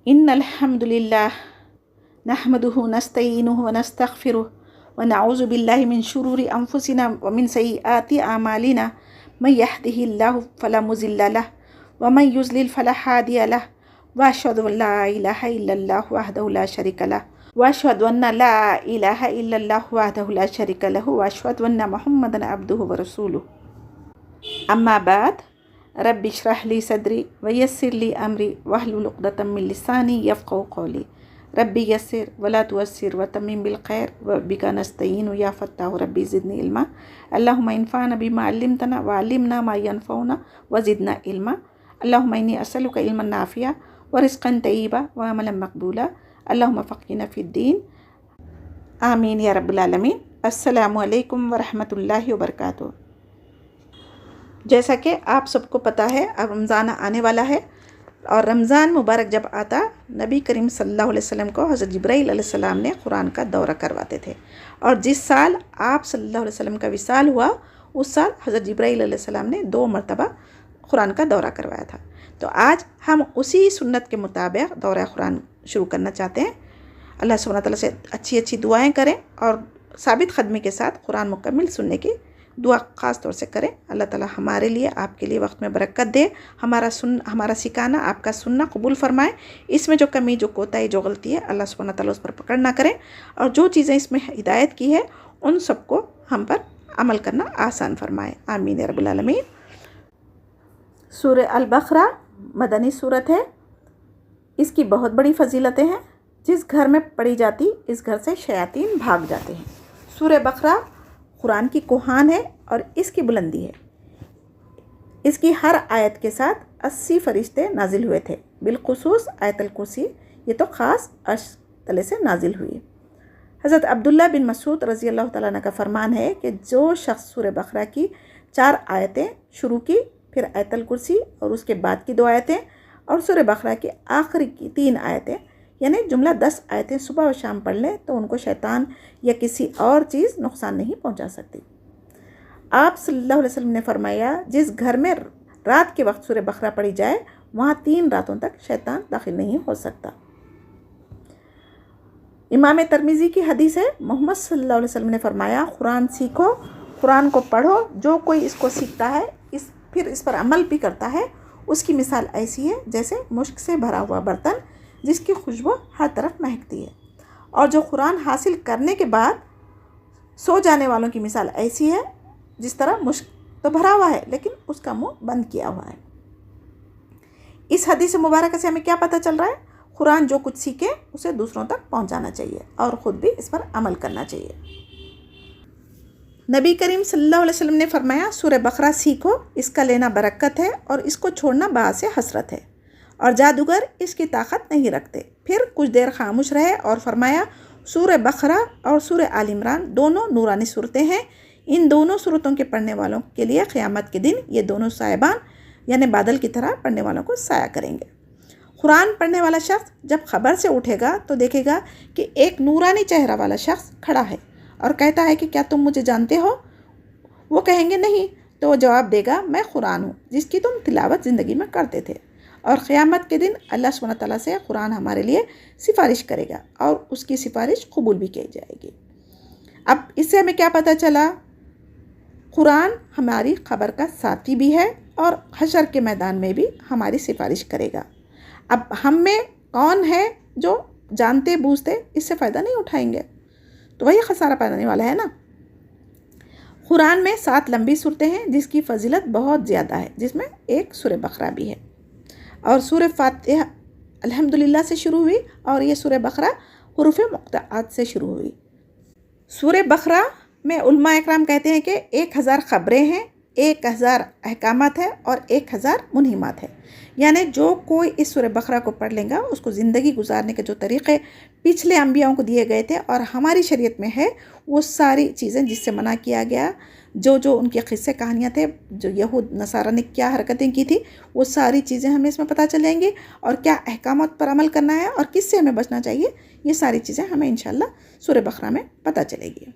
innal hamdulillah nahmaduhu nasta'inuhu wa nastaghfiruh wa na'udzu billahi min shururi anfusina wa min sayyiati a'malina man yahdihillahu fala mudilla lahu wa man yudlil fala hadiya lahu wa ashhadu an la ilaha illallah wahdahu la sharika lahu wa ashhadu anna la ilaha illallah wahdahu la sharika lahu wa ashhadu anna muhammadan abduhu wa rasuluh. Amma ba'd. رب اشرح لي صدري ويسر لي أمري واحلل عقدة من لساني يفقهوا قولي ربي يسر ولا تعسر وتمم بالخير وبك نستعين يا فتاح ربي زدني علما اللهم انفعنا بما علمتنا وعلمنا ما ينفعنا وزدنا علما اللهم إني أسألك علما نافعا ورزقا طيبا وعملا مقبولا اللهم فقهنا في الدين آمين يا رب العالمين. السلام علیکم ورحمۃ اللہ وبرکاتہ. جیسا کہ آپ سب کو پتہ ہے اب رمضان آنے والا ہے، اور رمضان مبارک جب آتا نبی کریم صلی اللہ علیہ وسلم کو حضرت جبرائیل علیہ السلام نے قرآن کا دورہ کرواتے تھے، اور جس سال آپ صلی اللہ علیہ وسلم کا وصال ہوا اس سال حضرت جبرائیل علیہ السلام نے 2 مرتبہ قرآن کا دورہ کروایا تھا. تو آج ہم اسی سنت کے مطابق دورہ قرآن شروع کرنا چاہتے ہیں. اللہ سبحانہ تعالیٰ سے اچھی دعائیں کریں اور ثابت قدمی کے ساتھ قرآن مکمل سننے کی دعا خاص طور سے کریں. اللہ تعالیٰ ہمارے لیے آپ کے لیے وقت میں برکت دے، ہمارا سکھانا آپ کا سننا قبول فرمائے. اس میں جو کمی، جو کوتاہی، جو غلطی ہے اللہ سبحانہ تعالیٰ اس پر پکڑ نہ کریں، اور جو چیزیں اس میں ہدایت کی ہے ان سب کو ہم پر عمل کرنا آسان فرمائے. آمین یا رب العالمین. سورہ البقرہ مدنی سورت ہے. اس کی بہت بڑی فضیلتیں ہیں. جس گھر میں پڑھی جاتی اس گھر سے شیاطین بھاگ جاتے ہیں. سورہ بقرہ قرآن کی کوہان ہے اور اس کی بلندی ہے. اس کی ہر آیت کے ساتھ 80 فرشتے نازل ہوئے تھے. بالخصوص آیت الکرسی یہ تو خاص عرش تلے سے نازل ہوئی. حضرت عبداللہ بن مسعود رضی اللہ تعالیٰ عنہ کا فرمان ہے کہ جو شخص سورہ بقرہ کی 4 آیتیں شروع کی، پھر آیت الکرسی اور اس کے بعد کی 2 آیتیں، اور سورہ بقرہ کی آخری کی 3 آیتیں، یعنی جملہ 10 آیتیں صبح و شام پڑھ لیں تو ان کو شیطان یا کسی اور چیز نقصان نہیں پہنچا سکتی. آپ صلی اللہ علیہ وسلم نے فرمایا جس گھر میں رات کے وقت سورہ بقرہ پڑھی جائے وہاں 3 راتوں تک شیطان داخل نہیں ہو سکتا. امام ترمذی کی حدیث ہے، محمد صلی اللہ علیہ وسلم نے فرمایا قرآن سیکھو، قرآن کو پڑھو. جو کوئی اس کو سیکھتا ہے پھر اس پر عمل بھی کرتا ہے، اس کی مثال ایسی ہے جیسے مشک سے بھرا ہوا برتن جس کی خوشبو ہر طرف مہکتی ہے. اور جو قرآن حاصل کرنے کے بعد سو جانے والوں کی مثال ایسی ہے جس طرح مشک تو بھرا ہوا ہے لیکن اس کا منہ بند کیا ہوا ہے. اس حدیث مبارکہ سے ہمیں کیا پتہ چل رہا ہے؟ قرآن جو کچھ سیکھے اسے دوسروں تک پہنچانا چاہیے اور خود بھی اس پر عمل کرنا چاہیے. نبی کریم صلی اللہ علیہ وسلم نے فرمایا سورہ بقرہ سیکھو، اس کا لینا برکت ہے اور اس کو چھوڑنا باعث حسرت ہے، اور جادوگر اس کی طاقت نہیں رکھتے. پھر کچھ دیر خاموش رہے اور فرمایا سورہ بقرہ اور سورہ آل عمران دونوں نورانی صورتیں ہیں. ان دونوں صورتوں کے پڑھنے والوں کے لیے قیامت کے دن یہ دونوں صاحبان یعنی بادل کی طرح پڑھنے والوں کو سایہ کریں گے. قرآن پڑھنے والا شخص جب خبر سے اٹھے گا تو دیکھے گا کہ ایک نورانی چہرہ والا شخص کھڑا ہے اور کہتا ہے کہ کیا تم مجھے جانتے ہو؟ وہ کہیں گے نہیں، تو وہ جواب دے گا میں قرآن ہوں جس کی تم تلاوت زندگی میں کرتے تھے. اور قیامت کے دن اللہ سبحانہ تعالیٰ سے قرآن ہمارے لیے سفارش کرے گا اور اس کی سفارش قبول بھی کی جائے گی. اب اس سے ہمیں کیا پتہ چلا؟ قرآن ہماری خبر کا ساتھی بھی ہے اور حشر کے میدان میں بھی ہماری سفارش کرے گا. اب ہم میں کون ہے جو جانتے بوجھتے اس سے فائدہ نہیں اٹھائیں گے؟ تو وہی خسارہ پانے والا ہے نا. قرآن میں 7 لمبی صورتیں ہیں جس کی فضیلت بہت زیادہ ہے، جس میں ایک سورہ بقرہ بھی ہے. اور سورہ فاتحہ الحمدللہ سے شروع ہوئی اور یہ سورہ بقرہ حروف مقطعات سے شروع ہوئی. سورہ بقرہ میں علماء اکرام کہتے ہیں کہ 1000 خبریں ہیں، 1000 احکامات ہیں اور 1000 منہمات ہیں. یعنی جو کوئی اس سورہ بقرہ کو پڑھ لے گا اس کو زندگی گزارنے کے جو طریقے پچھلے انبیاءوں کو دیے گئے تھے اور ہماری شریعت میں ہے، وہ ساری چیزیں جس سے منع کیا گیا، جو ان کے قصے کہانیاں تھے، جو یہود نصارہ نے کیا حرکتیں کی تھی، وہ ساری چیزیں ہمیں اس میں پتہ چل جائیں گی، اور کیا احکامات پر عمل کرنا ہے اور کس سے ہمیں بچنا چاہیے، یہ ساری چیزیں ہمیں انشاءاللہ سورہ بقرہ میں پتہ چلے گی.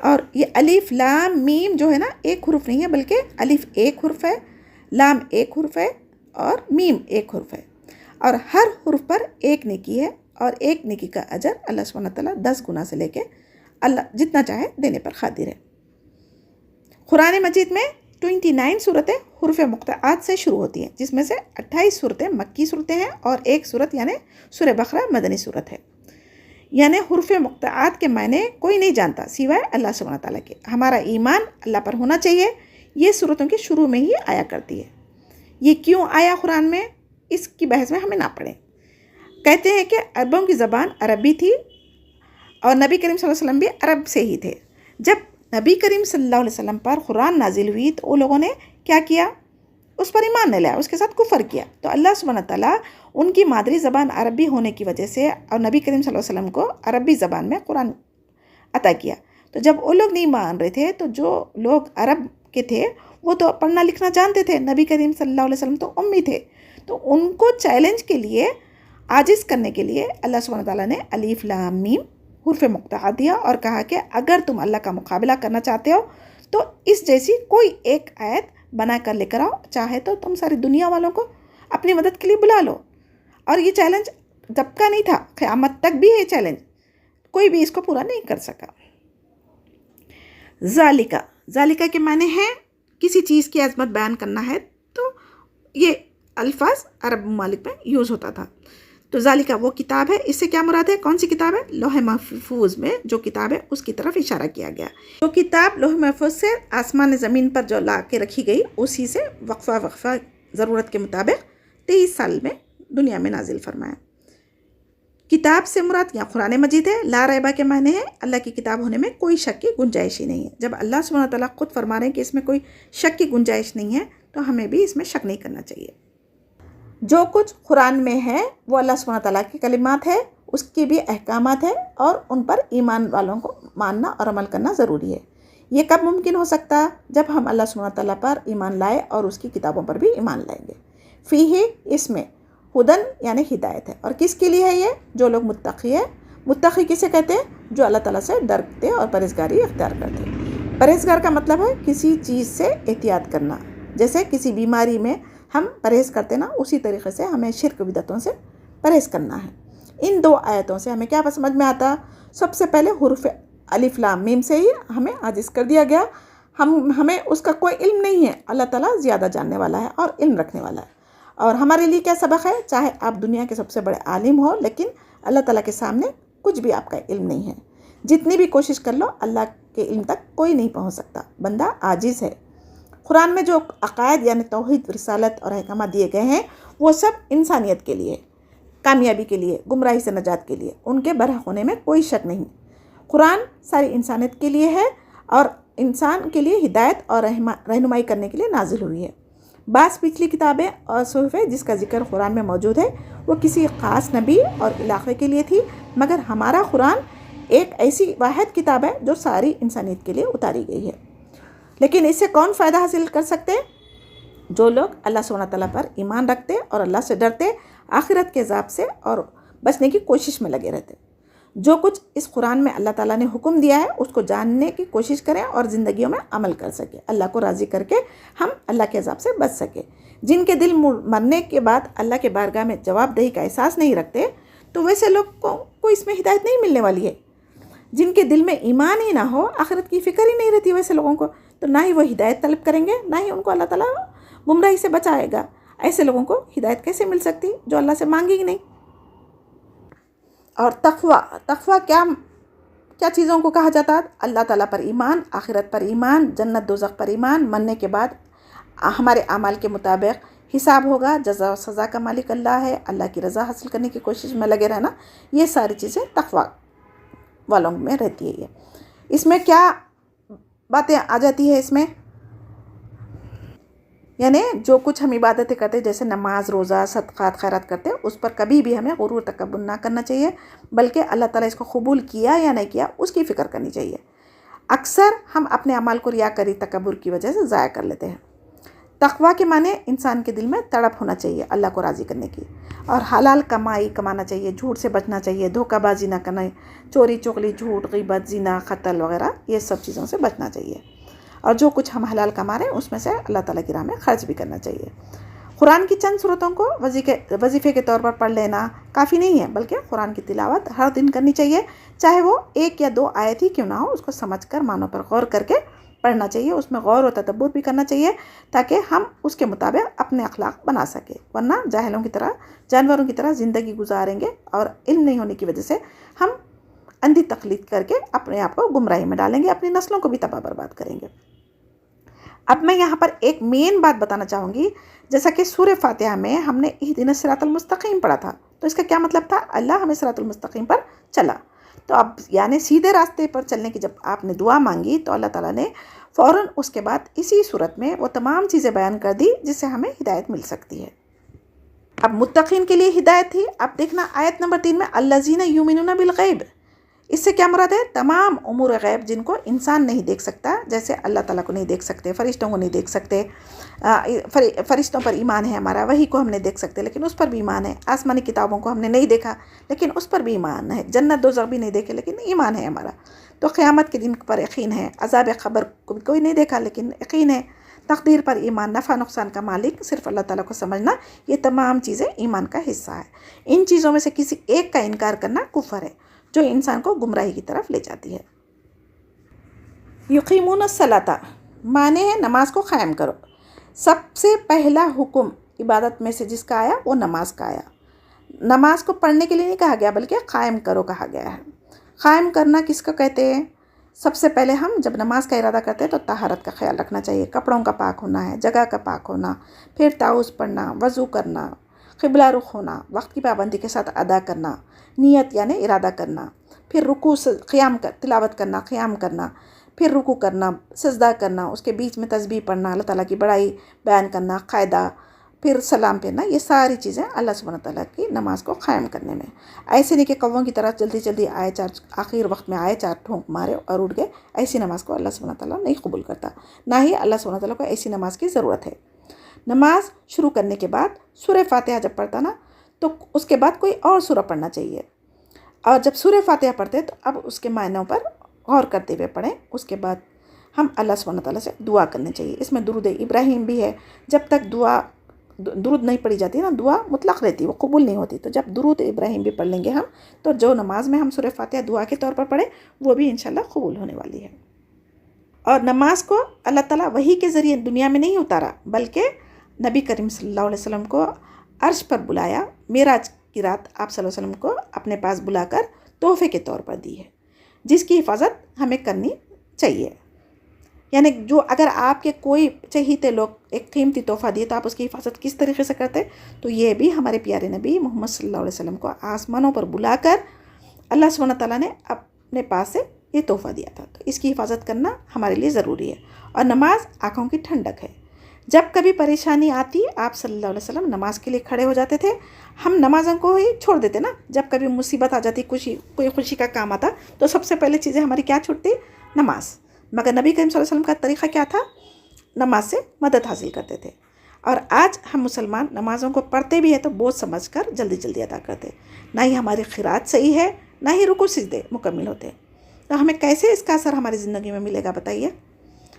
اور یہ الف لام میم جو ہے نا، ایک حرف نہیں ہے بلکہ الف ایک حرف ہے، لام ایک حرف ہے اور میم ایک حرف ہے. اور ہر حرف پر ایک نیکی ہے اور ایک نیکی کا اجر اللہ سبحانہ تعالیٰ 10 گنا سے لے کے اللہ جتنا چاہے دینے پر قادر ہے۔ قرآن مجید میں 29 صورتیں حروف مقطعات سے شروع ہوتی ہیں، جس میں سے 28 صورتیں مکی صورتیں ہیں اور ایک صورت یعنی سورہ بقرہ مدنی صورت ہے۔ یعنی حروف مقطعات کے معنی کوئی نہیں جانتا سوائے اللہ سبحانہ تعالیٰ کے۔ ہمارا ایمان اللہ پر ہونا چاہیے۔ یہ صورتوں کے شروع میں ہی آیا کرتی ہے۔ یہ کیوں آیا قرآن میں، اس کی بحث میں ہمیں نہ پڑھیں۔ کہتے ہیں کہ عربوں کی زبان عربی تھی اور نبی کریم صلی اللہ علیہ وسلم بھی عرب سے ہی تھے۔ جب نبی کریم صلی اللہ علیہ وسلم پر قرآن نازل ہوئی تو وہ لوگوں نے کیا کیا، اس پر ایمان نہیں لایا، اس کے ساتھ کفر کیا۔ تو اللہ سبحانہ تعالیٰ ان کی مادری زبان عربی ہونے کی وجہ سے اور نبی کریم صلی اللہ علیہ وسلم کو عربی زبان میں قرآن عطا کیا۔ تو جب وہ لوگ نہیں مان رہے تھے تو جو لوگ عرب کے تھے وہ تو پڑھنا لکھنا جانتے تھے، نبی کریم صلی اللہ علیہ وسلم تو امی تھے، تو ان کو چیلنج کے لیے، عاجز کرنے کے لیے اللہ سبحانہ تعالیٰ نے الف لام میم حرف مقطعہ دیا اور کہا کہ اگر تم اللہ کا مقابلہ کرنا چاہتے ہو تو اس جیسی کوئی ایک آیت بنا کر لے کر آؤ، چاہے تو تم ساری دنیا والوں کو اپنی مدد کے لیے بلا لو۔ اور یہ چیلنج جب کا نہیں تھا، قیامت تک بھی یہ چیلنج کوئی بھی اس کو پورا نہیں کر سکا۔ ذالکہ کے معنی ہے کسی چیز کی عظمت بیان کرنا ہے، تو یہ الفاظ عرب ممالک میں یوز ہوتا تھا۔ تو ذالکہ وہ کتاب ہے، اس سے کیا مراد ہے، کون سی کتاب ہے؟ لوح محفوظ میں جو کتاب ہے اس کی طرف اشارہ کیا گیا۔ جو کتاب لوح محفوظ سے آسمان زمین پر جو لا کے رکھی گئی، اسی سے وقفہ ضرورت کے مطابق 23 سال میں دنیا میں نازل فرمایا۔ کتاب سے مراد یا قرآن مجید ہے۔ لا ریبہ کے معنی ہے اللہ کی کتاب ہونے میں کوئی شک کی گنجائش ہی نہیں ہے۔ جب اللہ سبحانہ تعالیٰ خود فرما رہے ہیں کہ اس میں کوئی شک کی گنجائش نہیں ہے تو ہمیں بھی اس میں شک نہیں کرنا چاہیے۔ جو کچھ قرآن میں ہے وہ اللہ سبحانہ تعالیٰ کی کلمات ہے، اس کی بھی احکامات ہے اور ان پر ایمان والوں کو ماننا اور عمل کرنا ضروری ہے۔ یہ کب ممکن ہو سکتا؟ جب ہم اللہ سبحانہ تعالیٰ پر ایمان لائے اور اس کی کتابوں پر بھی ایمان لائیں گے۔ فیہ، اس میں ہدن یعنی ہدایت ہے، اور کس کے لیے ہے یہ؟ جو لوگ متقی ہے۔ متقی کسے کہتے ہیں؟ جو اللہ تعالیٰ سے ڈرتے اور پرہیزگاری اختیار کرتے ہیں۔ پرہیزگار کا مطلب ہے کسی چیز سے احتیاط کرنا، جیسے کسی بیماری میں ہم پرہیز کرتے نا، اسی طریقے سے ہمیں شرک بدعتوں سے پرہیز کرنا ہے۔ ان 2 آیتوں سے ہمیں کیا سمجھ میں آتا؟ سب سے پہلے حروف الف لام میم سے ہی ہمیں عاجز کر دیا گیا، ہمیں اس کا کوئی علم نہیں ہے۔ اللہ تعالیٰ زیادہ جاننے والا ہے اور علم رکھنے والا ہے۔ اور ہمارے لیے کیا سبق ہے؟ چاہے آپ دنیا کے سب سے بڑے عالم ہو، لیکن اللہ تعالیٰ کے سامنے کچھ بھی آپ کا علم نہیں ہے۔ جتنی بھی کوشش کر لو، اللہ کے علم تک کوئی نہیں پہنچ سکتا، بندہ عاجز ہے۔ قرآن میں جو عقائد یعنی توحید، رسالت اور احکامات دیے گئے ہیں وہ سب انسانیت کے لیے، کامیابی کے لیے، گمراہی سے نجات کے لیے، ان کے برحق ہونے میں کوئی شک نہیں۔ قرآن ساری انسانیت کے لیے ہے اور انسان کے لیے ہدایت اور رہنمائی کرنے کے لیے نازل ہوئی ہے۔ بعض پچھلی کتابیں اور صحیفیں جس کا ذکر قرآن میں موجود ہے وہ کسی خاص نبی اور علاقے کے لیے تھی، مگر ہمارا قرآن ایک ایسی واحد کتاب ہے جو ساری انسانیت کے لیے اتاری گئی ہے۔ لیکن اس سے کون فائدہ حاصل کر سکتے؟ جو لوگ اللہ سبحانہ تعالیٰ پر ایمان رکھتے اور اللہ سے ڈرتے، آخرت کے عذاب سے اور بچنے کی کوشش میں لگے رہتے۔ جو کچھ اس قرآن میں اللہ تعالیٰ نے حکم دیا ہے اس کو جاننے کی کوشش کریں اور زندگیوں میں عمل کر سکیں، اللہ کو راضی کر کے ہم اللہ کے عذاب سے بچ سکیں۔ جن کے دل مرنے کے بعد اللہ کے بارگاہ میں جواب دہی کا احساس نہیں رکھتے تو ویسے لوگ کو اس میں ہدایت نہیں ملنے والی ہے۔ جن کے دل میں ایمان ہی نہ ہو، آخرت کی فکر ہی نہیں رہتی ویسے لوگوں کو، تو نہ ہی وہ ہدایت طلب کریں گے، نہ ہی ان کو اللہ تعالیٰ گمراہی سے بچائے گا۔ ایسے لوگوں کو ہدایت کیسے مل سکتی جو اللہ سے مانگی ہی نہیں؟ اور تقویٰ کیا چیزوں کو کہا جاتا ہے؟ اللہ تعالیٰ پر ایمان، آخرت پر ایمان، جنت دوزخ پر ایمان، مرنے کے بعد ہمارے اعمال کے مطابق حساب ہوگا، جزا و سزا کا مالک اللہ ہے، اللہ کی رضا حاصل کرنے کی کوشش میں لگے رہنا، یہ ساری چیزیں تقویٰ والوں میں رہتی ہے۔ اس میں کیا باتیں آ جاتی ہے؟ اس میں یعنی جو کچھ ہم عبادتیں کرتے جیسے نماز، روزہ، صدقات، خیرات کرتے، اس پر کبھی بھی ہمیں غرور تکبر نہ کرنا چاہیے، بلکہ اللہ تعالیٰ اس کو قبول کیا یا نہیں کیا اس کی فکر کرنی چاہیے۔ اکثر ہم اپنے اعمال کو ریاکاری، تکبر کی وجہ سے ضائع کر لیتے ہیں۔ تقویٰ کے معنی انسان کے دل میں تڑپ ہونا چاہیے اللہ کو راضی کرنے کی، اور حلال کمائی کمانا چاہیے، جھوٹ سے بچنا چاہیے، دھوکہ بازی نہ کرنا، چوری چغلی، جھوٹ، غیبت، زنا، قتل وغیرہ، یہ سب چیزوں سے بچنا چاہیے، اور جو کچھ ہم حلال کما رہے ہیں اس میں سے اللہ تعالیٰ کی راہ میں خرچ بھی کرنا چاہیے۔ قرآن کی چند صورتوں کو وظیفے کے طور پر پڑھ لینا کافی نہیں ہے، بلکہ قرآن کی تلاوت ہر دن کرنی چاہیے، چاہے وہ 1 یا 2 آیت ہی کیوں نہ ہو، اس کو سمجھ کر معنوں پر غور کر کے پڑھنا چاہیے، اس میں غور و تدبر بھی کرنا چاہیے تاکہ ہم اس کے مطابق اپنے اخلاق بنا سکیں، ورنہ جاہلوں کی طرح، جانوروں کی طرح زندگی گزاریں گے اور علم نہیں ہونے کی وجہ سے ہم اندھی تقلید کر کے اپنے آپ کو گمراہی میں ڈالیں گے، اپنی نسلوں کو بھی تباہ برباد کریں گے۔ اب میں یہاں پر ایک مین بات بتانا چاہوں گی، جیسا کہ سورہ فاتحہ میں ہم نے اہدنا الصراط المستقیم پڑھا تھا، تو اس کا کیا مطلب تھا؟ اللہ ہمیں صراط المستقیم پر چلا، تو اب یعنی سیدھے راستے پر چلنے کی جب آپ نے دعا مانگی تو اللہ تعالیٰ نے فوراً اس کے بعد اسی صورت میں وہ تمام چیزیں بیان کر دی جس سے ہمیں ہدایت مل سکتی ہے۔ اب متقین کے لیے ہدایت تھی، اب دیکھنا آیت نمبر 3 میں الذین یؤمنون بالغیب، اس سے کیا مراد ہے؟ تمام امور غیب جن کو انسان نہیں دیکھ سکتا، جیسے اللہ تعالیٰ کو نہیں دیکھ سکتے، فرشتوں کو نہیں دیکھ سکتے، فرشتوں پر ایمان ہے ہمارا، وحی کو ہم نہیں دیکھ سکتے لیکن اس پر بھی ایمان ہے، آسمانی کتابوں کو ہم نے نہیں دیکھا لیکن اس پر بھی ایمان ہے، جنت دوزخ بھی نہیں دیکھے لیکن ایمان ہے ہمارا، تو قیامت کے دن پر یقین ہے، عذاب قبر کو بھی کوئی نہیں دیکھا لیکن یقین ہے، تقدیر پر ایمان، نفع نقصان کا مالک صرف اللہ تعالیٰ کو سمجھنا، یہ تمام چیزیں ایمان کا حصہ ہے۔ ان چیزوں میں سے کسی ایک کا انکار کرنا کفر ہے جو انسان کو گمراہی کی طرف لے جاتی ہے۔ یقیمون الصلاۃ معنی ہے نماز کو قائم کرو، سب سے پہلا حکم عبادت میں سے جس کا آیا وہ نماز کا آیا، نماز کو پڑھنے کے لیے نہیں کہا گیا بلکہ قائم کرو کہا گیا ہے۔ قائم کرنا کس کو کہتے ہیں؟ سب سے پہلے ہم جب نماز کا ارادہ کرتے ہیں تو طہارت کا خیال رکھنا چاہیے، کپڑوں کا پاک ہونا ہے، جگہ کا پاک ہونا، پھر تعوذ پڑھنا، وضو کرنا، قبلہ رخ ہونا، وقت کی پابندی کے ساتھ ادا کرنا، نیت یعنی ارادہ کرنا، پھر رکوع سے قیام تلاوت کرنا، قیام کرنا، پھر رکوع کرنا، سجدہ کرنا، اس کے بیچ میں تسبیح پڑھنا، اللہ تعالیٰ کی بڑائی بیان کرنا، قاعدہ، پھر سلام پھیرنا، یہ ساری چیزیں اللہ سبحانہ تعالیٰ کی نماز کو قائم کرنے میں۔ ایسے نہیں کہ کووں کی طرح جلدی جلدی آئے آخر وقت میں آئے 4 ٹھونک مارے اور اٹھ گئے، ایسی نماز کو اللہ سبحانہ تعالیٰ نہیں قبول کرتا، نہ ہی اللہ سبحانہ تعالیٰ کو ایسی نماز کی ضرورت ہے۔ نماز شروع کرنے کے بعد سورہ فاتحہ جب پڑھتا نا تو اس کے بعد کوئی اور سورہ پڑھنا چاہیے، اور جب سورہ فاتحہ پڑھتے تو اب اس کے معنوں پر غور کرتے ہوئے پڑھیں، اس کے بعد ہم اللہ سبحانہ تعالیٰ سے دعا کرنی چاہیے۔ اس میں درود ابراہیم بھی ہے، جب تک درود نہیں پڑھی جاتی نا، دعا مطلق رہتی، وہ قبول نہیں ہوتی، تو جب درود ابراہیم بھی پڑھ لیں گے ہم تو جو نماز میں ہم سورہ فاتحہ دعا کے طور پر پڑھیں وہ بھی انشاءاللہ قبول ہونے والی ہے۔ اور نماز کو اللہ تعالیٰ وحی کے ذریعے دنیا میں نہیں اتارا بلکہ نبی کریم صلی اللہ علیہ وسلم کو عرش پر بلایا، معراج کی رات آپ صلی اللہ علیہ وسلم کو اپنے پاس بلا کر تحفے کے طور پر دی ہے، جس کی حفاظت ہمیں کرنی چاہیے۔ یعنی جو اگر آپ کے کوئی چہیتے لوگ ایک قیمتی تحفہ دیے تو آپ اس کی حفاظت کس طریقے سے کرتے، تو یہ بھی ہمارے پیارے نبی محمد صلی اللہ علیہ وسلم کو آسمانوں پر بلا کر اللہ سبحانہ تعالیٰ نے اپنے پاس سے یہ تحفہ دیا تھا، تو اس کی حفاظت کرنا ہمارے لیے ضروری ہے۔ اور نماز آنکھوں کی ٹھنڈک ہے، جب کبھی پریشانی آتی آپ صلی اللہ علیہ وسلم نماز کے لیے کھڑے ہو جاتے تھے، ہم نمازوں کو ہی چھوڑ دیتے نا، جب کبھی مصیبت آ جاتی، کوئی خوشی کا کام آتا تو سب سے پہلے چیزیں ہماری کیا چھوٹتی؟ نماز، مگر نبی کریم صلی اللہ علیہ وسلم کا طریقہ کیا تھا؟ نماز سے مدد حاصل کرتے تھے۔ اور آج ہم مسلمان نمازوں کو پڑھتے بھی ہیں تو بہت سمجھ کر جلدی جلدی ادا کرتے، نہ ہی ہماری قرات صحیح ہے نہ ہی رکوع سجدے مکمل ہوتے، تو ہمیں کیسے اس کا اثر ہماری زندگی میں ملے گا بتائیے؟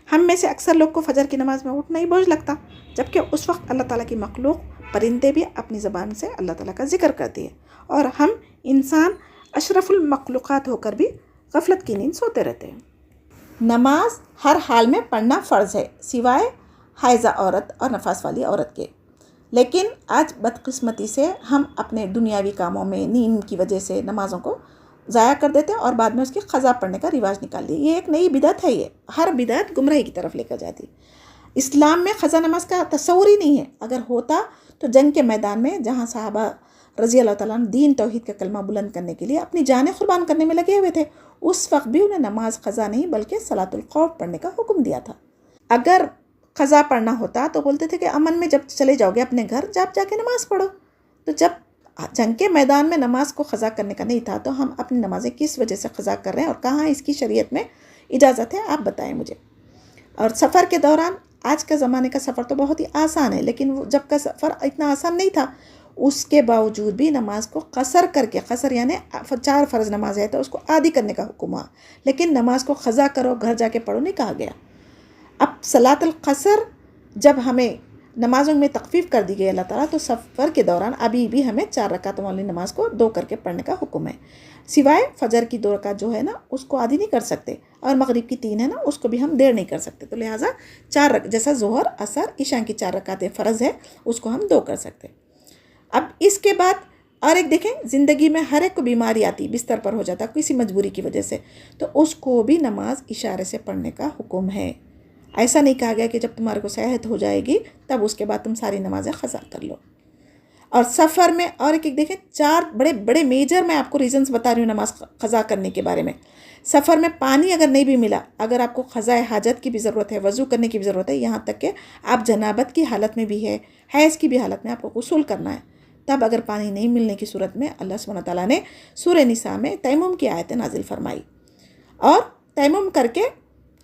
ہم میں سے اکثر لوگ کو فجر کی نماز میں اٹھنا ہی بوجھ لگتا، جبکہ اس وقت اللہ تعالیٰ کی مخلوق پرندے بھی اپنی زبان سے اللہ تعالیٰ کا ذکر کرتی ہے، اور ہم انسان اشرف المخلوقات ہو کر بھی غفلت کی نیند سوتے رہتے ہیں۔ نماز ہر حال میں پڑھنا فرض ہے سوائے حائضہ عورت اور نفاس والی عورت کے، لیکن آج بدقسمتی سے ہم اپنے دنیاوی کاموں میں نیند کی وجہ سے نمازوں کو ضائع کر دیتے ہیں اور بعد میں اس کی قضا پڑھنے کا رواج نکال دیا۔ یہ ایک نئی بدعت ہے، یہ ہر بدعت گمراہی کی طرف لے کر جاتی۔ اسلام میں قضا نماز کا تصور ہی نہیں ہے، اگر ہوتا تو جنگ کے میدان میں جہاں صحابہ رضی اللہ تعالیٰ عنہ دین توحید کا کلمہ بلند کرنے کے لیے اپنی جانیں قربان کرنے میں لگے ہوئے تھے، اس وقت بھی انہیں نماز قضا نہیں بلکہ صلاۃ الخوف پڑھنے کا حکم دیا تھا۔ اگر قضا پڑھنا ہوتا تو بولتے تھے کہ امن میں جب چلے جاؤ گے اپنے گھر جب جا کے نماز پڑھو، تو جب جنگ کے میدان میں نماز کو قضا کرنے کا نہیں تھا تو ہم اپنی نمازیں کس وجہ سے قضا کر رہے ہیں اور کہاں اس کی شریعت میں اجازت ہے، آپ بتائیں مجھے۔ اور سفر کے دوران، آج کا زمانے کا سفر تو بہت ہی آسان ہے لیکن وہ جب کا سفر اتنا آسان نہیں تھا، اس کے باوجود بھی نماز کو قصر کر کے، قصر یعنی 4 فرض نماز ہے تو اس کو آدھی کرنے کا حکم ہوا، لیکن نماز کو قضا کرو گھر جا کے پڑھو نہیں کہا گیا۔ اب صلاۃ القصر جب ہمیں نمازوں میں تخفیف کر دی گئی اللہ تعالیٰ، تو سفر کے دوران ابھی بھی ہمیں 4 رکعتوں والی نماز کو 2 کر کے پڑھنے کا حکم ہے، سوائے فجر کی 2 رکعت جو ہے نا اس کو آدھی نہیں کر سکتے، اور مغرب کی 3 ہے نا اس کو بھی ہم دیر نہیں کر سکتے، تو لہٰذا 4 جیسا ظہر عصر عشاء کی 4 رکعتیں فرض ہے اس کو ہم 2 کر سکتے۔ اب اس کے بعد اور ایک دیکھیں، زندگی میں ہر ایک کو بیماری آتی، بستر پر ہو جاتا کسی مجبوری کی وجہ سے، تو اس کو بھی نماز اشارے سے پڑھنے کا حکم ہے۔ ایسا نہیں کہا گیا کہ جب تمہارے کو صحت ہو جائے گی تب اس کے بعد تم ساری نمازیں قضا کر لو۔ اور سفر میں اور ایک دیکھیں، 4 بڑے بڑے میجر میں آپ کو ریزنز بتا رہی ہوں نماز قضا کرنے کے بارے میں۔ سفر میں پانی اگر نہیں بھی ملا، اگر آپ کو قضاء حاجت کی بھی ضرورت ہے، وضو کرنے کی بھی ضرورت ہے، یہاں تک کہ آپ جنابت کی حالت میں بھی ہے، حیض کی بھی حالت میں آپ کو غسل کرنا ہے، تب اگر پانی نہیں ملنے کی صورت میں اللہ سبحانہ تعالیٰ نے سورہ نساء میں تیمم کی آیتیں نازل فرمائی، اور تیمم کر کے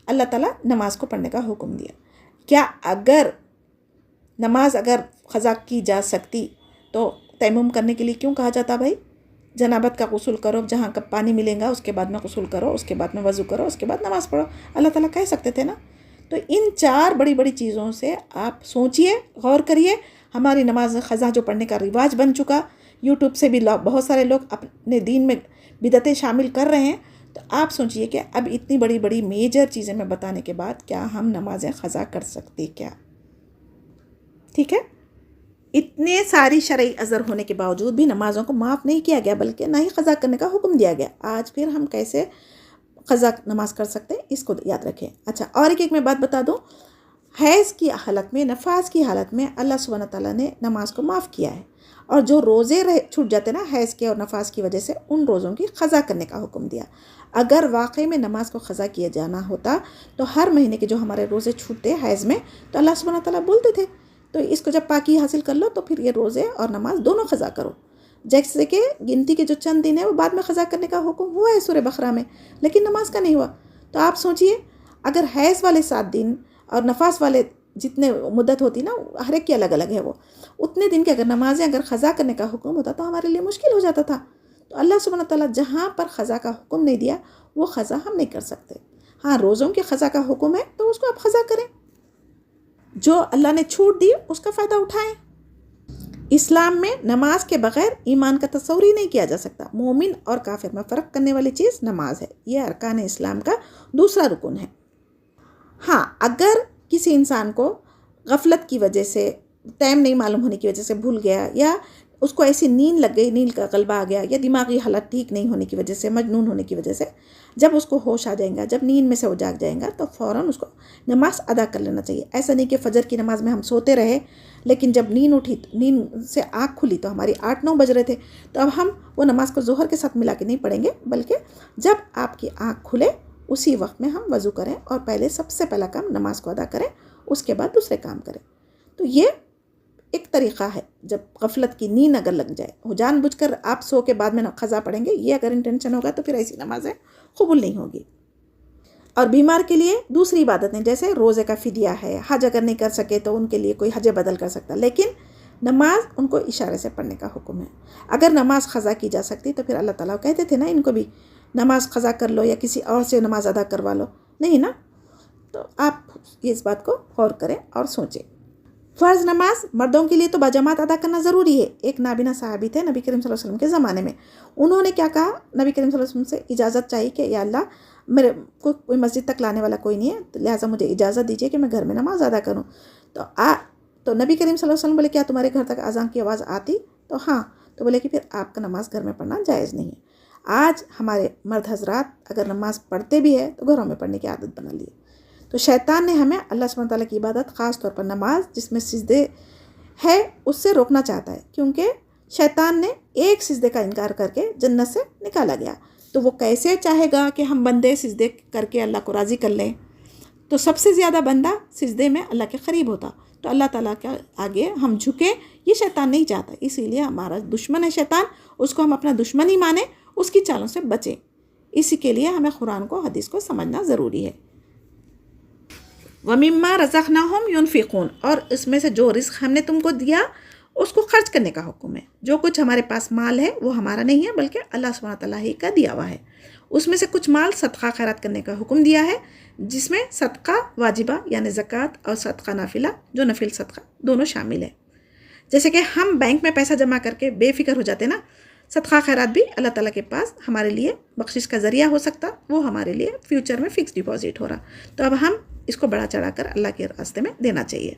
اللہ تعالیٰ نماز کو پڑھنے کا حکم دیا۔ کیا اگر نماز اگر قضا کی جا سکتی تو تیمم کرنے کے لیے کیوں کہا جاتا بھائی؟ جنابت کا غسل کرو، جہاں کب پانی ملے گا اس کے بعد میں غسل کرو، اس کے بعد میں وضو کرو، اس کے بعد نماز پڑھو، اللہ تعالیٰ کہہ سکتے تھے نا۔ تو ان 4 بڑی بڑی چیزوں سے آپ سوچئے، غور کریے۔ ہماری نماز قضا جو پڑھنے کا رواج بن چکا، یوٹیوب سے بھی بہت سارے لوگ اپنے دین میں بدعتیں شامل کر رہے ہیں، تو آپ سوچئے کہ اب اتنی بڑی بڑی میجر چیزیں میں بتانے کے بعد کیا ہم نمازیں قضا کر سکتے کیا؟ ٹھیک ہے، اتنے ساری شرعی عذر ہونے کے باوجود بھی نمازوں کو معاف نہیں کیا گیا، بلکہ نہ ہی قضا کرنے کا حکم دیا گیا۔ آج پھر ہم کیسے قضا نماز کر سکتے ہیں اس کو یاد رکھیں۔ اچھا، اور ایک میں بات بتا دوں، حیض کی حالت میں، نفاس کی حالت میں اللہ سبحانہ تعالیٰ نے نماز کو معاف کیا ہے، اور جو روزے چھوٹ جاتے نا حیض کے اور نفاس کی وجہ سے، ان روزوں کی قضا کرنے کا حکم دیا۔ اگر واقعی میں نماز کو قضا کیا جانا ہوتا تو ہر مہینے کے جو ہمارے روزے چھوٹتے حیض میں، تو اللہ سبحانہ تعالیٰ بولتے تھے تو اس کو جب پاکی حاصل کر لو تو پھر یہ روزے اور نماز دونوں قضا کرو۔ جیسے کہ گنتی کے جو چند دن ہیں وہ بعد میں قضا کرنے کا حکم ہوا ہے سورہ بقرہ میں، لیکن نماز کا نہیں ہوا۔ تو آپ سوچئے، اگر حیض والے 7 دن اور نفاس والے جتنے مدت ہوتی نا، ہر ایک کی الگ الگ ہے، وہ اتنے دن کے اگر نمازیں اگر قضا کرنے کا حکم ہوتا تو ہمارے لیے مشکل ہو جاتا تھا۔ تو اللہ سبحانہ تعالیٰ جہاں پر قضا کا حکم نہیں دیا وہ قضا ہم نہیں کر سکتے۔ ہاں، روزوں کے قضا کا حکم ہے تو اس کو آپ قضا کریں، جو اللہ نے چھوٹ دی اس کا فائدہ اٹھائیں۔ اسلام میں نماز کے بغیر ایمان کا تصور ہی نہیں کیا جا سکتا۔ مومن اور کافر میں فرق کرنے والی چیز نماز ہے، یہ ارکان اسلام کا دوسرا رکن ہے۔ ہاں، اگر کسی انسان کو غفلت کی وجہ سے، ٹائم نہیں معلوم ہونے کی وجہ سے بھول گیا، یا اس کو ایسی نیند لگ گئی، نیند کا غلبہ آ گیا، یا دماغی حالت ٹھیک نہیں ہونے کی وجہ سے، مجنون ہونے کی وجہ سے، جب اس کو ہوش آ جائیں گا، جب نیند میں سے وہ جاگ جائیں گا، تو فوراً اس کو نماز ادا کر لینا چاہیے۔ ایسا نہیں کہ فجر کی نماز میں ہم سوتے رہے، لیکن جب نیند اٹھی، نیند سے آنکھ کھلی تو ہماری 8-9 بج رہے تھے، تو اب ہم وہ نماز کو ظہر کے ساتھ ملا کے نہیں پڑھیں گے، بلکہ جب آپ کی آنکھ کھلے اسی وقت میں ہم وضو کریں، اور پہلے سب سے پہلا کام نماز کو ادا کریں، اس کے بعد دوسرے کام کریں۔ تو یہ ایک طریقہ ہے، جب غفلت کی نیند اگر لگ جائے، جان بوجھ کر آپ سو کے بعد میں قضا پڑھیں گے، یہ اگر انٹینشن ہوگا تو پھر ایسی نمازیں قبول نہیں ہوگی۔ اور بیمار کے لیے دوسری عبادتیں جیسے روزے کا فدیہ ہے، حج اگر نہیں کر سکے تو ان کے لیے کوئی حج بدل کر سکتا، لیکن نماز ان کو اشارے سے پڑھنے کا حکم ہے۔ اگر نماز قضا کی جا سکتی تو پھر اللہ تعالیٰ کہتے تھے نا ان کو بھی نماز قضا کر لو یا کسی اور سے نماز ادا کروا لو، نہیں نا۔ تو آپ اس بات کو غور کریں اور سوچیں۔ فرض نماز مردوں کے لیے تو باجماعت ادا کرنا ضروری ہے۔ ایک نابینا صحابی تھے نبی کریم صلی اللہ علیہ وسلم کے زمانے میں، انہوں نے کیا کہا، نبی کریم صلی اللہ علیہ وسلم سے اجازت چاہیے کہ یا اللہ، میرے کو کوئی مسجد تک لانے والا کوئی نہیں ہے، لہٰذا مجھے اجازت دیجیے کہ میں گھر میں نماز ادا کروں۔ تو نبی کریم صلی اللہ علیہ وسلم بولے کیا تمہارے گھر تک اذان کی آواز آتی؟ تو ہاں، تو بولے کہ پھر آپ کا نماز گھر میں پڑھنا جائز نہیں ہے۔ آج ہمارے مرد حضرات اگر نماز پڑھتے بھی ہے تو گھروں میں پڑھنے کی عادت بنا لی ہے۔ تو شیطان نے ہمیں اللہ سبحانہ تعالیٰ کی عبادت، خاص طور پر نماز جس میں سجدے ہے، اس سے روکنا چاہتا ہے، کیونکہ شیطان نے ایک سجدے کا انکار کر کے جنت سے نکالا گیا۔ تو وہ کیسے چاہے گا کہ ہم بندے سجدے کر کے اللہ کو راضی کر لیں؟ تو سب سے زیادہ بندہ سجدے میں اللہ کے قریب ہوتا، تو اللہ تعالیٰ کے آگے ہم جھکیں، یہ شیطان نہیں چاہتا۔ اسی لیے ہمارا دشمن ہے شیطان، اس کو ہم اپنا دشمن ہی مانیں، اس کی چالوں سے بچیں۔ اسی کے لیے ہمیں قرآن کو، حدیث کو سمجھنا ضروری ہے۔ وَمِمَّا رَزَقْنَاهُمْ يُنْفِقُونَ، اور اس میں سے جو رزق ہم نے تم کو دیا اس کو خرچ کرنے کا حکم ہے۔ جو کچھ ہمارے پاس مال ہے وہ ہمارا نہیں ہے، بلکہ اللہ سبحانہ تعالیٰ ہی کا دیا ہوا ہے۔ اس میں سے کچھ مال صدقہ خیرات کرنے کا حکم دیا ہے، جس میں صدقہ واجبہ یعنی زکوٰۃ اور صدقہ نافلہ جو نفل صدقہ دونوں شامل ہے. جیسے کہ ہم بینک میں پیسہ جمع کر کے بے فکر ہو جاتے نا، صدقہ خیرات بھی اللہ تعالیٰ کے پاس ہمارے لیے بخشش کا ذریعہ ہو سکتا، وہ ہمارے لیے فیوچر میں فکس ڈپازٹ ہو رہا. تو اب ہم اس کو بڑھا چڑھا کر اللہ کے راستے میں دینا چاہیے.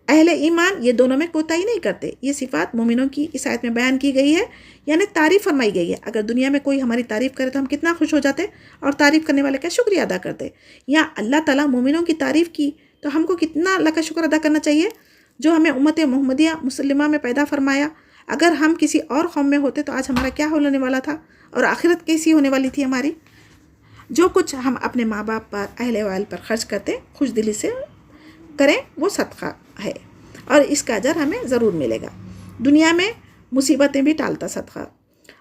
اہل ایمان یہ دونوں میں کوتاہی نہیں کرتے. یہ صفات مومنوں کی اس آیت میں بیان کی گئی ہے، یعنی تعریف فرمائی گئی ہے. اگر دنیا میں کوئی ہماری تعریف کرے تو ہم کتنا خوش ہو جاتے اور تعریف کرنے والے کا شکریہ ادا کرتے. یا اللہ تعالیٰ مومنوں کی تعریف کی تو ہم کو کتنا اللہ کا شکر ادا کرنا چاہیے جو ہمیں امت محمدیہ مسلمہ میں پیدا فرمایا. اگر ہم کسی اور قوم میں ہوتے تو آج ہمارا کیا ہونے والا تھا اور آخرت کیسی ہونے والی تھی ہماری. جو کچھ ہم اپنے ماں باپ پر اہل وعیل پر خرچ کرتے خوش دلی سے کریں وہ صدقہ ہے اور اس کا اجر ہمیں ضرور ملے گا. دنیا میں مصیبتیں بھی ٹالتا صدقہ.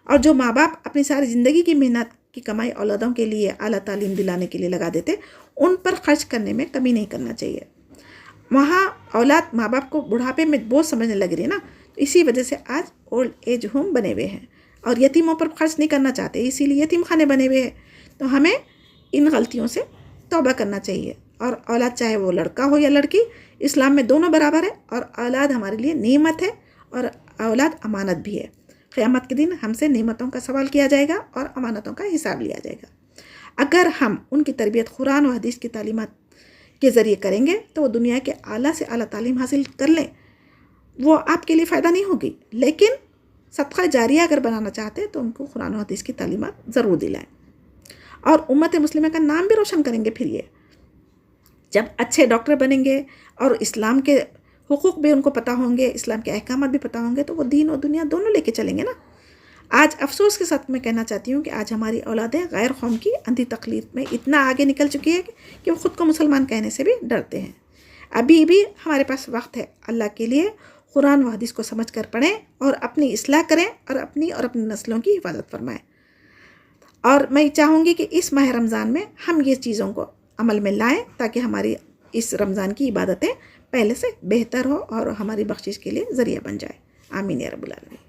اور جو ماں باپ اپنی ساری زندگی کی محنت کی کمائی اولادوں کے لیے اعلیٰ تعلیم دلانے کے لیے لگا دیتے، ان پر خرچ کرنے میں کمی نہیں کرنا چاہیے. وہاں اولاد ماں باپ کو بڑھاپے میں بوجھ سمجھنے لگ رہی ہے نا، تو اسی وجہ سے آج اولڈ ایج ہوم بنے ہوئے ہیں اور یتیموں پر خرچ نہیں کرنا چاہتے، اسی لیے یتیم خانے بنے ہوئے ہیں. تو ہمیں ان غلطیوں سے توبہ کرنا چاہیے. اور اولاد چاہے وہ لڑکا ہو یا لڑکی، اسلام میں دونوں برابر ہے اور اولاد ہمارے لیے نعمت ہے اور اولاد امانت بھی ہے. قیامت کے دن ہم سے نعمتوں کا سوال کیا جائے گا اور امانتوں کا حساب لیا جائے گا. اگر ہم ان کی تربیت قرآن و حدیث کی تعلیمات کے ذریعے کریں گے تو وہ دنیا کے اعلیٰ سے اعلیٰ تعلیم حاصل کر لیں، وہ آپ کے لیے فائدہ نہیں ہوگی. لیکن صدقہ جاریہ اگر بنانا چاہتے ہیں تو ان کو قرآن و حدیث کی تعلیمات ضرور دلائیں اور امت مسلمہ کا نام بھی روشن کریں گے. پھر یہ جب اچھے ڈاکٹر بنیں گے اور اسلام کے حقوق بھی ان کو پتہ ہوں گے، اسلام کے احکامات بھی پتہ ہوں گے، تو وہ دین اور دنیا دونوں لے کے چلیں گے نا. آج افسوس کے ساتھ میں کہنا چاہتی ہوں کہ آج ہماری اولادیں غیر قوم کی اندھی تقلید میں اتنا آگے نکل چکی ہے کہ وہ خود کو مسلمان کہنے سے بھی ڈرتے ہیں. ابھی بھی ہمارے پاس وقت ہے. اللہ کے لیے قرآن و حدیث کو سمجھ کر پڑھیں اور اپنی اصلاح کریں اور اپنی نسلوں کی حفاظت فرمائیں. اور میں چاہوں گی کہ اس ماہ رمضان میں ہم یہ چیزوں کو عمل میں لائیں تاکہ ہماری اس رمضان کی عبادتیں پہلے سے بہتر ہو اور ہماری بخشش کے لیے ذریعہ بن جائے. آمین یا رب العالمین.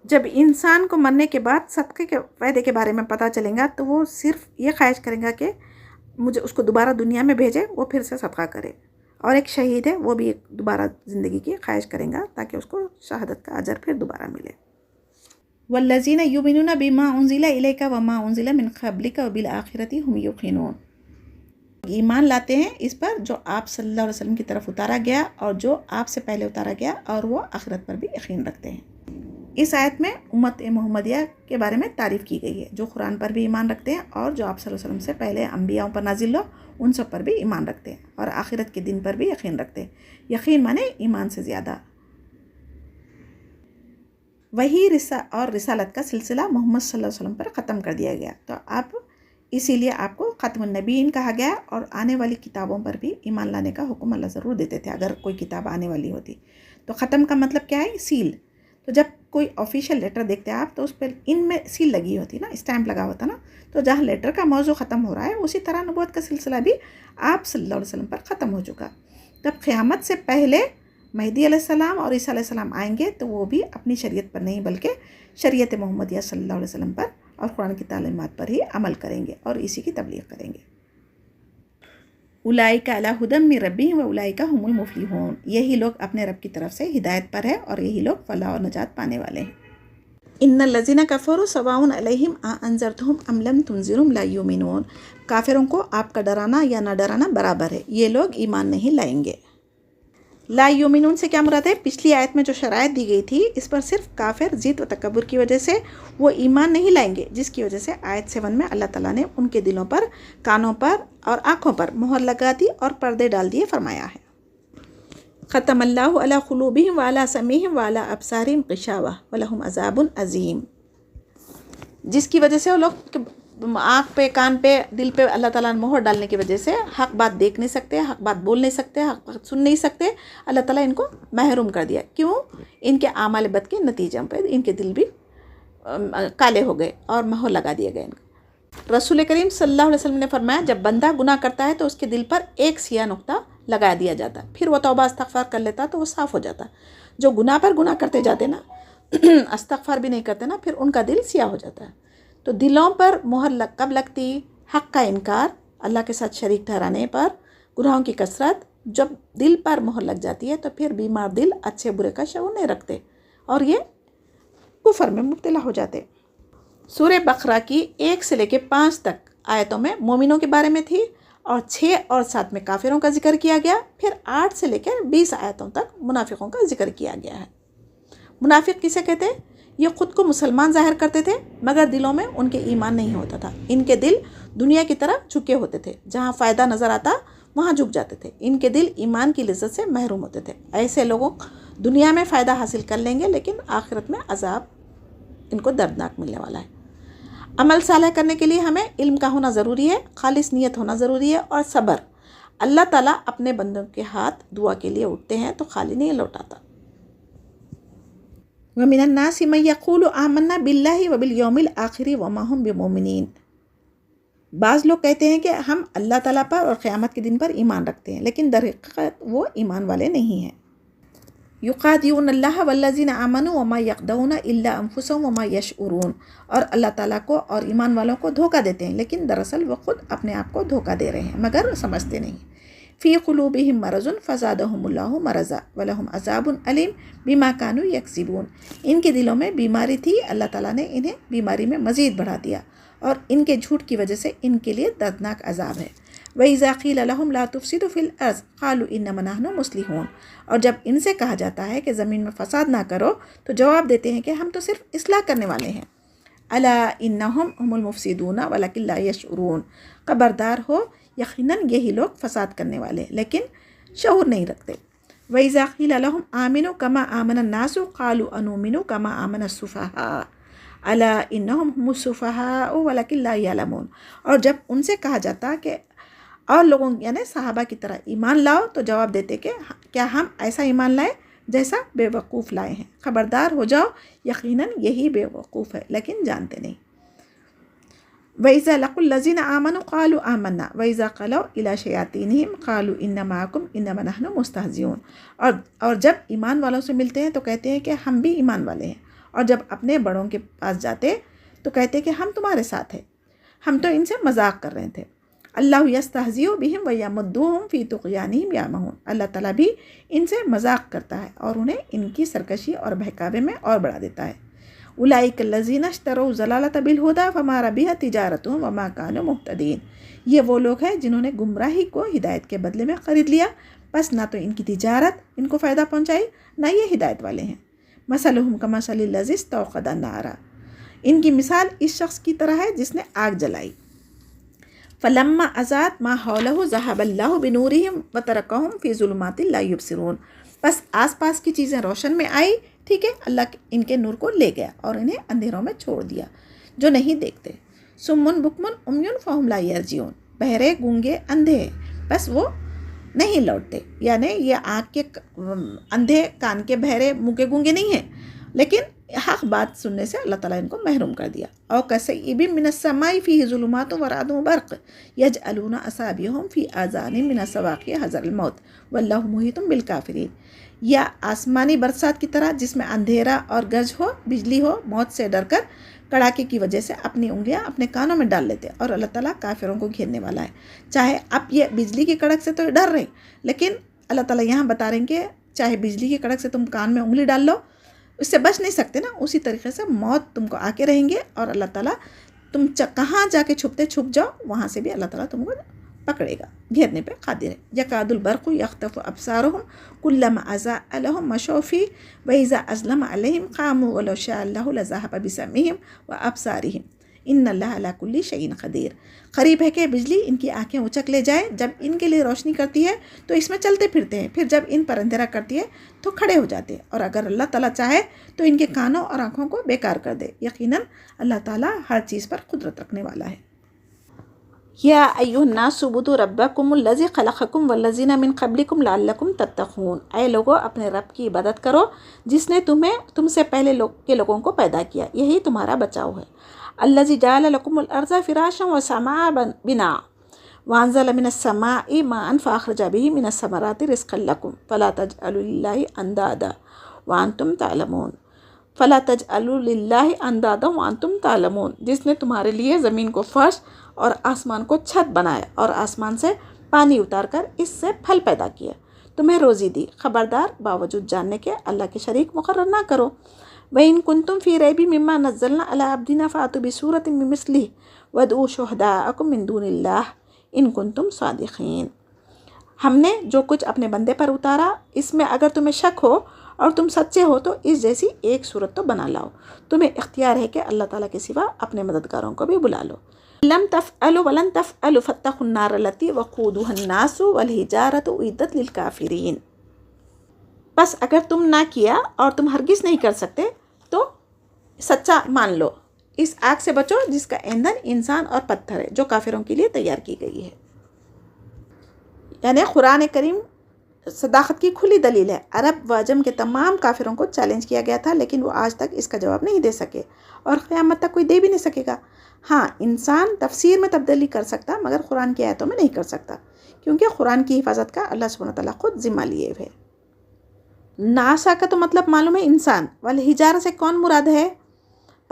جب انسان کو مرنے کے بعد صدقے کے فائدے کے بارے میں پتہ چلے گا تو وہ صرف یہ خواہش کرے گا کہ مجھے اس کو دوبارہ دنیا میں بھیجے، وہ پھر سے صدقہ کرے. اور ایک شہید ہے وہ بھی ایک دوبارہ زندگی کی خواہش کرے گا تاکہ اس کو شہادت کا اجر پھر دوبارہ ملے. والذین یؤمنون بما انزل الیک وما انزل من قبلک وبالآخرۃ هم یوقنون. ایمان لاتے ہیں اس پر جو آپ صلی اللہ علیہ وسلم کی طرف اتارا گیا اور جو آپ سے پہلے اتارا گیا، اور وہ آخرت پر بھی یقین رکھتے ہیں. اس آیت میں امت محمدیہ کے بارے میں تعریف کی گئی ہے، جو قرآن پر بھی ایمان رکھتے ہیں اور جو آپ صلی اللہ علیہ وسلم سے پہلے انبیاء پر نازل ہو ان سب پر بھی ایمان رکھتے ہیں اور آخرت کے دن پر بھی یقین رکھتے ہیں. یقین مانے ایمان سے زیادہ. وہی اور رسالت کا سلسلہ محمد صلی اللہ علیہ وسلم پر ختم کر دیا گیا، تو اب اسی لیے آپ کو ختم النبیین کہا گیا. اور آنے والی کتابوں پر بھی ایمان لانے کا حکم اللہ ضرور دیتے تھے. اگر کوئی کتاب آنے والی ہوتی تو ختم کا مطلب کیا ہے؟ سیل. تو جب کوئی آفیشیل لیٹر دیکھتے ہیں آپ تو اس پر ان میں سیل لگی ہوتی نا، اسٹیمپ لگا ہوتا نا. تو جہاں لیٹر کا موضوع ختم ہو رہا ہے اسی طرح نبوت کا سلسلہ بھی آپ صلی اللہ علیہ وسلم پر ختم ہو چکا. جب قیامت سے پہلے مہدی علیہ السلام اور عیسیٰ علیہ السلام آئیں گے تو وہ بھی اپنی شریعت پر نہیں بلکہ شریعت محمدیہ صلی اللہ علیہ وسلم پر اور قرآن کی تعلیمات پر ہی عمل کریں گے اور اسی کی تبلیغ کریں گے. اولئک علی ھدی من ربہم واولئک ھم المفلحون. یہی لوگ اپنے رب کی طرف سے ہدایت پر ہے اور یہی لوگ فلاح و نجات پانے والے ہیں. ان الذین کفروا سواء علیہم اانذرتہم ام لم تنذرہم لا یؤمنون. کافروں کو آپ کا ڈرانا یا نہ ڈرانا برابر ہے، یہ لوگ ایمان نہیں لائیں گے. لا یؤمنون سے کیا مراد ہے؟ پچھلی آیت میں جو شرائط دی گئی تھی اس پر صرف کافر ضد و تکبر کی وجہ سے وہ ایمان نہیں لائیں گے، جس کی وجہ سے آیت 7 میں اللہ تعالیٰ نے ان کے دلوں پر، کانوں پر اور آنکھوں پر مہر لگا دی اور پردے ڈال دیے فرمایا ہے. ختم اللہ علی قلوبہم وعلی سمعہم وعلی ابصارہم غشاوہ ولہم عذاب عظیم. جس کی وجہ سے وہ لوگ آنکھ پہ، کان پہ، دل پہ اللہ تعالیٰ نے مہر ڈالنے کی وجہ سے حق بات دیکھ نہیں سکتے، حق بات بول نہیں سکتے، حق بات سن نہیں سکتے. اللہ تعالیٰ ان کو محروم کر دیا. کیوں؟ ان کے اعمال بد کے نتیجوں پہ ان کے دل بھی کالے ہو گئے اور مہر لگا دیا گیا ان کو. رسول کریم صلی اللہ علیہ وسلم نے فرمایا جب بندہ گناہ کرتا ہے تو اس کے دل پر ایک سیاہ نقطہ لگا دیا جاتا، پھر وہ توبہ استغفار کر لیتا تو وہ صاف ہو جاتا. جو گناہ پر گناہ کرتے جاتے نا استغفار بھی نہیں کرتے نا، پھر ان کا دل سیاہ ہو جاتا ہے. تو دلوں پر مہر کب لگتی؟ حق کا انکار اللہ کے ساتھ شریک ٹھہرانے پر، گناہوں کی کثرت، جب دل پر مہر لگ جاتی ہے تو پھر بیمار دل اچھے برے کا شعور نہیں رکھتے اور یہ کفر میں مبتلا ہو جاتے۔ سورہ بقرہ کی 1 سے لے کے 5 تک آیتوں میں مومنوں کے بارے میں تھی، اور 6 اور 7 میں کافروں کا ذکر کیا گیا، پھر 8 سے لے کے 20 آیتوں تک منافقوں کا ذکر کیا گیا ہے۔ منافق کسے کہتے ہیں؟ یہ خود کو مسلمان ظاہر کرتے تھے مگر دلوں میں ان کے ایمان نہیں ہوتا تھا۔ ان کے دل دنیا کی طرف جھکے ہوتے تھے، جہاں فائدہ نظر آتا وہاں جھک جاتے تھے۔ ان کے دل ایمان کی لذت سے محروم ہوتے تھے۔ ایسے لوگوں دنیا میں فائدہ حاصل کر لیں گے لیکن آخرت میں عذاب ان کو دردناک ملنے والا ہے۔ عمل صالح کرنے کے لیے ہمیں علم کا ہونا ضروری ہے، خالص نیت ہونا ضروری ہے اور صبر۔ اللہ تعالیٰ اپنے بندوں کے ہاتھ دعا کے لیے اٹھتے ہیں تو خالی نہیں لوٹاتا۔ وَمِنَ النَّاسِ مَن يَقُولُ آمَنَّا بِاللَّهِ وَبِالْيَوْمِ الْآخِرِ وَمَا هُمْ بِمُؤْمِنِينَ۔ بعض لوگ کہتے ہیں کہ ہم اللہ تعالیٰ پر اور قیامت کے دن پر ایمان رکھتے ہیں، لیکن در حقیقت وہ ایمان والے نہیں ہیں۔ یخادعون اللہ والذین آمنوا وما یخدعون الا انفسهم وما یشعرون، اور اللہ تعالیٰ کو اور ایمان والوں کو دھوکہ دیتے ہیں لیکن دراصل وہ خود اپنے آپ کو دھوکہ دے رہے ہیں مگر سمجھتے نہیں۔ فی قلوبہم مرض فزادہم اللہ مرضا ولہم عذاب علیم بما کانوا یکذبون۔ ان کے دلوں میں بیماری تھی، اللہ تعالیٰ نے انہیں بیماری میں مزید بڑھا دیا اور ان کے جھوٹ کی وجہ سے ان کے لیے دردناک عذاب ہے۔ وَإِذَا قِيلَ لَهُمْ لَا تُفْسِدُوا فِي الْأَرْضِ قَالُوا إِنَّمَا نَحْنُ مُصْلِحُونَ، اور جب ان سے کہا جاتا ہے کہ زمین میں فساد نہ کرو تو جواب دیتے ہیں کہ ہم تو صرف اصلاح کرنے والے ہیں۔ أَلَا إِنَّهُمْ هُمُ الْمُفْسِدُونَ وَلَكِنْ لَا يَشْعُرُونَ، خبردار ہو یقیناً یہی لوگ فساد کرنے والے لیکن شعور نہیں رکھتے۔ وَإِذَا قِيلَ لَهُمْ آمِنُوا كَمَا آمَنَ النَّاسُ قَالُوا أَنُؤْمِنُ كَمَا آمَنَ السُّفَهَاءُ أَلَا إِنَّهُمْ هُمُ السُّفَهَاءُ وَلَكِنْ لَا يَعْلَمُونَ، اور جب ان سے کہا جاتا کہ اور لوگوں یعنی صحابہ کی طرح ایمان لاؤ تو جواب دیتے کہ کیا ہم ایسا ایمان لائیں جیسا بے وقوف لائے ہیں، خبردار ہو جاؤ یقیناً یہی بے وقوف ہے لیکن جانتے نہیں۔ وَإِذَا لَقُوا الَّذِينَ آمَنُوا قَالُوا آمَنَّا وَإِذَا خَلَوْا إِلَىٰ شَيَاطِينِهِمْ قَالُوا إِنَّا مَعَكُمْ إِنَّمَا نَحْنُ مُسْتَهْزِئُونَ، اور جب ایمان والوں سے ملتے ہیں تو کہتے ہیں کہ ہم بھی ایمان والے ہیں، اور جب اپنے بڑوں کے پاس جاتے تو کہتے کہ ہم تمہارے ساتھ ہیں، ہم تو ان سے مذاق کر رہے تھے۔ اللہ یستہزئ بہم ویمدہم فی طغیانہم یعمہون، اللہ تعالیٰ بھی ان سے مذاق کرتا ہے اور انہیں ان کی سرکشی اور بہکاوے میں اور بڑھا دیتا ہے۔ اولئک الذین اشتروا الضلالۃ بالہدی فما ربحت تجارتہم وما کانوا مہتدین، یہ وہ لوگ ہیں جنہوں نے گمراہی کو ہدایت کے بدلے میں خرید لیا، بس نہ تو ان کی تجارت ان کو فائدہ پہنچائی نہ یہ ہدایت والے ہیں۔ مثلہم کمثل الذی استوقد نارا، ان کی مثال اس شخص کی طرح ہے جس نے آگ جلائی۔ فلما اضاءت ما حولہ ذہب اللہ بنورہم وترکہم فی ظلمات لا یبصرون، بس آس پاس کی چیزیں روشن میں آئی، ٹھیک ہے، اللہ ان کے نور کو لے گیا اور انہیں اندھیروں میں چھوڑ دیا جو نہیں دیکھتے۔ سمن بکمن عمیٌ فہم لا یرجعون، بہرے گونگے اندھے بس وہ نہیں لوٹتے، یعنی یہ آنکھ کے اندھے کان کے بہرے منہ کے گونگے نہیں ہیں لیکن حق بات سننے سے اللہ تعالیٰ ان کو محروم کر دیا۔ او کصیب من السماء فیہ ظلمات ورعد وبرق یجعلون اصابعهم فی آذانہم من الصواعق حذر الموت واللہ محیط بالکافرین، یا آسمانی برسات کی طرح جس میں اندھیرا اور گرج ہو، بجلی ہو، موت سے ڈر کر کڑاکے کی وجہ سے اپنی انگلیاں اپنے کانوں میں ڈال لیتے، اور اللہ تعالیٰ کافروں کو گھیرنے والا ہے۔ چاہے اب یہ بجلی کی کڑک سے تو ڈر رہے ہیں لیکن اللہ تعالیٰ یہاں بتا رہے ہیں کہ چاہے بجلی کی کڑک سے تم کان میں انگلی ڈال لو اس سے بچ نہیں سکتے نا، اسی طریقے سے موت تم کو آ کے رہیں گے، اور اللہ تعالیٰ تم کہاں جا کے چھپ جاؤ وہاں سے بھی اللہ تعالیٰ تم کو پکڑے گا، گھیرنے پہ قادر ہے۔ یکاد البرق یخطف ابصارهم کلما اضاء لهم مشوا فیہ واذا اظلم علیہم قاموا ولو شاء اللہ لذهب بسمعهم وابصارهم ان اللہ علی کل شیء قدیر۔ قریب ہے کہ بجلی ان کی آنکھیں اچک لے جائے، جب ان کے لیے روشنی کرتی ہے تو اس میں چلتے پھرتے ہیں، پھر جب ان پر اندھیرا کرتی ہے تو کھڑے ہو جاتے ہیں، اور اگر اللہ تعالیٰ چاہے تو ان کے کانوں اور آنکھوں کو بیکار کر دے، یقیناً اللہ تعالیٰ ہر چیز پر قدرت رکھنے والا ہے۔ یا ایھا الناس اعبدوا ربکم الذی خلقکم والذین من قبلکم لعلکم تتقون، اے لوگو اپنے رب کی عبادت کرو جس نے تم سے پہلے کے لوگوں کو پیدا کیا، یہی تمہارا بچاؤ ہے۔ الذی جعل لکم الارض فراشا والسماء بناء وانزل من السماء ماء فاخرج به من الثمرات رزقا لکم فلا تجعلوا للہ اندادا وانتم تعلمون۔ فلا تجعلوا للہ اندادا وانتم تعلمون، جس نے تمہارے لیے زمین کو فرش اور آسمان کو چھت بنایا اور آسمان سے پانی اتار کر اس سے پھل پیدا کیا، تمہیں روزی دی، خبردار باوجود جاننے کے اللہ کے شریک مقرر نہ کرو۔ وَإِن كُنتُمْ فِي رَيْبٍ مِّمَّا نَزَّلْنَا عَلَىٰ عَبْدِنَا فَأْتُوا بِسُورَةٍ مِّن مِّثْلِهِ وَادْعُوا شُهَدَاءَكُم مِّن دُونِ اللَّهِ إِن كُنتُمْ صَادِقِينَ۔ ہم نے جو کچھ اپنے بندے پر اتارا اس میں اگر تمہیں شک ہو اور تم سچے ہو تو اس جیسی ایک صورت تو بنا لاؤ، تمہیں اختیار ہے کہ اللہ تعالیٰ کے سوا اپنے مددگاروں کو بھی بلا لو۔ لم تفعلوا ولن تفعلوا فاتقوا النار التي وقودها الناس والحجارة اعدت للكافرين۔ بس اگر تم نہ کیا اور تم ہرگز نہیں کر سکتے تو سچا مان لو، اس آگ سے بچو جس کا ایندھن انسان اور پتھر ہے جو کافروں کے لیے تیار کی گئی ہے۔ یعنی قرآن کریم صداقت کی کھلی دلیل ہے۔ عرب و عجم کے تمام کافروں کو چیلنج کیا گیا تھا لیکن وہ آج تک اس کا جواب نہیں دے سکے اور قیامت تک کوئی دے بھی نہیں سکے گا۔ ہاں، انسان تفسیر میں تبدیلی کر سکتا مگر قرآن کی آیتوں میں نہیں کر سکتا، کیونکہ قرآن کی حفاظت کا اللہ سبحانہ تعالیٰ خود ذمہ لیے ہوئے۔ ناسا کا تو مطلب معلوم ہے انسان، والحجارہ سے کون مراد ہے؟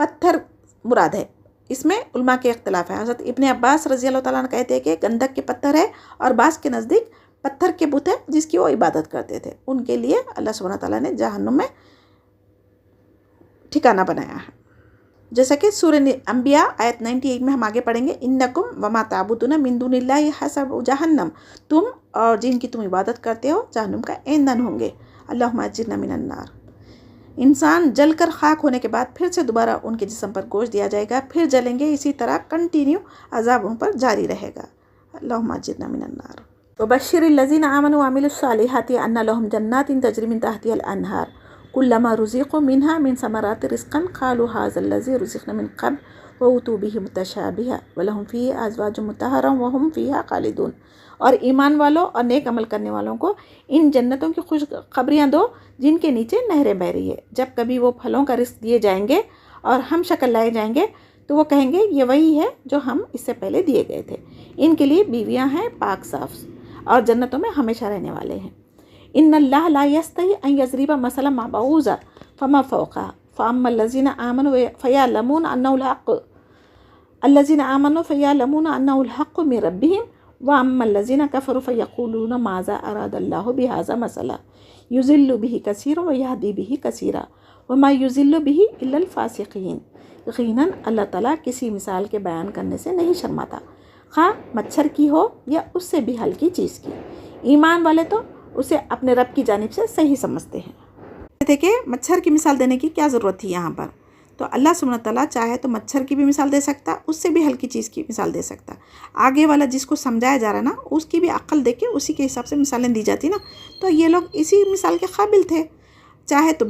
پتھر مراد ہے۔ اس میں علماء کے اختلاف ہے۔ حضرت ابن عباس رضی اللہ تعالیٰ عنہ کہتے ہیں کہ گندک کے پتھر ہے اور بعض کے نزدیک پتھر کے بت ہے جس کی وہ عبادت کرتے تھے، ان کے لیے اللہ سبحانہ تعالیٰ نے جہنم میں ٹھکانہ بنایا ہے۔ جیسا کہ سورہ انبیاء آیت 98 میں ہم آگے پڑھیں گے، انکم وما تعبدون من دون اللہ حسب جہنم، تم اور جن کی تم عبادت کرتے ہو جہنم کا ایندھن ہوں گے، اللہم اجرنا من النار۔ انسان جل کر خاک ہونے کے بعد پھر سے دوبارہ ان کے جسم پر گوشت دیا جائے گا، پھر جلیں گے، اسی طرح کنٹینیو عذاب ان پر جاری رہے گا۔ اللہم اجرنا من النار۔ وبشر الذین آمنوا وعملوا الصالحات ان لهم جنات تجری من تحتها الانہار کلما رزقوا منها من ثمرات رزقا قالوا هذا الذی رزقنا من قبل وأتوا به متشابہا ولهم فیہ ازواج مطہرہ وهم فیہا خالدون۔ اور ایمان والوں اور نیک عمل کرنے والوں کو ان جنتوں کی خوش خبریاں دو جن کے نیچے نہریں بہہ رہی ہے، جب کبھی وہ پھلوں کا رزق دیے جائیں گے اور ہم شکل لائے جائیں گے تو وہ کہیں گے یہ وہی ہے جو ہم اس سے پہلے دیے گئے تھے۔ ان کے لیے بیویاں ہیں پاک صاف اور جنتوں میں ہمیشہ رہنے والے ہیں۔ ان اللہ لا یستحی ان یضرب مثلا ما بعوضۃ فما فوقها فاما الذین آمنوا فیعلمون انہ الحق من ربهم واما الذین کفروا فیقولون ماذا اراد اللہ بہذا مثلا یضل به کثیرا ویہدی به کثیرا وما یضل به الا الفاسقین۔ یقیناً اللہ تعالیٰ کسی مثال کے بیان کرنے سے نہیں شرماتا، خواہ مچھر کی ہو یا اس سے بھی ہلکی چیز کی۔ ایمان والے تو اسے اپنے رب کی جانب سے صحیح سمجھتے ہیں۔ کہتے کہ مچھر کی مثال دینے کی کیا ضرورت تھی یہاں پر؟ تو اللہ سبحانہ تعالیٰ چاہے تو مچھر کی بھی مثال دے سکتا، اس سے بھی ہلکی چیز کی مثال دے سکتا۔ آگے والا جس کو سمجھایا جا رہا نا اس کی بھی عقل دیکھ کے اسی کے حساب سے مثالیں دی جاتی نا، تو یہ لوگ اسی مثال کے قابل تھے۔ چاہے تو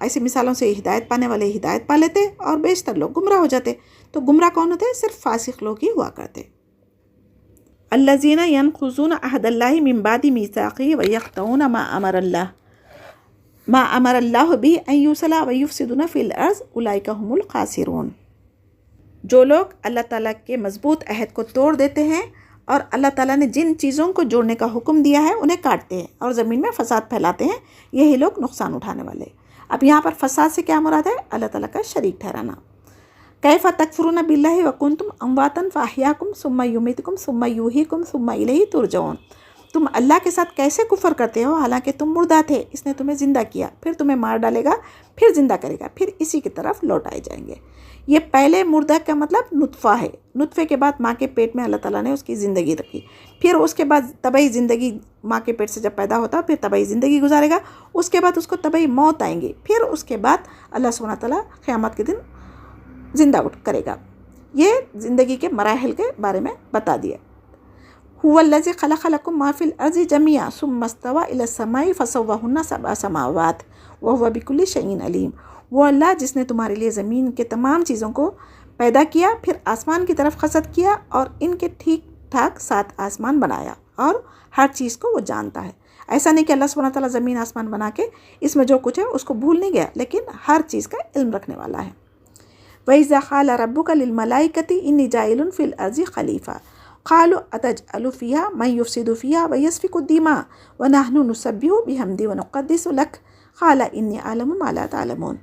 ایسے مثالوں سے ہدایت پانے والے ہدایت پا لیتے اور بیشتر لوگ گمراہ ہو جاتے۔ تو گمراہ کون ہوتے؟ صرف فاسق لوگ ہی ہوا کرتے۔ الذین ینقضون عہد اللہ من بعد میثاقہ ویقطعون ما امر اللہ به ان یوصل ویفسدون فی الارض اولئک هم الخاسرون۔ جو لوگ اللہ تعالیٰ کے مضبوط عہد کو توڑ دیتے ہیں اور اللہ تعالیٰ نے جن چیزوں کو جوڑنے کا حکم دیا ہے انہیں کاٹتے ہیں اور زمین میں فساد پھیلاتے ہیں، یہی لوگ نقصان اٹھانے والے۔ اب یہاں پر فساد سے کیا مراد ہے؟ اللہ تعالیٰ کا شریک ٹھہرانا۔ کیف تکفرون باللہ وکنتم امواتا فاحیاکم ثم یمیتکم ثم یحییکم ثم الیہ ترجعون۔ تم اللہ کے ساتھ کیسے کفر کرتے ہو حالانکہ تم مردہ تھے، اس نے تمہیں زندہ کیا، پھر تمہیں مار ڈالے گا، پھر زندہ کرے گا، پھر اسی کی طرف لوٹائے جائیں گے۔ یہ پہلے مردہ کا مطلب نطفہ ہے، نطفے کے بعد ماں کے پیٹ میں اللہ تعالیٰ نے اس کی زندگی رکھی، پھر اس کے بعد طبعی زندگی ماں کے پیٹ سے جب پیدا ہوتا پھر طبعی زندگی گزارے گا، اس کے بعد اس کو طبعی موت آئیں گی، پھر اس کے بعد اللہ سبحانہ تعالیٰ قیامت کے دن زندہ اٹھ کرے گا۔ یہ زندگی کے مراحل کے بارے میں بتا دیا۔ هو الذی خلق لکم ما فی الارض جمیعا ثم استوی الی السماء فسواہن سبع سماوات وہو بکل شیء علیم۔ وہ اللہ جس نے تمہارے لیے زمین کے تمام چیزوں کو پیدا کیا، پھر آسمان کی طرف خسد کیا اور ان کے ٹھیک ٹھاک 7 آسمان بنایا، اور ہر چیز کو وہ جانتا ہے۔ ایسا نہیں کہ اللہ سبحانہ تعالیٰ زمین آسمان بنا کے اس میں جو کچھ ہے اس کو بھول نہیں گیا، لیکن ہر چیز کا علم رکھنے والا ہے۔ وَإِذَا قَالَ رَبُّكَ لِلْمَلَائِكَةِ إِنِّي جَاعِلٌ فِي الْأَرْضِ خَلِيفَةً قَالُوا أَتَجْعَلُ فِيهَا مَن يُفْسِدُ فِيهَا وَيَسْفِكُ الدِّمَاءَ وَنَحْنُ نُسَبِّحُ بِحَمْدِكَ وَنُقَدِّسُ لَكَ قَالَ إِنِّي أَعْلَمُ مَا لَا تَعْلَمُونَ۔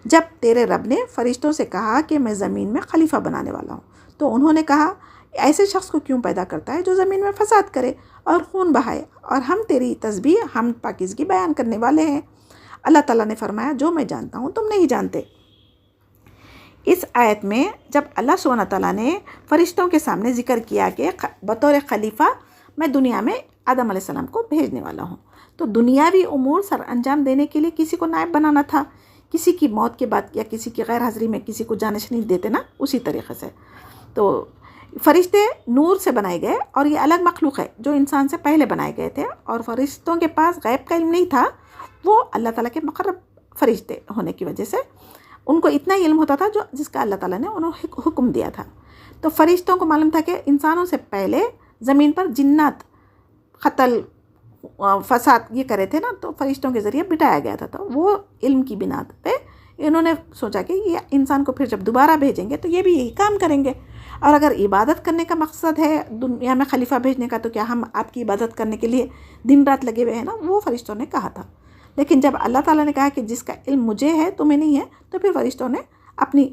جب تیرے رب نے فرشتوں سے کہا کہ میں زمین میں خلیفہ بنانے والا ہوں، تو انہوں نے کہا ایسے شخص کو کیوں پیدا کرتا ہے جو زمین میں فساد کرے اور خون بہائے، اور ہم تیری تسبیح، ہم پاکیزگی بیان کرنے والے ہیں۔ اللہ تعالیٰ نے فرمایا جو میں جانتا ہوں تم نہیں جانتے۔ اس آیت میں جب اللہ سبحانہ تعالیٰ نے فرشتوں کے سامنے ذکر کیا کہ بطور خلیفہ میں دنیا میں آدم علیہ السلام کو بھیجنے والا ہوں، تو دنیاوی امور سر انجام دینے کے لیے کسی کو نائب بنانا تھا، کسی کی موت کے بعد یا کسی کی غیر حاضری میں کسی کو جانشینی دیتے نا، اسی طریقے سے تو فرشتے نور سے بنائے گئے، اور یہ الگ مخلوق ہے جو انسان سے پہلے بنائے گئے تھے، اور فرشتوں کے پاس غیب کا علم نہیں تھا، وہ اللہ تعالیٰ کے مقرب فرشتے ہونے کی وجہ سے ان کو اتنا علم ہوتا تھا جس کا اللہ تعالیٰ نے انہوں حکم دیا تھا۔ تو فرشتوں کو معلوم تھا کہ انسانوں سے پہلے زمین پر جنات قتل فساد یہ کرے تھے نا، تو فرشتوں کے ذریعے بٹایا گیا تھا، تو وہ علم کی بنا پہ انہوں نے سوچا کہ یہ انسان کو پھر جب دوبارہ بھیجیں گے تو یہ بھی یہی کام کریں گے، اور اگر عبادت کرنے کا مقصد ہے دنیا میں خلیفہ بھیجنے کا، تو کیا ہم آپ کی عبادت کرنے کے لیے دن رات لگے ہوئے ہیں نا، وہ فرشتوں نے کہا تھا۔ لیکن جب اللہ تعالیٰ نے کہا کہ جس کا علم مجھے ہے تمہیں نہیں ہے، تو پھر فرشتوں نے اپنی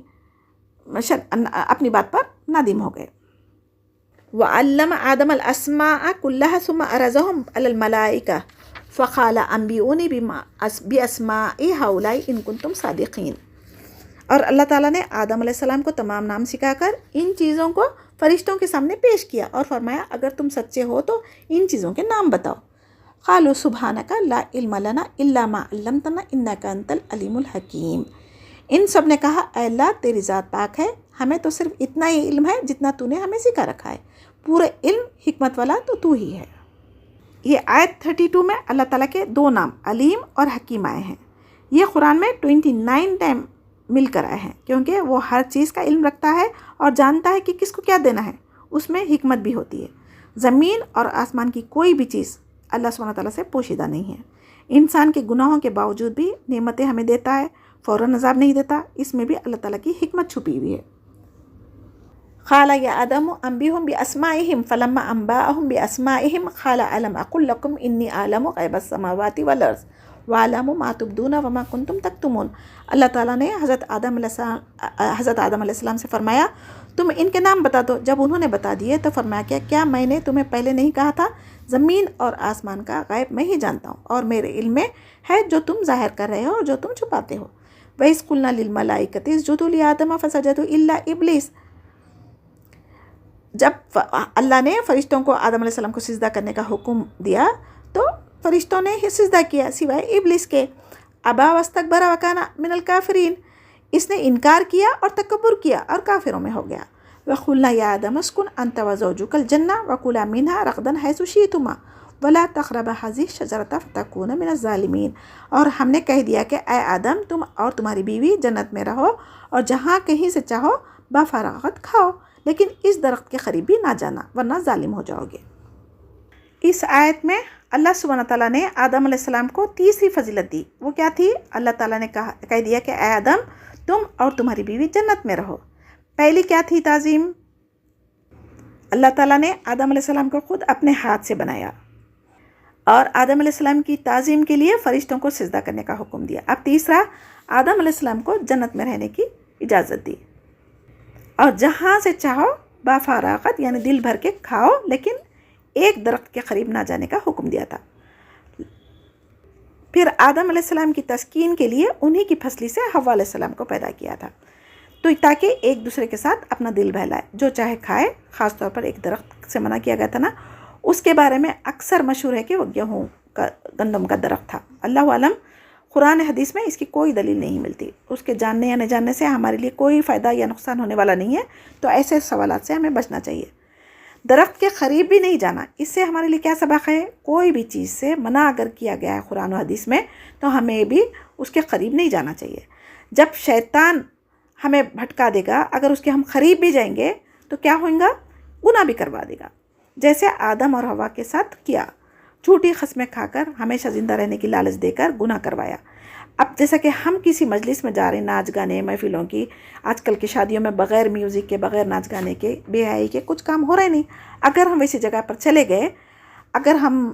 بات پر نادم ہو گئے۔ وَعَلَّمَ آدَمَ الْأَسْمَاءَ كُلَّهَا ثُمَّ عَرَضَهُمْ عَلَى الْمَلَائِكَةِ فَقَالَ أَنْبِئُونِي بِأَسْمَاءِ هَؤُلَاءِ إِن كُنتُمْ صَادِقِينَ۔ اور اللہ تعالیٰ نے آدم علیہ السلام کو تمام نام سکھا کر ان چیزوں کو فرشتوں کے سامنے پیش کیا اور فرمایا اگر تم سچے ہو تو ان چیزوں کے نام بتاؤ۔ قالوا سبحانك لا علم لنا الا ما علمتنا انك انت العلیم الحکیم۔ ان سب نے کہا اے اللہ تیری ذات پاک ہے، ہمیں تو صرف اتنا ہی علم ہے جتنا تو نے ہمیں سکھا رکھا ہے، پورے علم حکمت والا تو ہی ہے۔ یہ آیت 32 میں اللہ تعالیٰ کے دو نام علیم اور حکیم آئے ہیں۔ یہ قرآن میں 29 ٹائم مل کر آئے ہیں، کیونکہ وہ ہر چیز کا علم رکھتا ہے اور جانتا ہے کہ کس کو کیا دینا ہے، اس میں حکمت بھی ہوتی ہے۔ زمین اور آسمان کی کوئی بھی چیز اللہ سبحانہ تعالیٰ سے پوشیدہ نہیں ہے۔ انسان کے گناہوں کے باوجود بھی نعمتیں ہمیں دیتا ہے، فوراً عذاب نہیں دیتا، اس میں بھی اللہ تعالیٰ کی حکمت چھپی ہوئی ہے۔ قال یا آدم انبئهم باسمائهم فلما انبأهم باسمائهم قال الم اقل لكم انی اعلم غیب السماوات والارض واعلم ما تبدون وما کنتم تکتمون۔ اللہ تعالیٰ نے حضرت آدم علیہ السلام سے فرمایا تم ان کے نام بتا دو۔ جب انہوں نے بتا دیے تو فرمایا کیا میں نے تمہیں پہلے نہیں کہا تھا، زمین اور آسمان کا غیب میں ہی جانتا ہوں، اور میرے علم میں ہے جو تم ظاہر کر رہے ہو اور جو تم چھپاتے ہو۔ وَإِذْ قُلْنَا لِلْمَلَائِكَةِ اسْجُدُوا لِآدَمَ فَسَجَدُوا إِلَّا إِبْلِيسَ۔ جب اللہ نے فرشتوں کو آدم علیہ السلام کو سجدہ کرنے کا حکم دیا تو فرشتوں نے ہی سجدہ کیا سوائے ابلیس کے۔ ابا واستکبر وکان من الکافرین، اس نے انکار کیا اور تکبر کیا اور کافروں میں ہو گیا۔ وقلنا یا آدم اسکن انت وزوجک الجنہ وکلا منہا رغدا حیث شئتما ولا تقربا هذه الشجرة فتکونا من الظالمین۔ اور ہم نے کہہ دیا کہ اے آدم تم اور تمہاری بیوی جنت میں رہو اور جہاں کہیں سے چاہو بفراغت کھاؤ، لیکن اس درخت کے قریب بھی نہ جانا ورنہ ظالم ہو جاؤ گے۔ اس آیت میں اللہ سبحانہ تعالیٰ نے آدم علیہ السلام کو تیسری فضیلت دی۔ وہ کیا تھی؟ اللہ تعالیٰ نے کہہ دیا کہ اے آدم تم اور تمہاری بیوی جنت میں رہو۔ پہلی کیا تھی تعظیم؟ اللہ تعالیٰ نے آدم علیہ السلام کو خود اپنے ہاتھ سے بنایا، اور آدم علیہ السلام کی تعظیم کے لیے فرشتوں کو سجدہ کرنے کا حکم دیا۔ اب تیسرا، آدم علیہ السلام کو جنت میں رہنے کی اجازت دی، اور جہاں سے چاہو بافراغت یعنی دل بھر کے کھاؤ، لیکن ایک درخت کے قریب نہ جانے کا حکم دیا تھا۔ پھر آدم علیہ السلام کی تسکین کے لیے انہی کی پھسلی سے حوا علیہ السلام کو پیدا کیا تھا، تو تاکہ ایک دوسرے کے ساتھ اپنا دل بہلائے، جو چاہے کھائے۔ خاص طور پر ایک درخت سے منع کیا گیا تھا نا، اس کے بارے میں اکثر مشہور ہے کہ وہ گندم کا درخت تھا۔ اللہ عالم، قرآن حدیث میں اس کی کوئی دلیل نہیں ملتی، اس کے جاننے یا نہ جاننے سے ہمارے لیے کوئی فائدہ یا نقصان ہونے والا نہیں ہے، تو ایسے سوالات سے ہمیں بچنا چاہیے۔ درخت کے قریب بھی نہیں جانا، اس سے ہمارے لیے کیا سبق ہے؟ کوئی بھی چیز سے منع اگر کیا گیا ہے قرآن و حدیث میں تو ہمیں بھی اس کے قریب نہیں جانا چاہیے۔ جب شیطان ہمیں بھٹکا دے گا، اگر اس کے ہم قریب بھی جائیں گے تو کیا ہوگا؟ گناہ بھی کروا دے گا، جیسے آدم اور حوا کے ساتھ کیا، جھوٹی قسمیں کھا کر ہمیشہ زندہ رہنے کی لالچ دے کر گناہ کروایا۔ اب جیسا کہ ہم کسی مجلس میں جا رہے ہیں، ناچ گانے محفلوں کی، آج کل کی شادیوں میں بغیر میوزک کے، بغیر ناچ گانے کے، بے حیائی کے کچھ کام ہو رہے نہیں۔ اگر ہم ویسی جگہ پر چلے گئے، اگر ہم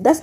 10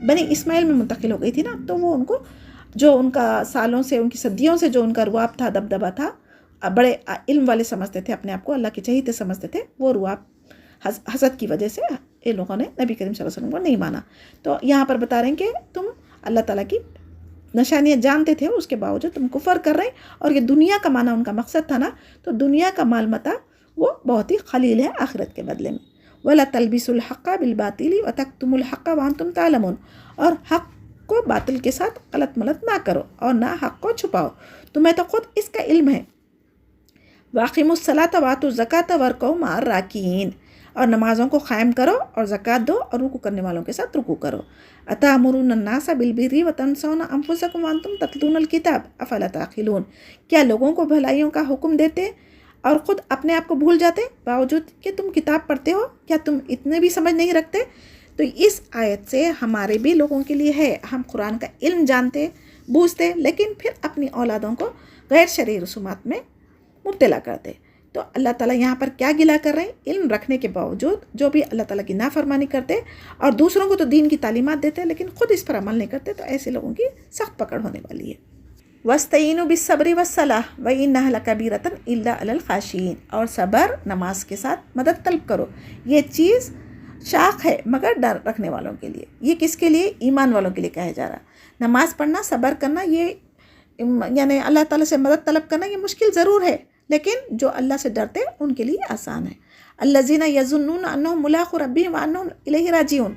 بنی اسماعیل میں منتقل ہو گئی تھی نا، تو وہ ان کو جو ان کا سالوں سے، ان کی صدیوں سے جو ان کا رواب تھا، دبدبا تھا، بڑے علم والے سمجھتے تھے اپنے آپ کو، اللہ کے چہیتے سمجھتے تھے، وہ رواب حسد کی وجہ سے ان لوگوں نے نبی کریم صلی اللہ علیہ وسلم کو نہیں مانا۔ تو یہاں پر بتا رہے ہیں کہ تم اللہ تعالیٰ کی نشانیاں جانتے تھے، اس کے باوجود تم کفر کر رہے ہیں، اور یہ دنیا کمانا ان کا مقصد تھا نا، تو دنیا کا مال متاع وہ بہت ہی قلیل ہے آخرت کے بدلے میں۔ وَلَا تَلْبِسُوا الْحَقَّ بِالْبَاطِلِ وَتَكْتُمُوا الْحَقَّ وَأَنْتُمْ تَعْلَمُونَ، اور حق کو باطل کے ساتھ غلط ملت نہ کرو اور نہ حق کو چھپاؤ، تمہیں تو خود اس کا علم ہے۔ وَأَقِیمُوا الصَّلَاةَ وَآتُوا الزَّکَاةَ وَارْکَعُوا مَعَ الرَّاکِعِینَ، اور نمازوں کو قائم کرو اور زکوٰۃ دو اور رکوع کرنے والوں کے ساتھ رکوع کرو۔ أَتَأْمُرُونَ النَّاسَ بِالْبِرِّ وَتَنْسَوْنَ أَنفُسَکُمْ وَأَنْتُمْ تَتْلُونَ الْکِتَابَ أَفَلَا تَعْقِلُونَ، کیا لوگوں کو بھلائیوں کا حکم دیتے اور خود اپنے آپ کو بھول جاتے باوجود کہ تم کتاب پڑھتے ہو؟ کیا تم اتنے بھی سمجھ نہیں رکھتے؟ تو اس آیت سے ہمارے بھی لوگوں کے لیے ہے، ہم قرآن کا علم جانتے بوجھتے، لیکن پھر اپنی اولادوں کو غیر شرعی رسومات میں مبتلا کرتے۔ تو اللہ تعالیٰ یہاں پر کیا گلا کر رہے ہیں؟ علم رکھنے کے باوجود جو بھی اللہ تعالیٰ کی نافرمانی کرتے اور دوسروں کو تو دین کی تعلیمات دیتے لیکن خود اس پر عمل نہیں کرتے، تو ایسے لوگوں کی سخت پکڑ ہونے والی ہے۔ وَاسْتَعِینُوا بِالصَّبْرِ وَالصَّلَاةِ وَإِنَّهَا لَكَبِیرَةٌ إِلَّا عَلَى الْخَاشِعِینَ، اور صبر نماز کے ساتھ مدد طلب کرو، یہ چیز شاق ہے مگر ڈر رکھنے والوں کے لیے۔ یہ کس کے لیے؟ ایمان والوں کے لیے کہا جا رہا۔ نماز پڑھنا، صبر کرنا، یہ یعنی اللہ تعالیٰ سے مدد طلب کرنا، یہ مشکل ضرور ہے لیکن جو اللہ سے ڈرتے ان کے لیے آسان ہے۔ الذین یظنون انہم ملاقو ربہم وانہم الیہ راجعون،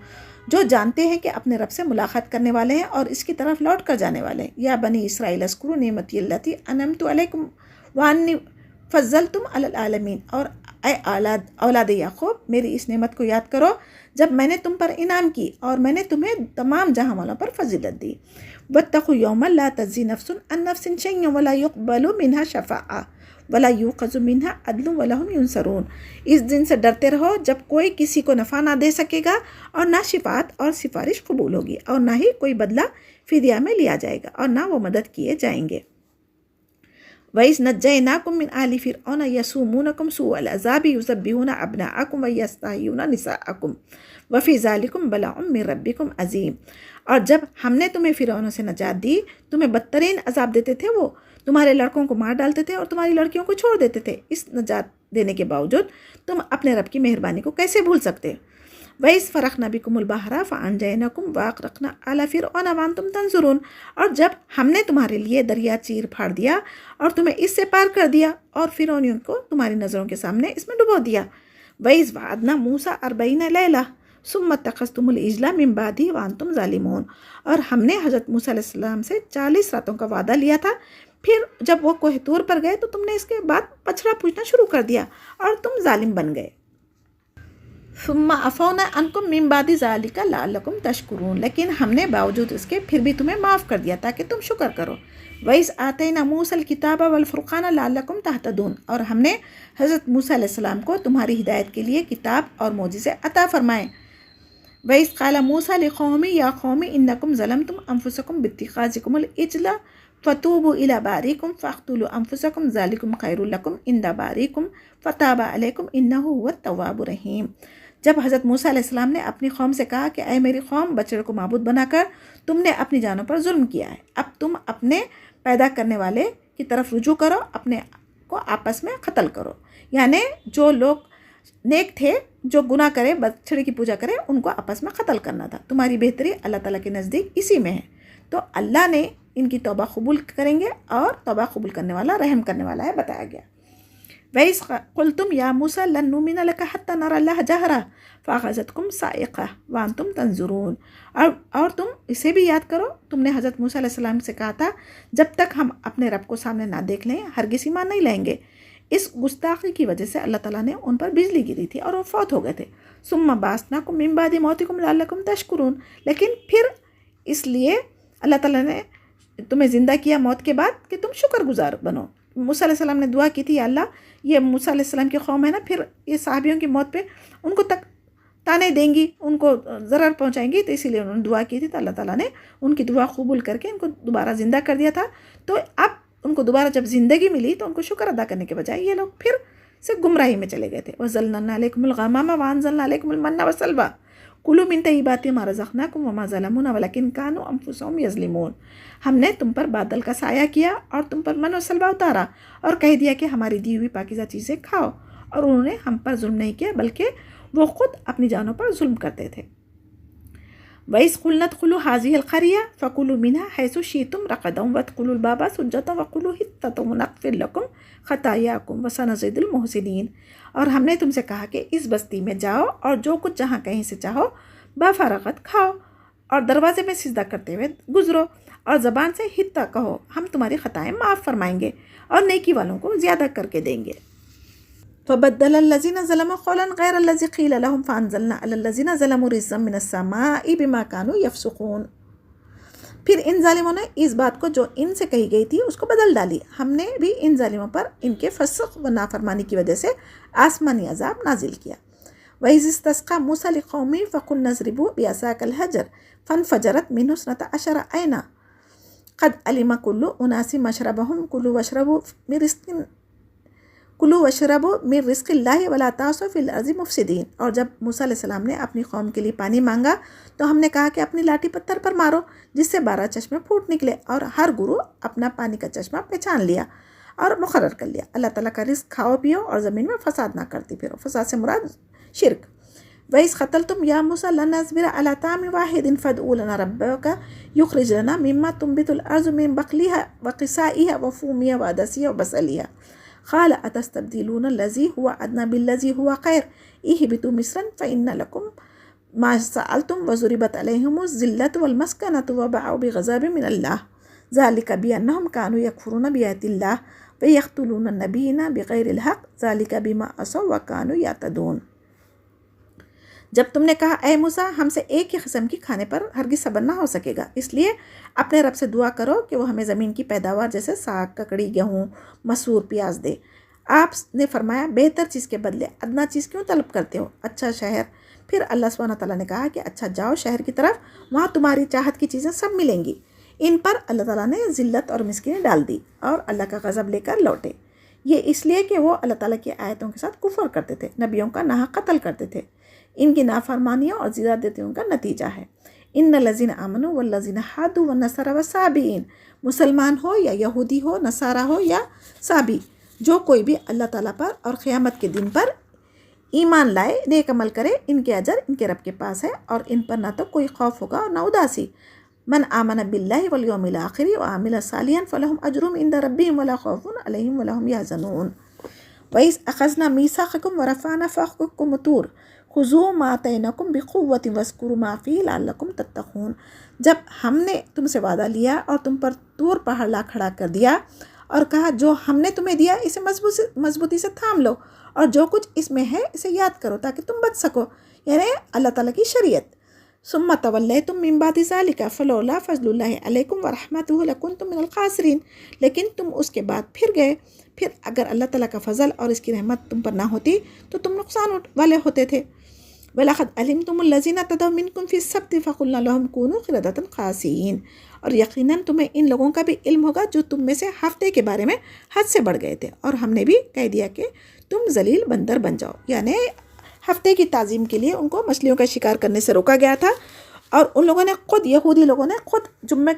جو جانتے ہیں کہ اپنے رب سے ملاقات کرنے والے ہیں اور اس کی طرف لوٹ کر جانے والے ہیں۔ یا بنی اسرائیل اذکروا نعمتی التی انعمت علیکم وانی فضلتم علی العالمین، اور اے اولاد یعقوب، میری اس نعمت کو یاد کرو جب میں نے تم پر انعام کی اور میں نے تمہیں تمام جہاں والوں پر فضیلت دی۔ واتقوا یوما لا تجزی نفس عن نفس شیئا ولا یقبل منها شفاعۃ ولا یؤخذ منها عدل ولا هم ينصرون، اس دن سے ڈرتے رہو جب کوئی کسی کو نفع نہ دے سکے گا اور نہ شفاعت اور سفارش قبول ہوگی اور نہ ہی کوئی بدلہ فدیہ میں لیا جائے گا اور نہ وہ مدد کیے جائیں گے۔ وَإِذْ نَجَّيْنَاكُمْ مِنْ آلِ فِرْعَوْنَ يَسُومُونَكُمْ سُوءَ الْعَذَابِ يُذَبِّحُونَ أَبْنَاءَكُمْ وَيَسْتَحْيُونَ نِسَاءَكُمْ وَفِي ذَلِكُمْ بَلَاءٌ مِّن رَبِّكُمْ عَظِيمٌ، اور جب ہم نے تمہیں فرعون سے نجات دی، تمہیں بدترین عذاب دیتے تھے، وہ تمہارے لڑکوں کو مار ڈالتے تھے اور تمہاری لڑکیوں کو چھوڑ دیتے تھے۔ اس نجات دینے کے باوجود تم اپنے رب کی مہربانی کو کیسے بھول سکتے؟ وَإِذْ فَرَقْنَا بِكُمُ الْبَحْرَ فَأَنْجَيْنَاكُمْ وَأَغْرَقْنَا آلَ فِرْعَوْنَ وَأَنْتُمْ تَنظُرُونَ، اور جب ہم نے تمہارے لیے دریا چیر پھاڑ دیا اور تمہیں اس سے پار کر دیا اور فرعونیوں کو تمہاری نظروں کے سامنے اس میں ڈبو دیا۔ وَإِذْ وَعَدْنَا مُوسَىٰ 40 لَيْلَةً ثُمَّ اتَّخَذْتُمُ الْعِجْلَ مِن بَعْدِهِ وَأَنْتُمْ ظَالِمُونَ، اور ہم نے حضرت موسیٰ علیہ السلام سے 40 راتوں کا وعدہ لیا تھا، پھر جب وہ کوہ طور پر گئے تو تم نے اس کے بعد بچڑا پوجنا شروع کر دیا اور تم ظالم بن گئے۔ ثم عفونا عنکم من بعد ذلک لعلکم تشکرون، لیکن ہم نے باوجود اس کے پھر بھی تمہیں معاف کر دیا تاکہ تم شکر کرو۔ وَإِذْ آتَيْنَا مُوسَى الْكِتَابَ وَالْفُرْقَانَ لَعَلَّكُمْ تَهْتَدُونَ، اور ہم نے حضرت موسیٰ علیہ السلام کو تمہاری ہدایت کے لیے کتاب اور معجزے عطا فرمائے۔ وَإِذْ قَالَ مُوسَىٰ لِقَوْمِهِ يَا قَوْمِ إِنَّكُمْ ظَلَمْتُمْ أَنفُسَكُمْ بِاتِّخَاذِكُمُ الْعِجْلَ فَتُوبُوا إِلَىٰ بَارِئِكُمْ فَاقْتُلُوا أَنفُسَكُمْ ذَٰلِكُمْ خَيْرٌ لَكُمْ عِندَ بَارِئِكُمْ فَتَابَ عَلَيْكُمْ إِنَّهُ هُوَ التَّوَّابُ الرَّحِيمُ، جب حضرت موسیٰ علیہ السلام نے اپنی قوم سے کہا کہ اے میری قوم، بچڑے کو معبود بنا کر تم نے اپنی جانوں پر ظلم کیا ہے، اب تم اپنے پیدا کرنے والے کی طرف رجوع کرو، اپنے کو آپس میں قتل کرو۔ یعنی جو لوگ نیک تھے، جو گناہ کرے، بچڑے کی پوجا کرے، ان کو آپس میں قتل کرنا تھا۔ تمہاری بہتری اللہ تعالیٰ کے نزدیک اسی میں ہے، تو اللہ نے ان کی توبہ قبول کریں گے اور توبہ قبول کرنے والا رحم کرنے والا ہے، بتایا گیا۔ وَإِذْ قُلْتُمْ يَا مُوسَىٰ لَن نُّؤْمِنَ لَكَ حَتَّىٰ نَرَى اللَّهَ جَهْرَةً فَأَخَذَتْكُمْ الصَّاعِقَةُ وَأَنْتُمْ تَنظُرُونَ، اور تم اسے بھی یاد کرو، تم نے حضرت موسیٰ علیہ السلام سے کہا تھا جب تک ہم اپنے رب کو سامنے نہ دیکھ لیں ہرگز ایمان نہیں لائیں گے۔ اس گستاخی کی وجہ سے اللہ تعالیٰ نے ان پر بجلی گری تھی اور وہ فوت ہو گئے تھے۔ ثُمَّ بَعَثْنَاكُم مِّن بَعْدِ مَوْتِكُمْ لَعَلَّكُمْ تَشْكُرُونَ، لیکن پھر اس لیے اللہ تعالیٰ نے تمہیں زندہ کیا موت کے بعد کہ تم شکر گزار بنو۔ موسیٰ علیہ السلام نے دعا کی تھی، یا اللہ یہ موسیٰ علیہ السلام کی قوم ہے نا، پھر یہ صحابیوں کی موت پہ ان کو تک تانے دیں گی، ان کو ضرر پہنچائیں گی، تو اسی لیے انہوں نے دعا کی تھی، تو اللہ تعالیٰ نے ان کی دعا قبول کر کے ان کو دوبارہ زندہ کر دیا تھا۔ تو اب ان کو دوبارہ جب زندگی ملی تو ان کو شکر ادا کرنے کے بجائے یہ لوگ پھر سے گمراہی میں چلے گئے تھے۔ وَظَلَّلْنَا عَلَيْكُمُ الْغَمَامَ وَأَنزَلْنَا عَلَيْكُمُ الْمَنَّ وَالسَّلْوَىٰ کلوا من طیبات ما رزقناکم وما ظلمونا ولکن کانوا انفسهم یظلمون، ہم نے تم پر بادل کا سایہ کیا اور تم پر من و سلوہ اتارا اور کہہ دیا کہ ہماری دی ہوئی پاکیزہ چیزیں کھاؤ، اور انہوں نے ہم پر ظلم نہیں کیا بلکہ وہ خود اپنی جانوں پر ظلم کرتے تھے۔ وَإِذْ قُلْنَا ادْخُلُوا هَٰذِهِ الْقَرْيَةَ فَكُلُوا مِنْهَا حَيْثُ شِئْتُمْ رَغَدًا وَادْخُلُوا الْبَابَ سُجَّدًا وَقُولُوا حِطَّةٌ نَغْفِرْ لَكُمْ خَطَايَاكُمْ وَسَنَزِيدُ الْمُحْسِنِينَ، اور ہم نے تم سے کہا کہ اس بستی میں جاؤ اور جو کچھ جہاں کہیں سے چاہو بفراغت کھاؤ، اور دروازے میں سجدہ کرتے ہوئے گزرو، اور زبان سے حطہ کہو، ہم تمہاری خطائیں معاف فرمائیں گے اور نیکی والوں کو زیادہ کر کے دیں گے۔ فبدل الذين ظلموا قولا غير الذي قيل لهم فانزلنا على الذين ظلموا رجزا من السماء بما كانوا يفسقون، پھر ان ظالموں نے اس بات کو جو ان سے کہی گئی تھی اس کو بدل ڈالی، ہم نے بھی ان ظالموں پر ان کے فسق و نافرمانی کی وجہ سے آسمانی عذاب نازل کیا۔ وَإِذِ اسْتَسْقَىٰ مُوسَىٰ لِقَوْمِهِ فَقُلْنَا اضْرِبُوا بِعَصَاكَ الْحَجَرَ فَانْفَجَرَتْ مِنْهُ اثْنَتَا عَشَرَ عَيْنًا قَدْ عَلِمَ كُلُّ أُنَاسٍ مَشْرَبَهُمْ کلوا واشربوا من رزق اللہ ولا تعصوا فی الارض مفسدین، اور جب موسیٰ علیہ السلام نے اپنی قوم کے لیے پانی مانگا تو ہم نے کہا کہ اپنی لاٹھی پتھر پر مارو جس سے 12 چشمے پھوٹ نکلے، اور ہر گروہ اپنا پانی کا چشمہ پہچان لیا اور مقرر کر لیا۔ اللہ تعالیٰ کا رزق کھاؤ پیو اور زمین میں فساد نہ کرتی پھرو، فساد سے مراد شرک۔ وَإِذْ قَتَلْتُمْ يَا مُوسَىٰ لَن نَّصْبِرَ عَلَىٰ طَعَامٍ وَاحِدٍ فَادْعُ لَنَا رَبَّكَ يُخْرِجْ لَنَا مِمَّا تُنبِتُ الْأَرْضُ مِن بَقْلِهَا وَقِثَائِهَا وَفُومِهَا وَعَدَسِهَا وَبَصَلِهَا قال أتستبدلون الذي هو أدنى بالذي هو خير اهبطوا مصرا فإن لكم ما سألتم وضربت عليهم الذلة والمسكنة وباءوا بغضب من الله ذلك بأنهم كانوا يكفرون بآيات الله ويقتلون النبيين بغير الحق ذلك بما عصوا وكانوا يعتدون۔ جب تم نے کہا اے موسیٰ ہم سے ایک ہی قسم کی کھانے پر ہرگز صبر نہ ہو سکے گا، اس لیے اپنے رب سے دعا کرو کہ وہ ہمیں زمین کی پیداوار جیسے ساگ، ککڑی، گیہوں، مسور، پیاز دے۔ آپ نے فرمایا بہتر چیز کے بدلے ادنا چیز کیوں طلب کرتے ہو؟ اچھا شہر۔ پھر اللہ سبحانہ تعالیٰ نے کہا کہ اچھا جاؤ شہر کی طرف، وہاں تمہاری چاہت کی چیزیں سب ملیں گی۔ ان پر اللہ تعالیٰ نے ذلت اور مسکینی ڈال دی اور اللہ کا غضب لے کر لوٹے، یہ اس لیے کہ وہ اللہ تعالیٰ کی آیتوں کے ساتھ کفر کرتے تھے، نبیوں کا ناحق قتل کرتے تھے۔ ان کی نافرمانیوں اور زیادتیوں کا نتیجہ ہے۔ ان الذین آمنوا والذین ہادوا والنصارى والصابئین، مسلمان ہو یا یہودی ہو، نصارہ ہو یا صابی، جو کوئی بھی اللہ تعالیٰ پر اور قیامت کے دن پر ایمان لائے، نیک عمل کرے، ان کے اجر ان کے رب کے پاس ہے اور ان پر نہ تو کوئی خوف ہوگا اور نہ اداسی۔ من آمن باللہ والیوم الآخر وعمل صالحا فلہم اجرہم عند ربہم ولا خوف علیہم ولا ہم یحزنون۔ وَإِذْ أَخَذْنَا مِيثَاقَكُمْ وَرَفَعْنَا فَوْقَكُمُ الطُّورَ خُذُوا مَا آتَيْنَاكُمْ بِقُوَّةٍ وَاذْكُرُوا مَا فِيهِ لَعَلَّكُمْ تَتَّقُونَ، جب ہم نے تم سے وعدہ لیا اور تم پر طور پہاڑ لا کھڑا کر دیا اور کہا جو ہم نے تمہیں دیا اسے مضبوطی سے تھام لو اور جو کچھ اس میں ہے اسے یاد کرو تاکہ تم بچ سکو، یعنی اللہ تعالیٰ کی شریعت۔ ثم تولیتم من بعد ذلک فلولا فضل اللہ علیکم ورحمتہ لکنتم من الخاسرین، لیکن تم اس کے بعد پھر گئے، پھر اگر اللہ تعالیٰ کا فضل اور اس کی رحمت تم پر نہ ہوتی تو تم نقصان والے ہوتے تھے۔ وَلَقَدْ عَلِمْتُمُ الَّذِينَ اعْتَدَوْا مِنْكُمْ فِي السَّبْتِ فَقُلْنَا لَهُمْ كُونُوا قِرَدَةً خَاسِئِينَ، اور یقیناً تمہیں ان لوگوں کا بھی علم ہوگا جو تم میں سے ہفتے کے بارے میں حد سے بڑھ گئے تھے، اور ہم نے بھی کہہ دیا کہ تم ذلیل بندر بن جاؤ، یعنی ہفتے کی تعظیم کے لیے ان کو مچھلیوں کا شکار کرنے سے روکا گیا تھا، اور ان لوگوں نے خود، یہودی لوگوں نے خود جمعے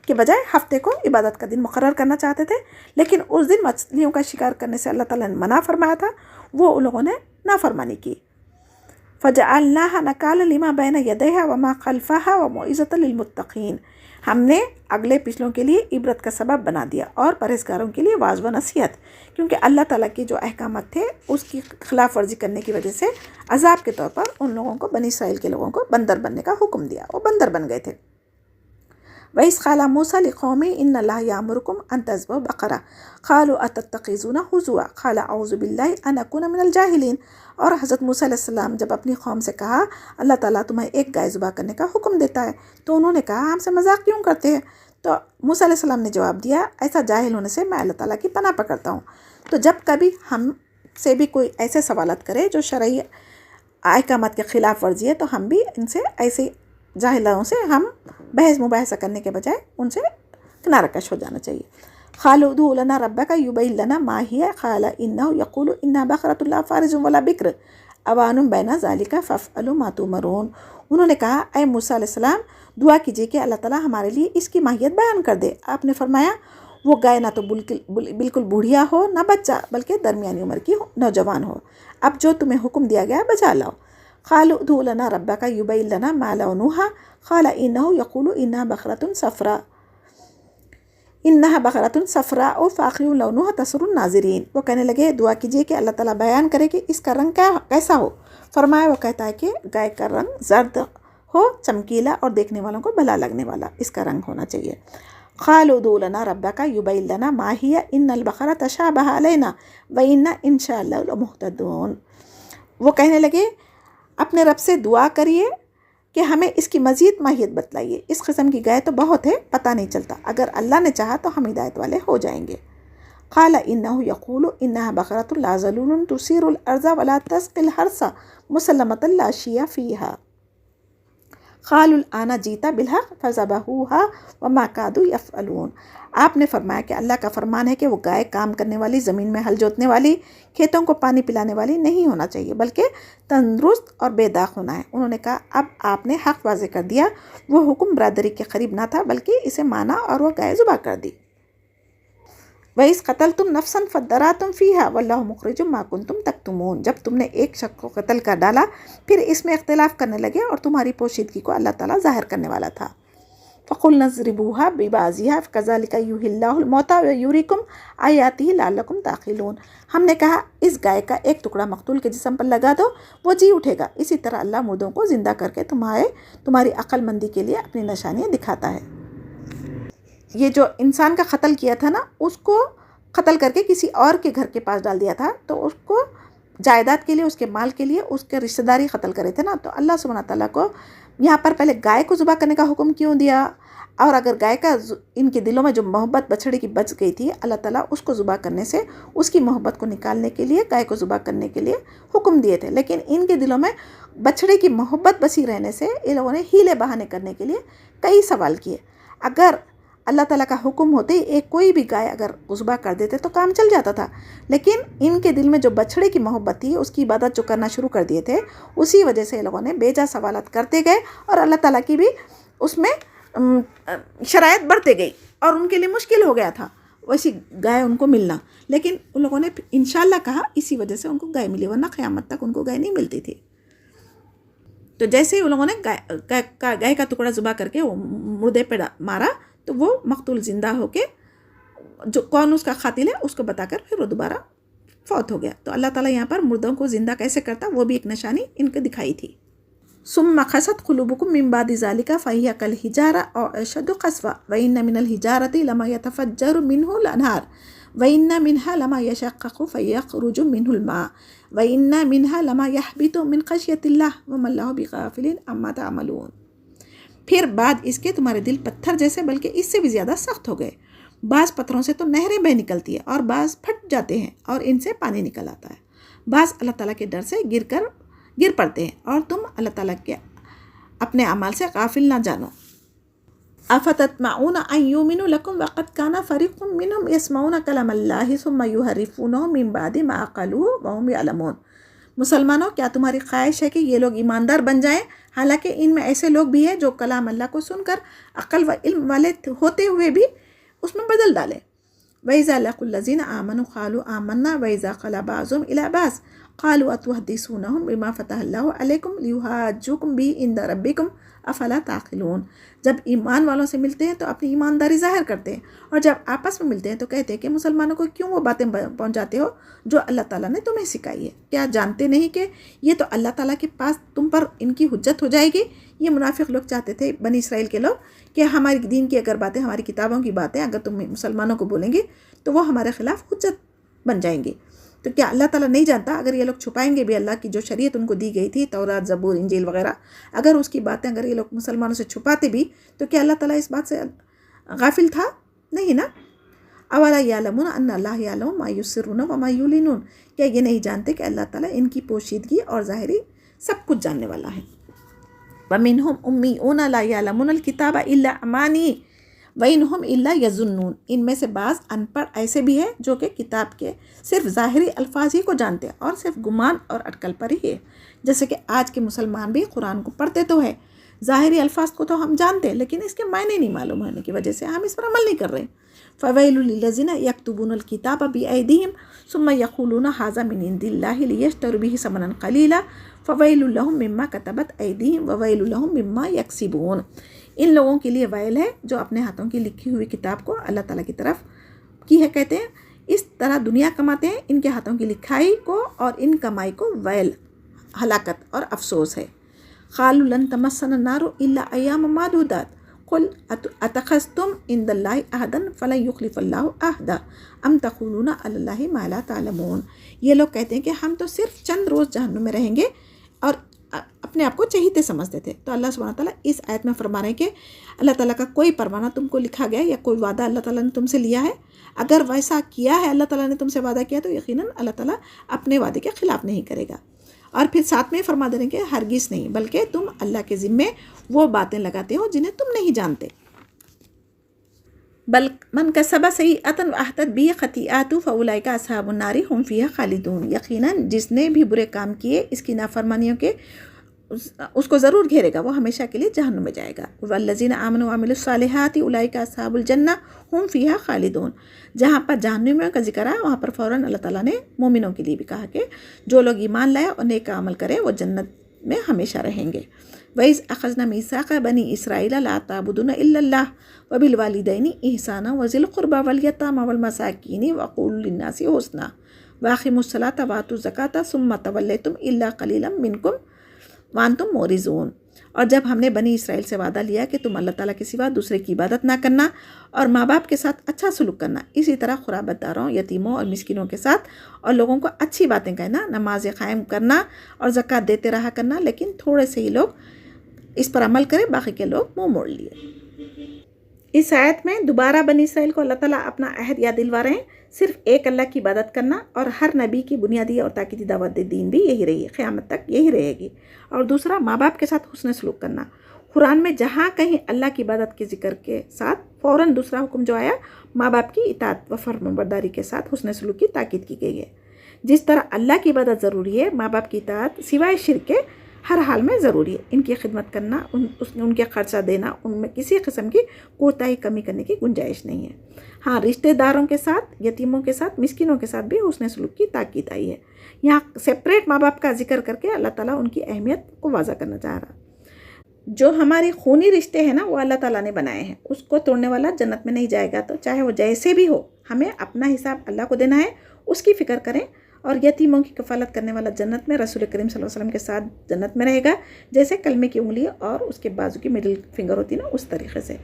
کے بجائے ہفتے کو عبادت کا دن مقرر کرنا چاہتے تھے، لیکن اس دن مچھلیوں کا شکار کرنے سے اللہ تعالیٰ نے منع فرمایا تھا، وہ ان لوگوں نے نافرمانی کی۔ فَجَعَلْنَاهَا نَكَالًا لِمَا بَيْنَ يَدَيْهَا وَمَا خَلْفَهَا وَمَوْعِظَةً لِلْمُتَّقِينَ، ہم نے اگلے پچھلوں کے لیے عبرت کا سبب بنا دیا اور پرہیزگاروں کے لیے واعظ و نصیحت، کیونکہ اللہ تعالیٰ کے جو احکامات تھے اس کی خلاف ورزی کرنے کی وجہ سے عذاب کے طور پر ان لوگوں کو، بنی اسرائیل کے لوگوں کو بندر بننے کا حکم دیا، وہ بندر بن گئے تھے۔ وَإِذْ قَالَ مُوسَىٰ لِقَوْمِهِ إِنَّ اللَّهَ يَأْمُرُكُمْ أَن تَذْبَحُوا بَقَرَةً قَالُوا أَتَتَّخِذُونَ هُزُوًا قَالَ أَعُوذُ بِاللَّهِ أَنْ أَكُونَ مِنَ الْجَاهِلِينَ، اور حضرت موسیٰ علیہ السلام جب اپنی قوم سے کہا اللہ تعالیٰ تمہیں ایک گائے ذبح کرنے کا حکم دیتا ہے تو انہوں نے کہا ہم سے مذاق کیوں کرتے ہیں؟ تو موسیٰ علیہ السلام نے جواب دیا ایسا جاہل ہونے سے میں اللہ تعالیٰ کی پناہ پکڑتا ہوں۔ تو جب کبھی ہم سے بھی کوئی ایسے سوالات کرے جو شرعی احکامات کے خلاف ورزی ہے تو ہم بھی ان سے ایسے جاہلوں سے ہم بحث مباحثہ کرنے کے بجائے ان سے کنارہ کش ہو جانا چاہیے۔ قالوا ادع لنا ربك يبين لنا ما هي قال انه يقول انها بقرة لا فارض ولا بكر اوان بین ذالک فافعلوا ما تؤمرون۔ انہوں نے کہا اے موسیٰ علیہ السلام دعا کیجیے کہ اللہ تعالیٰ ہمارے لیے اس کی ماہیت بیان کر دے۔ آپ نے فرمایا وہ گائے نہ تو بالکل بوڑھیا ہو نہ بچہ، بلکہ درمیانی عمر کی نوجوان ہو۔ اب جو تمہیں حکم دیا گیا بجا لاؤ۔ قالوا ادع لنا ربک یبین لنا ما لونها قال انه یقول انها بقرۃ صفراء فاقع لونها تسر الناظرین۔ وہ کہنے لگے دعا کیجیے کہ اللہ تعالیٰ بیان کرے کہ اس کا رنگ کیسا ہو۔ فرمایا وہ کہتا ہے کہ گائے کا رنگ زرد ہو، چمکیلا اور دیکھنے والوں کو بھلا لگنے والا اس کا رنگ ہونا چاہیے۔ قالوا ادع لنا ربک یبین لنا ما ہی ان البقرۃ تشابہ علینا وانا ان شاء اللہ لمہتدون۔ وہ کہنے لگے اپنے رب سے دعا کریے کہ ہمیں اس کی مزید ماہیت بتلائیے، اس قسم کی گائے تو بہت ہے، پتہ نہیں چلتا، اگر اللہ نے چاہا تو ہم ہدایت والے ہو جائیں گے۔ قال انه يقول انها بقرۃ لا ذلول تثير الارض ولا تسقي الحرث مسلمة لا شيء فيها قالوا الآن جئت بالحق فذبحوها وما كادوا يفعلون۔ آپ نے فرمایا کہ اللہ کا فرمان ہے کہ وہ گائے کام کرنے والی، زمین میں ہل جوتنے والی، کھیتوں کو پانی پلانے والی نہیں ہونا چاہیے، بلکہ تندرست اور بے داغ ہونا ہے۔ انہوں نے کہا اب آپ نے حق واضح کر دیا، وہ حکم برادری کے قریب نہ تھا بلکہ اسے مانا اور وہ گائے ذبح کر دی۔ وَإِذْ قَتَلْتُمْ نَفْسًا فَادَّارَأْتُمْ فِيهَا وَاللَّهُ مُخْرِجٌ مَا كُنْتُمْ تَكْتُمُونَ۔ جب تم نے ایک شخص کو قتل کر ڈالا پھر اس میں اختلاف کرنے لگے اور تمہاری پوشیدگی کو اللہ تعالیٰ ظاہر کرنے والا تھا۔ فَقُلْنَا اضْرِبُوهَا بِبَعْضِهَا فَكَذَلِكَ يُحْيِي اللَّهُ الْمَوْتَىٰ وَيُرِيكُمْ آيَاتِهِ لَعَلَّكُمْ تَعْقِلُونَ۔ ہم نے کہا اس گائے کا ایک ٹکڑا مقتول کے جسم پر لگا دو، وہ جی اٹھے گا، اسی طرح اللہ مردوں کو زندہ کر کے تمہاری عقل مندی کے لیے اپنی نشانیاں دکھاتا ہے۔ یہ جو انسان کا قتل کیا تھا نا، اس کو قتل کر کے کسی اور کے گھر کے پاس ڈال دیا تھا، تو اس کو جائیداد کے لیے، اس کے مال کے لیے اس کے رشتہ داری قتل کرے تھے نا، تو اللہ سبحانہ تعالیٰ کو یہاں پر پہلے گائے کو ذبح کرنے کا حکم کیوں دیا؟ اور اگر گائے کا ان کے دلوں میں جو محبت بچھڑے کی بچ گئی تھی، اللہ تعالیٰ اس کو ذبح کرنے سے اس کی محبت کو نکالنے کے لیے گائے کو ذبح کرنے کے لیے حکم دیے تھے، لیکن ان کے دلوں میں بچھڑے کی محبت بسی رہنے سے ان لوگوں نے ہیلے بہانے کرنے کے لیے کئی سوال کیے۔ اگر اللہ تعالیٰ کا حکم ہوتے ہی کوئی بھی گائے اگر ذبح کر دیتے تو کام چل جاتا تھا، لیکن ان کے دل میں جو بچھڑے کی محبت تھی، اس کی عبادت جو کرنا شروع کر دیے تھے، اسی وجہ سے لوگوں نے بیجا سوالات کرتے گئے اور اللہ تعالیٰ کی بھی اس میں شرائط بڑھتے گئی اور ان کے لیے مشکل ہو گیا تھا ویسی گائے ان کو ملنا، لیکن ان لوگوں نے انشاءاللہ کہا، اسی وجہ سے ان کو گائے ملی، ورنہ قیامت تک ان کو گائے نہیں ملتی تھی۔ تو جیسے ہی ان لوگوں نے گائے کا ٹکڑا ذبح کر کے وہ مردے پہ مارا تو وہ مقتول زندہ ہو کے جو کون اس کا قاتل ہے اس کو بتا کر پھر وہ دوبارہ فوت ہو گیا۔ تو اللہ تعالیٰ یہاں پر مردوں کو زندہ کیسے کرتا وہ بھی ایک نشانی ان کو دکھائی تھی۔ ثم قست قلوبكم من بعد ذلك فهي كالحجارة أو أشد قسوة وإن من الحجارة لما يتفجر منه الأنهار وإن منها لما يشقق فيخرج منه الماء وإن منها لما يهبط من خشية الله وما الله بغافل عما تعملون۔ پھر بعد اس کے تمہارے دل پتھر جیسے بلکہ اس سے بھی زیادہ سخت ہو گئے، بعض پتھروں سے تو نہریں بہ نکلتی ہے اور بعض پھٹ جاتے ہیں اور ان سے پانی نکل آتا ہے، بعض اللہ تعالیٰ کے ڈر سے گر پڑتے ہیں اور تم اللہ تعالیٰ کے اپنے اعمال سے غافل نہ جانو۔ افتطمعون ان یؤمنوا لکم وقد کان فریق منهم یسمعون کلام اللہ ثم یحرفونہ من بعد ما عقلوہ وهم یعلمون۔ مسلمانوں کیا تمہاری خواہش ہے کہ یہ لوگ ایماندار بن جائیں، حالانکہ ان میں ایسے لوگ بھی ہیں جو کلام اللہ کو سن کر عقل و علم والے ہوتے ہوئے بھی اس میں بدل ڈالے۔ وَإِذَا لَقُوا الَّذِينَ آمَنُوا قَالُوا آمَنَّا وَإِذَا خَلَا بَعْضُهُمْ إِلَىٰ بَعْضٍ قَالُوا أَتُحَدِّثُونَهُم بِمَا فَتَحَ اللَّهُ عَلَيْكُمْ لِيُحَاجُّوكُم بِهِ عِندَ رَبِّكُمْ أَفَلَا تَعْقِلُونَ۔ جب ایمان والوں سے ملتے ہیں تو اپنی ایمانداری ظاہر کرتے ہیں، اور جب آپس میں ملتے ہیں تو کہتے ہیں کہ مسلمانوں کو کیوں وہ باتیں پہنچاتے ہو جو اللہ تعالیٰ نے تمہیں سکھائی ہے؟ کیا جانتے نہیں کہ یہ تو اللہ تعالیٰ کے پاس تم پر ان کی حجت ہو جائے گی؟ یہ منافق لوگ چاہتے تھے، بنی اسرائیل کے لوگ، کہ ہماری دین کی اگر باتیں، ہماری کتابوں کی باتیں اگر تم مسلمانوں کو بولیں گے تو وہ ہمارے خلاف حجت بن جائیں گے۔ تو کیا اللہ تعالیٰ نہیں جانتا اگر یہ لوگ چھپائیں گے بھی اللہ کی جو شریعت ان کو دی گئی تھی، تورات، زبور، انجیل وغیرہ، اگر اس کی باتیں اگر یہ لوگ مسلمانوں سے چھپاتے بھی تو کیا اللہ تعالیٰ اس بات سے غافل تھا؟ نہیں نا۔ اولا یعلمون ان اللہ یعلم ما یسرون وما یعلنون۔ کیا یہ نہیں جانتے کہ اللہ تعالیٰ ان کی پوشیدگی اور ظاہری سب کچھ جاننے والا ہے۔ ومنہم امیون لا یعلمون الکتاب الا امانی وَإِنْهُمْ إِلَّا يَظُنُّونَ، ان میں سے بعض ان پڑھ ایسے بھی ہیں جو کہ کتاب کے صرف ظاہری الفاظ ہی کو جانتے ہیں اور صرف گمان اور اٹکل پر ہی ہے. جیسے کہ آج کے مسلمان بھی قرآن کو پڑھتے تو ہے، ظاہری الفاظ کو تو ہم جانتے ہیں لیکن اس کے معنی نہیں معلوم ہونے کی وجہ سے ہم اس پر عمل نہیں کر رہے. فَوَيْلٌ لِّلَّذِينَ يَكْتُبُونَ الْكِتَابَ بِأَيْدِيهِمْ ثُمَّ يَقُولُونَ هَٰذَا مِنْ عِندِ اللَّهِ لِيَشْتَرُوا بِهِ ثَمَنًا قَلِيلًا فَوَيْلٌ لَّهُم مِّمَّا كَتَبَتْ أَيْدِيهِمْ وَوَيْلٌ لَّهُم مِّمَّا يَكْسِبُونَ. ان لوگوں کے لیے ویل ہے جو اپنے ہاتھوں کی لکھی ہوئی کتاب کو اللہ تعالیٰ کی طرف کی ہے کہتے ہیں اس طرح دنیا کماتے ہیں. ان کے ہاتھوں کی لکھائی کو اور ان کمائی کو ویل، ہلاکت اور افسوس ہے. قالوا لن تمسنا النار الا ایاما معدودات قل اتخذتم عند الله عهدا فلن يخلف الله عهدا ام تقولون على الله ما لا تعلمون. یہ لوگ کہتے ہیں کہ ہم تو صرف چند روز جہنم میں رہیں گے اور اپنے آپ کو چہیتے سمجھتے تھے. تو اللہ سبحانہ تعالیٰ اس آیت میں فرما رہے ہیں کہ اللہ تعالیٰ کا کوئی پروانہ تم کو لکھا گیا یا کوئی وعدہ اللہ تعالیٰ نے تم سے لیا ہے. اگر ویسا کیا ہے اللہ تعالیٰ نے تم سے وعدہ کیا تو یقیناً اللہ تعالیٰ اپنے وعدے کے خلاف نہیں کرے گا. اور پھر ساتھ میں فرما دے رہے ہیں کہ ہرگز نہیں، بلکہ تم اللہ کے ذمے وہ باتیں لگاتے ہو جنہیں تم نہیں جانتے. بل من کسب سیئۃ واحاطت بہ خطیئاتہ فاولئک اصحاب النار هم فیہا خالدون. یقیناً جس نے بھی برے کام کیے اس کی نافرمانیوں کے اس کو ضرور گھیرے گا، وہ ہمیشہ کے لیے جہنم میں جائے گا. والذین آمنوا وعملوا الصالحات اولئک اصحاب الجنہ هم فیہا خالدون. جہاں پر جہنمیوں کا ذکر ہے وہاں پر فوراً اللہ تعالیٰ نے مومنوں کے لیے بھی کہا کہ جو لوگ ایمان لائے اور نیک عمل کرے وہ جنت میں ہمیشہ رہیں گے. وَإِذْ أَخَذْنَا مِيثَاقَ بَنِي إِسْرَائِيلَ لَا تَعْبُدُونَ إِلَّا اللَّهَ وَبِالْوَالِدَيْنِ إِحْسَانًا وَذِي الْقُرْبَى وَالْيَتَامَى وَالْمَسَاكِينِ وَقُولُوا لِلنَّاسِ حُسْنًا وَأَقِيمُوا الصَّلَاةَ وَآتُوا الزَّكَاةَ ثُمَّ تَوَلَّيْتُمْ إِلَّا قَلِيلًا مِّنكُمْ وَأَنْتُمْ مُعْرِضُونَ. اور جب ہم نے بنی اسرائیل سے وعدہ لیا کہ تم اللہ تعالیٰ کے سوا دوسرے کی عبادت نہ کرنا اور ماں باپ کے ساتھ اچھا سلوک کرنا، اسی طرح قرابت داروں، یتیموں اور مسکینوں کے ساتھ اور لوگوں کو اچھی باتیں کہنا، نماز قائم کرنا اور زکوٰۃ دیتے رہا کرنا، لیکن تھوڑے سے ہی لوگ اس پر عمل کریں، باقی کے لوگ منہ موڑ لیے. اس آیت میں دوبارہ بنی اسرائیل کو اللہ تعالیٰ اپنا عہد یاد دلوا رہے ہیں. صرف ایک اللہ کی عبادت کرنا اور ہر نبی کی بنیادی اور تاکیدی دعوت دین بھی یہی رہی ہے، قیامت تک یہی رہے گی. اور دوسرا ماں باپ کے ساتھ حسن سلوک کرنا. قرآن میں جہاں کہیں اللہ کی عبادت کے ذکر کے ساتھ فوراً دوسرا حکم جو آیا ماں باپ کی اطاعت و فرمانبرداری کے ساتھ حسن سلوک کی تاکید کی گئی ہے. جس طرح اللہ کی عبادت ضروری ہے، ماں باپ کی اطاعت سوائے شرک کے ہر حال میں ضروری ہے. ان کی خدمت کرنا، ان کے خرچہ دینا، ان میں کسی قسم کی کوتاہی کمی کرنے کی گنجائش نہیں ہے. ہاں، رشتہ داروں کے ساتھ، یتیموں کے ساتھ، مسکینوں کے ساتھ بھی حسن سلوک کی تاکید آئی ہے. یہاں سپریٹ ماں باپ کا ذکر کر کے اللہ تعالیٰ ان کی اہمیت کو واضح کرنا چاہ رہا. جو ہمارے خونی رشتے ہیں نا وہ اللہ تعالیٰ نے بنائے ہیں، اس کو توڑنے والا جنت میں نہیں جائے گا. تو چاہے وہ جیسے بھی ہو، ہمیں اپنا حساب اللہ کو دینا ہے، اس کی فکر کریں. اور یتیموں کی کفالت کرنے والا جنت میں رسول کریم صلی اللہ علیہ وسلم کے ساتھ جنت میں رہے گا، جیسے کلمے کی انگلی اور اس کے بازو کی مڈل فنگر ہوتی نا، اس طریقے سے.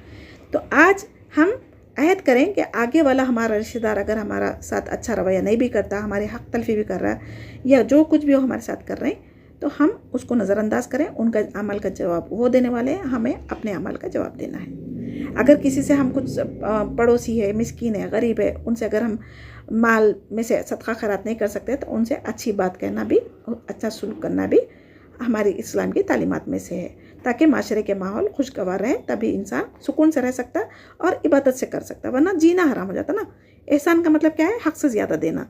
تو آج ہم عہد کریں کہ آگے والا ہمارا رشتہ دار اگر ہمارا ساتھ اچھا رویہ نہیں بھی کرتا، ہمارے حق تلفی بھی کر رہا ہے یا جو کچھ بھی وہ ہمارے ساتھ کر رہے ہیں، تو ہم اس کو نظر انداز کریں. ان کا عمل کا جواب وہ دینے والے ہیں، ہمیں اپنے عمل کا جواب دینا ہے. اگر کسی سے ہم کچھ پڑوسی ہے، مسکین ہے، غریب ہے، ان سے اگر ہم مال میں سے صدقہ خیرات نہیں کر سکتے تو ان سے اچھی بات کہنا بھی، اچھا سلوک کرنا بھی ہماری اسلام کی تعلیمات میں سے ہے، تاکہ معاشرے کے ماحول خوشگوار رہے. تبھی انسان سکون سے رہ سکتا اور عبادت سے کر سکتا، ورنہ جینا حرام ہو جاتا نا. احسان کا مطلب کیا ہے؟ حق سے زیادہ دینا.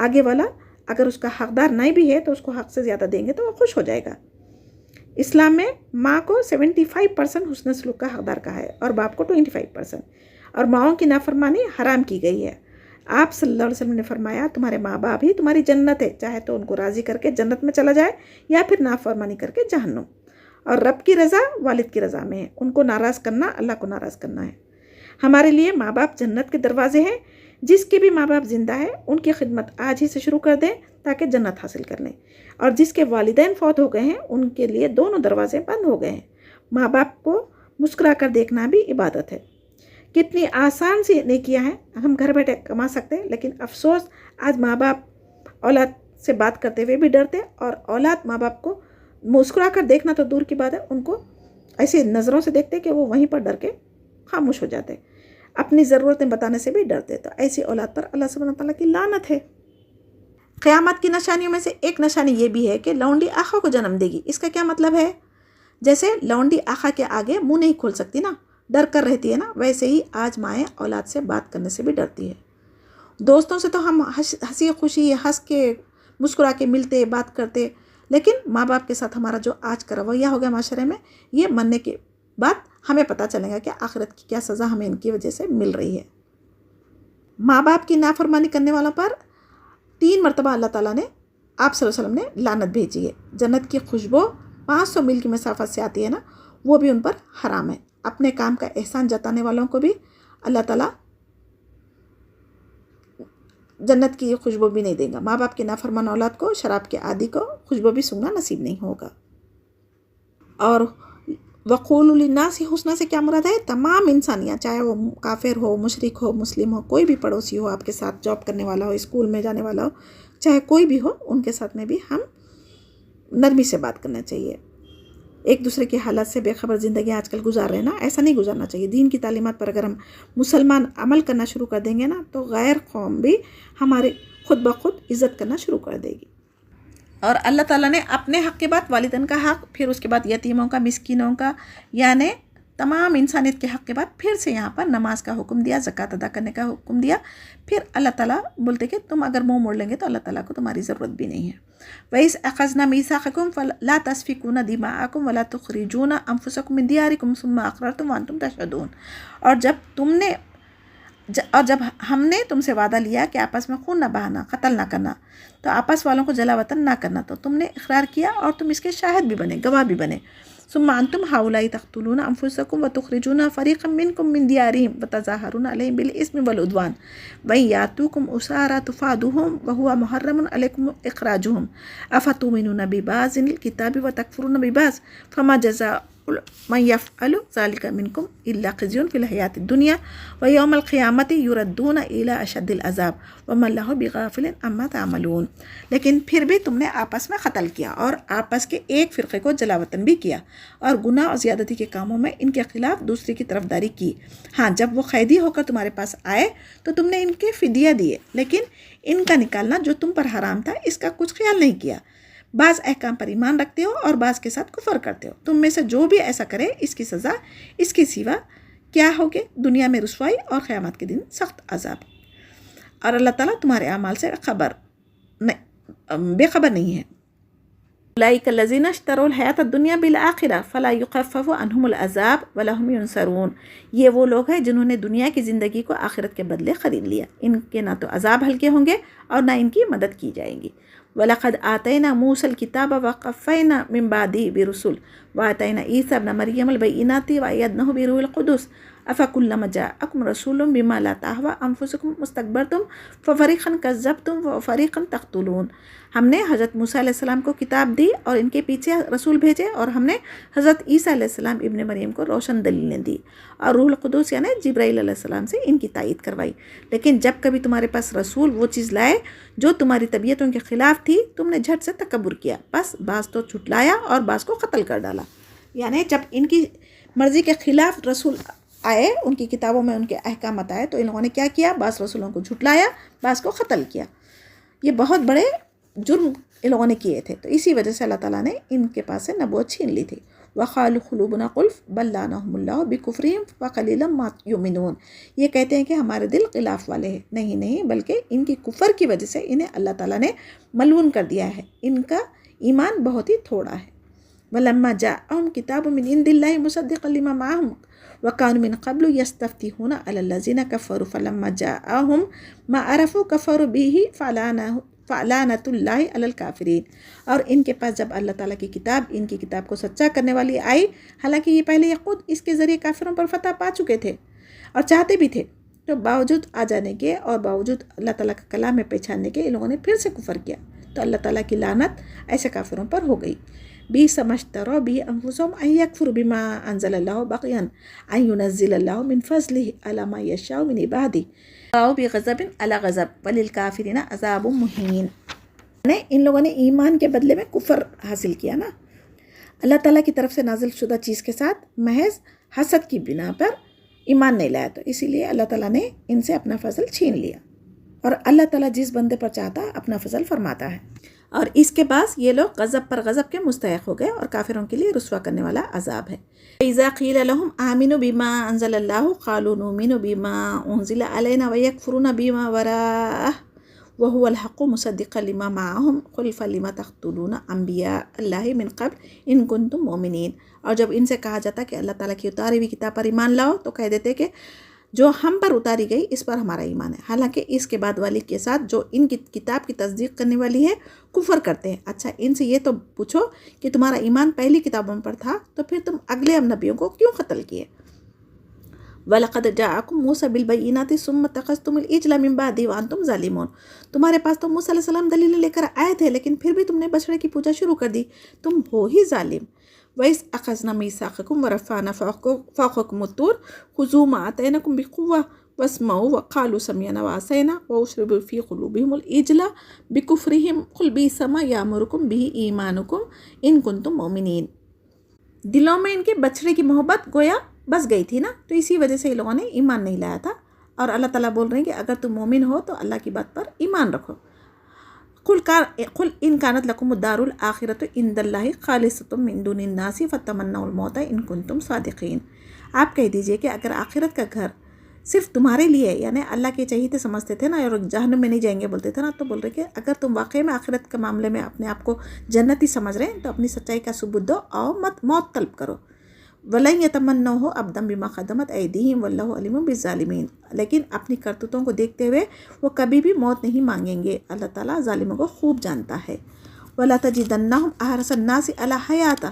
آگے والا اگر اس کا حقدار نہیں بھی ہے تو اس کو حق سے زیادہ دیں گے تو وہ خوش ہو جائے گا. اسلام میں ماں کو 75% حسن سلوک کا حقدار کہا ہے اور باپ کو 25%. اور ماؤں کی نافرمانی حرام کی گئی ہے. آپ صلی اللہ علیہ وسلم نے فرمایا تمہارے ماں باپ ہی تمہاری جنت ہے، چاہے تو ان کو راضی کر کے جنت میں چلا جائے یا پھر نافرمانی کر کے جہنم. اور رب کی رضا والد کی رضا میں ہے، ان کو ناراض کرنا اللہ کو ناراض کرنا ہے. ہمارے لیے ماں باپ جنت کے دروازے ہیں. جس کے بھی ماں باپ زندہ ہے ان کی خدمت آج ہی سے شروع کر دیں تاکہ جنت حاصل کر لیں. اور جس کے والدین فوت ہو گئے ہیں ان کے لیے دونوں دروازے بند ہو گئے ہیں. ماں باپ کو مسکرا کر دیکھنا بھی عبادت ہے. کتنی آسان سی نیکیاں ہیں، ہم گھر بیٹھے کما سکتے ہیں، لیکن افسوس آج ماں باپ اولاد سے بات کرتے ہوئے بھی ڈرتے، اور اولاد ماں باپ کو مسکرا کر دیکھنا تو دور کی بات ہے، ان کو ایسی نظروں سے دیکھتے کہ وہ وہیں پر ڈر کے خاموش ہو جاتے، اپنی ضرورتیں بتانے سے بھی ڈرتے. تو ایسی اولاد پر اللہ سبحانہ تعالیٰ کی لعنت ہے. قیامت کی نشانیوں میں سے ایک نشانی یہ بھی ہے کہ لونڈی آقا کو جنم دے گی. اس کا کیا مطلب ہے؟ جیسے لونڈی آقا کے آگے منہ نہیں کھول سکتی نا، ڈر کر رہتی ہے نا، ویسے ہی آج مائیں اولاد سے بات کرنے سے بھی ڈرتی ہے۔ دوستوں سے تو ہم ہنسی خوشی ہنس کے مسکرا کے ملتے بات کرتے، لیکن ماں باپ کے ساتھ ہمارا جو آج کا رویہ ہو گیا معاشرے میں، یہ مننے کے بعد ہمیں پتہ چلے گا کہ آخرت کی کیا سزا ہمیں ان کی وجہ سے مل رہی ہے۔ ماں باپ کی نافرمانی کرنے والوں پر 3 مرتبہ اللہ تعالیٰ نے آپ صلی اللہ علیہ وسلم نے لعنت بھیجی ہے۔ جنت کی خوشبو 500 میل کی مسافت سے آتی ہے نا، وہ بھی ان پر حرام ہے۔ اپنے کام کا احسان جتانے والوں کو بھی اللہ تعالیٰ جنت کی خوشبو بھی نہیں دے گا۔ ماں باپ کی نافرمان اولاد کو، شراب کے عادی کو خوشبو بھی سونگھنا نصیب نہیں ہوگا۔ اور وقولوا للناس حسنا سے کیا مراد ہے؟ تمام انسانیاں، چاہے وہ کافر ہو، مشرک ہو، مسلم ہو، کوئی بھی پڑوسی ہو آپ کے ساتھ جاب کرنے والا ہو، اسکول میں جانے والا ہو، چاہے کوئی بھی ہو، ان کے ساتھ میں بھی ہم نرمی سے بات کرنا چاہیے۔ ایک دوسرے کی حالت سے بے خبر زندگی آج کل گزار رہے ہیں نا، ایسا نہیں گزارنا چاہیے۔ دین کی تعلیمات پر اگر ہم مسلمان عمل کرنا شروع کر دیں گے نا، تو غیر قوم بھی ہمارے خود بخود عزت کرنا شروع کر دے گی۔ اور اللہ تعالیٰ نے اپنے حق کے بعد والدین کا حق، پھر اس کے بعد یتیموں کا، مسکینوں کا، یعنی تمام انسانیت کے حق کے بعد پھر سے یہاں پر نماز کا حکم دیا، زکوٰۃ ادا کرنے کا حکم دیا۔ پھر اللہ تعالیٰ بولتے کہ تم اگر منہ موڑ لیں گے تو اللہ تعالیٰ کو تمہاری ضرورت بھی نہیں ہے۔ وَإِذْ أَخَذْنَا مِيثَاقَكُمْ فَلَا تَسْفِكُونَ دِمَاءَكُمْ وَلَا تُخْرِجُونَ أَنفُسَكُمْ مِنْ دِيَارِكُمْ ثُمَّ أَقْرَرْتُمْ وَأَنْتُمْ تَشْهَدُونَ۔ اور جب ہم نے تم سے وعدہ لیا کہ آپس میں خون نہ بہانا، قتل نہ کرنا، تو آپس والوں کو جلا وطن نہ کرنا، تو تم نے اقرار کیا اور تم اس کے شاہد بھی بنے، گواہ بھی بنے۔ ثم انتم هؤلاء تقتلون انفسكم وتخرجون فريقا منكم من ديارهم وتظاهرون عليهم بالإثم والعدوان وإن يأتوكم أسارى تفادوهم وهو محرم عليكم إخراجهم أفتؤمنون ببعض الكتاب وتكفرون ببعض فما جزاء من يفعل ذلك منكم إلا خزي في الحياة الدنيا ويوم القيامة يردون إلى أشد العذاب وما الله بغافل عما تعملون۔ لیکن پھر بھی تم نے آپس میں قتل کیا اور آپس کے ایک فرقے کو جلا وطن بھی کیا اور گناہ اور زیادتی کے کاموں میں ان کے خلاف دوسری کی طرفداری کی۔ ہاں، جب وہ قیدی ہو کر تمہارے پاس آئے تو تم نے ان کے فدیہ دیے، لیکن ان کا نکالنا جو تم پر حرام تھا اس کا کچھ خیال نہیں کیا۔ بعض احکام پر ایمان رکھتے ہو اور بعض کے ساتھ کفر کرتے ہو۔ تم میں سے جو بھی ایسا کرے اس کی سزا اس کے سوا کیا ہوگی؟ دنیا میں رسوائی اور قیامت کے دن سخت عذاب۔ اور اللہ تعالیٰ تمہارے اعمال سے بے خبر نہیں ہے۔ اولئک الذین اشتروا الحیاۃ الدنیا بالآخرہ فلا یخفف عنہم العذاب ولا هم ینصرون۔ یہ وہ لوگ ہیں جنہوں نے دنیا کی زندگی کو آخرت کے بدلے خرید لیا، ان کے نہ تو عذاب ہلکے ہوں گے اور نہ ان کی مدد کی جائے گی۔ وَلَقَدْ آتَيْنَا مُوسَى الْكِتَابَ وَقَفَّيْنَا مِن بَعْدِهِ بِرُسُلٍ وَآتَيْنَا عِيسَى ابْنَ مَرْيَمَ الْبَيِّنَاتِ وَأَيَّدْنَاهُ بِرُوحِ الْقُدُسِ أَفَكُلَّمَا جَاءَكُمْ رَسُولٌ بِمَا لَا تَهْوَىٰ أَنفُسُكُمْ اسْتَكْبَرْتُمْ فَفَرِيقًا كَذَّبْتُمْ وَفَرِيقًا تَقْتُلُونَ۔ ہم نے حضرت موسیٰ علیہ السلام کو کتاب دی اور ان کے پیچھے رسول بھیجے، اور ہم نے حضرت عیسیٰ علیہ السلام ابن مریم کو روشن دلیلیں دی اور روح القدس یعنی جبرائیل علیہ السلام سے ان کی تائید کروائی۔ لیکن جب کبھی تمہارے پاس رسول وہ چیز لائے جو تمہاری طبیعتوں کے خلاف تھی، تم نے جھٹ سے تکبر کیا، بس بعض تو جھٹلایا اور بعض کو قتل کر ڈالا۔ یعنی جب ان کی مرضی کے خلاف رسول آئے، ان کی کتابوں میں ان کے احکامات آئے، تو ان لوگوں نے کیا کیا؟ بعض رسولوں کو جھٹلایا، بعض کو قتل کیا۔ یہ بہت بڑے جرم ان لوگوں نے کیے تھے، تو اسی وجہ سے اللہ تعالیٰ نے ان کے پاس سے نبوت چھین لی تھی۔ وَقَالُوا قُلُوبُنَا غُلْفٌ بَل لَّعَنَهُمُ اللَّهُ بِكُفْرِهِمْ وَقَلِيلًا مَا يُؤْمِنُونَ۔ یہ کہتے ہیں کہ ہمارے دل غلاف والے ہیں، نہیں، بلکہ ان کی کفر کی وجہ سے انہیں اللہ تعالیٰ نے ملعون کر دیا ہے، ان کا ایمان بہت ہی تھوڑا ہے۔ وَلَمَّا جَاءَهُمْ كِتَابٌ مِّنْ عِندِ اللَّهِ مُصَدِّقًا لِّمَا مَعَهُمْ وَكَانُوا مِن قَبْلُ يَسْتَفْتِحُونَ عَلَى الَّذِينَ كَفَرُوا فَلَمَّا جَاءَهُمْ مَا عَرَفُوا كَفَرُوا بِهِ فَلَعْنَةُ اللَّهِ عَلَى الْكَافِرِينَ۔ اور ان کے پاس جب اللہ تعالیٰ کی کتاب، ان کی کتاب کو سچا کرنے والی آئی، حالانکہ یہ پہلے خود اس کے ذریعے کافروں پر فتح پا چکے تھے اور چاہتے بھی تھے، تو باوجود آ جانے کے اور باوجود اللہ تعالیٰ کا کلام میں پہچاننے کے ان لوگوں نے پھر سے کفر کیا، تو اللہ تعالیٰ کی لعنت ایسے کافروں پر ہو گئی۔ بِئْسَ مَا اشْتَرَوْا بِهِ أَنفُسَهُمْ أَن يَكْفُرُوا بِمَا أَنزَلَ اللَّهُ بَغْيًا أَن يُنَزِّلَ اللَّهُ مِن فَضْلِهِ عَلَىٰ مَن يَشَاءُ مِنْ عِبَادِهِ وَبَاءُوا بِغَضَبٍ عَلَىٰ غَضَبٍ وَلِلْكَافِرِينَ عَذَابٌ مُّهِينٌ۔ ان لوگوں نے ایمان کے بدلے میں کفر حاصل کیا نا، اللہ تعالیٰ کی طرف سے نازل شدہ چیز کے ساتھ محض حسد کی بنا پر ایمان نہیں لایا، تو اسی لیے اللہ تعالیٰ نے ان سے اپنا فضل چھین لیا، اور اللہ تعالیٰ جس بندے پر چاہتا اپنا فضل فرماتا ہے۔ اور اس کے بعد یہ لوگ غضب پر غضب کے مستحق ہو گئے اور کافروں کے لیے رسوا کرنے والا عذاب ہے۔ اذا قیل لهم آمنوا بما انزل الله قالوا نؤمن بما انزل علينا ويكفرون بما وراءه وهو الحق مصدقا لما معهم قل فلم تقتلون انبیاء اللہ من قبل ان کنتم مؤمنین۔ اور جب ان سے کہا جاتا کہ اللہ تعالیٰ کی اتاری ہوئی کتاب پر ایمان لاؤ تو کہہ دیتے کہ جو ہم پر اتاری گئی اس پر ہمارا ایمان ہے، حالانکہ اس کے بعد والی کے ساتھ جو ان کی کتاب کی تصدیق کرنے والی ہے کفر کرتے ہیں۔ اچھا ان سے یہ تو پوچھو کہ تمہارا ایمان پہلی کتابوں پر تھا تو پھر تم اگلے نبیوں کو کیوں قتل کیے؟ وَلَقَدْ جَاءَكُمْ مُوسَىٰ بِالْبَيِّنَاتِ ثُمَّ اتَّخَذْتُمُ الْعِجْلَ مِن بَعْدِهِ وَأَنْتُمْ ظَالِمُونَ۔ تمہارے پاس تو موسیٰ علیہ السلام دلیلیں لے کر آئے تھے لیکن پھر بھی تم نے بچڑے کی پوجا شروع کر دی، تم ہو ہی ظالم۔ وَإِذْ أَخَذْنَا مِيثَاقَكُمْ وَرَفَعْنَا فَوْقَكُمُ الطُّورَ خُذُوا مَا آتَيْنَاكُمْ بِقُوَّةٍ وَاسْمَعُوا وَقَالُوا سَمِعْنَا وَعَصَيْنَا وَأُشْرِبُوا فِي قُلُوبِهِمُ الْعِجْلَ بِكُفْرِهِمْ قُلْ بِئْسَ مَا يَأْمُرُكُمْ بِهِ إِيمَانُكُمْ إِن كُنتُم مُؤْمِنِينَ۔ دلوں میں ان کے بچڑے کی محبت گویا بس گئی تھی نا، تو اسی وجہ سے ان لوگوں نے ایمان نہیں لایا تھا، اور اللہ تعالیٰ بول رہے ہیں کہ اگر تم مومن ہو تو اللہ کی بات پر ایمان رکھو۔ قل ان كانت لكم الدار الآخرة عند الله خالصة من دون الناس فتمنوا الموت ان كنتم صادقين۔ آپ کہہ دیجئے کہ اگر آخرت کا گھر صرف تمہارے لیے، یعنی اللہ کے چہیتے سمجھتے تھے نا اور جہنم میں نہیں جائیں گے بولتے تھے نا، تو بول رہے کہ اگر تم واقعی میں آخرت کے معاملے میں اپنے آپ کو جنتی سمجھ رہے ہیں تو اپنی سچائی کا ثبوت دو اور موت طلب کرو۔ وَلَن يَتَمَنَّوهُ أَبَدًا بِمَا قَدَّمَتْ أَيْدِيهِمْ وَاللَّهُ عَلِيمٌ بِالظَّالِمِينَ۔ لیکن اپنی کرتوتوں کو دیکھتے ہوئے وہ کبھی بھی موت نہیں مانگیں گے، اللہ تعالیٰ ظالموں کو خوب جانتا ہے۔ وَلَا تَجِدَنَّهُمْ أَحْرَصَ النَّاسِ عَلَىٰ حَيَاةً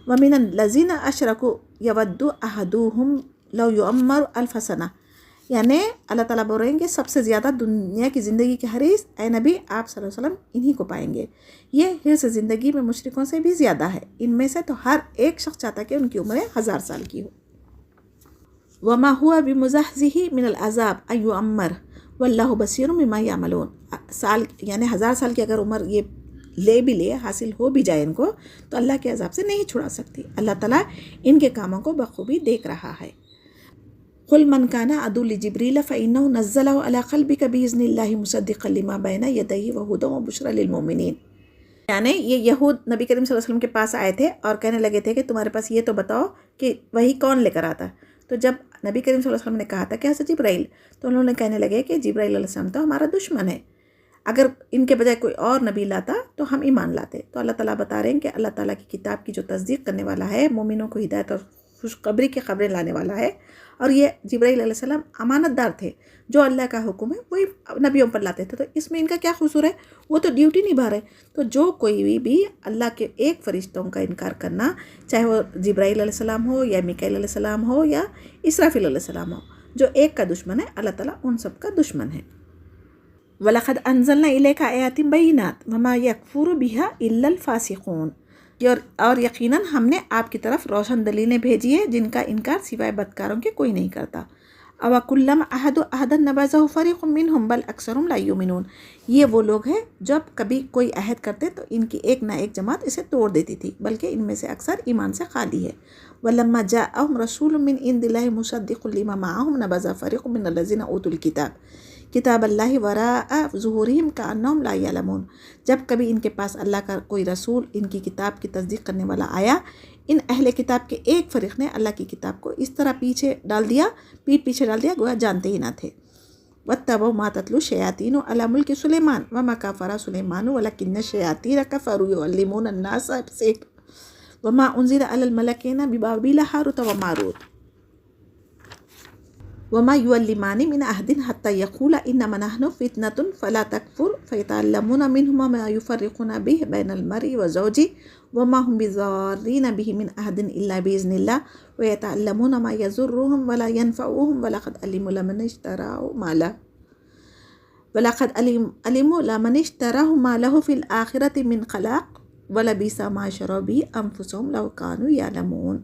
وَمِنَ الَّذِينَ أَشْرَكُوا يَوَدُّ أَحَدُهُمْ لَوْ يُعَمَّرُ أَلْفَ سَنَةٍ۔ یعنی اللہ تعالیٰ بول رہے ہیں کہ سب سے زیادہ دنیا کی زندگی کے حریص اے نبی آپ صلی اللہ علیہ وسلم انہی کو پائیں گے۔ یہ حرص زندگی میں مشرکوں سے بھی زیادہ ہے، ان میں سے تو ہر ایک شخص چاہتا ہے کہ ان کی عمریں 1000 سال کی ہو۔ وَمَا هُوَ بِمُزَحْزِحِهِ مِنَ الْعَذَابِ أَن يُعَمَّرَ وَاللَّهُ بَصِيرٌ بِمَا يَعْمَلُونَ۔ یعنی 1000 سال کی اگر عمر یہ لے بھی لے، حاصل ہو بھی جائے ان کو، تو اللہ کے عذاب سے نہیں چھڑا سکتی۔ اللہ تعالیٰ ان کے کاموں کو بخوبی دیکھ رہا ہے۔ قل من كان عدو لجبريل فإنه نزله على قلبك بإذن الله مصدقا لما بين يديه وهدى وبشرى للمؤمنين۔ یعنی یہ یہود نبی کریم صلی اللہ علیہ وسلم کے پاس آئے تھے اور کہنے لگے تھے کہ تمہارے پاس یہ تو بتاؤ کہ وہی کون لے کر آتا۔ تو جب نبی کریم صلی اللہ علیہ وسلم نے کہا تھا کہ حضرت جبرائیل، تو انہوں نے کہنے لگے کہ جبرائیل علیہ السلام تو ہمارا دشمن ہے، اگر ان کے بجائے کوئی اور نبی لاتا تو ہم ایمان لاتے۔ تو اللہ تعالیٰ بتا رہے ہیں کہ اللہ تعالیٰ کی کتاب کی جو تصدیق کرنے والا ہے، مومنوں کو ہدایت اور خوشخبری کی خبریں لانے والا ہے، اور یہ جبرائیل علیہ السلام امانت دار تھے، جو اللہ کا حکم ہے وہی نبیوں پر لاتے تھے، تو اس میں ان کا کیا قصور ہے؟ وہ تو ڈیوٹی نبھا رہے۔ تو جو کوئی بھی اللہ کے ایک فرشتوں کا انکار کرنا، چاہے وہ جبرائیل علیہ السلام ہو یا میکائیل علیہ السلام ہو یا اسرافیل علیہ السلام ہو، جو ایک کا دشمن ہے، اللہ تعالیٰ ان سب کا دشمن ہے۔ وَلَقَدْ أَنزَلْنَا إِلَيْكَ آيَاتٍ بَيِّنَاتٍ وَمَا يَكْفُرُ بِهَا إِلَّا الْفَاسِقُونَ۔ اور یقیناً ہم نے آپ کی طرف روشن دلیلیں بھیجی ہیں جن کا انکار سوائے بدکاروں کے کوئی نہیں کرتا۔ أَوَكُلَّمَا عَاهَدُوا عَهْدًا نَبَذَهُ فَرِيقٌ مِّنْهُمْ بَلْ أَكْثَرُهُمْ لَا يُؤْمِنُونَ۔ یہ وہ لوگ ہیں جب کبھی کوئی عہد کرتے تو ان کی ایک نہ ایک جماعت اسے توڑ دیتی تھی، بلکہ ان میں سے اکثر ایمان سے خالی ہے۔ وَلَمَّا جَاءَهُمْ رَسُولٌ مِّنْ عِندِ اللَّهِ مُصَدِّقٌ لِّمَا مَعَهُمْ نَبَذَ فَرِيقٌ مِّنَ الَّذِينَ أُوتُوا الْكِتَابَ کتاب اللہ وراء ظہورہم کأنہم لا یعلمون۔ جب کبھی ان کے پاس اللہ کا کوئی رسول ان کی کتاب کی تصدیق کرنے والا آیا، ان اہل کتاب کے ایک فریق نے اللہ کی کتاب کو اس طرح پیٹ پیچھے ڈال دیا گویا جانتے ہی نہ تھے۔ واتبعوا ما تتلو الشیاطین علی ملک سلیمان وما کفر سلیمان ولکن الشیاطین کفروا یعلمون الناس السحر وما انزل علی الملکین ببابل ہاروت وماروت وما يعلمان من أحد حتى يقولا إنما نحن فتنة فلا تكفر فيتعلمون منهما ما يفرقون به بين المرء وزوجه وما هم بضارين به من أحد إلا بإذن الله ويتعلمون ما يضرهم ولا ينفعهم ولقد علموا لمن اشتراه ما له في الآخرة من خلاق ولبئس ما شروا به أنفسهم لو كانوا يعلمون۔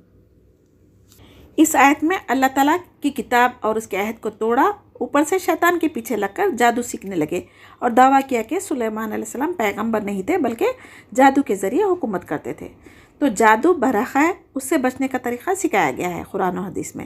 اس آیت میں اللہ تعالیٰ کی کتاب اور اس کے عہد کو توڑا، اوپر سے شیطان کے پیچھے لگ کر جادو سیکھنے لگے اور دعویٰ کیا کہ سلیمان علیہ السلام پیغمبر نہیں تھے بلکہ جادو کے ذریعے حکومت کرتے تھے۔ تو جادو برحق ہے، اس سے بچنے کا طریقہ سکھایا گیا ہے قرآن و حدیث میں۔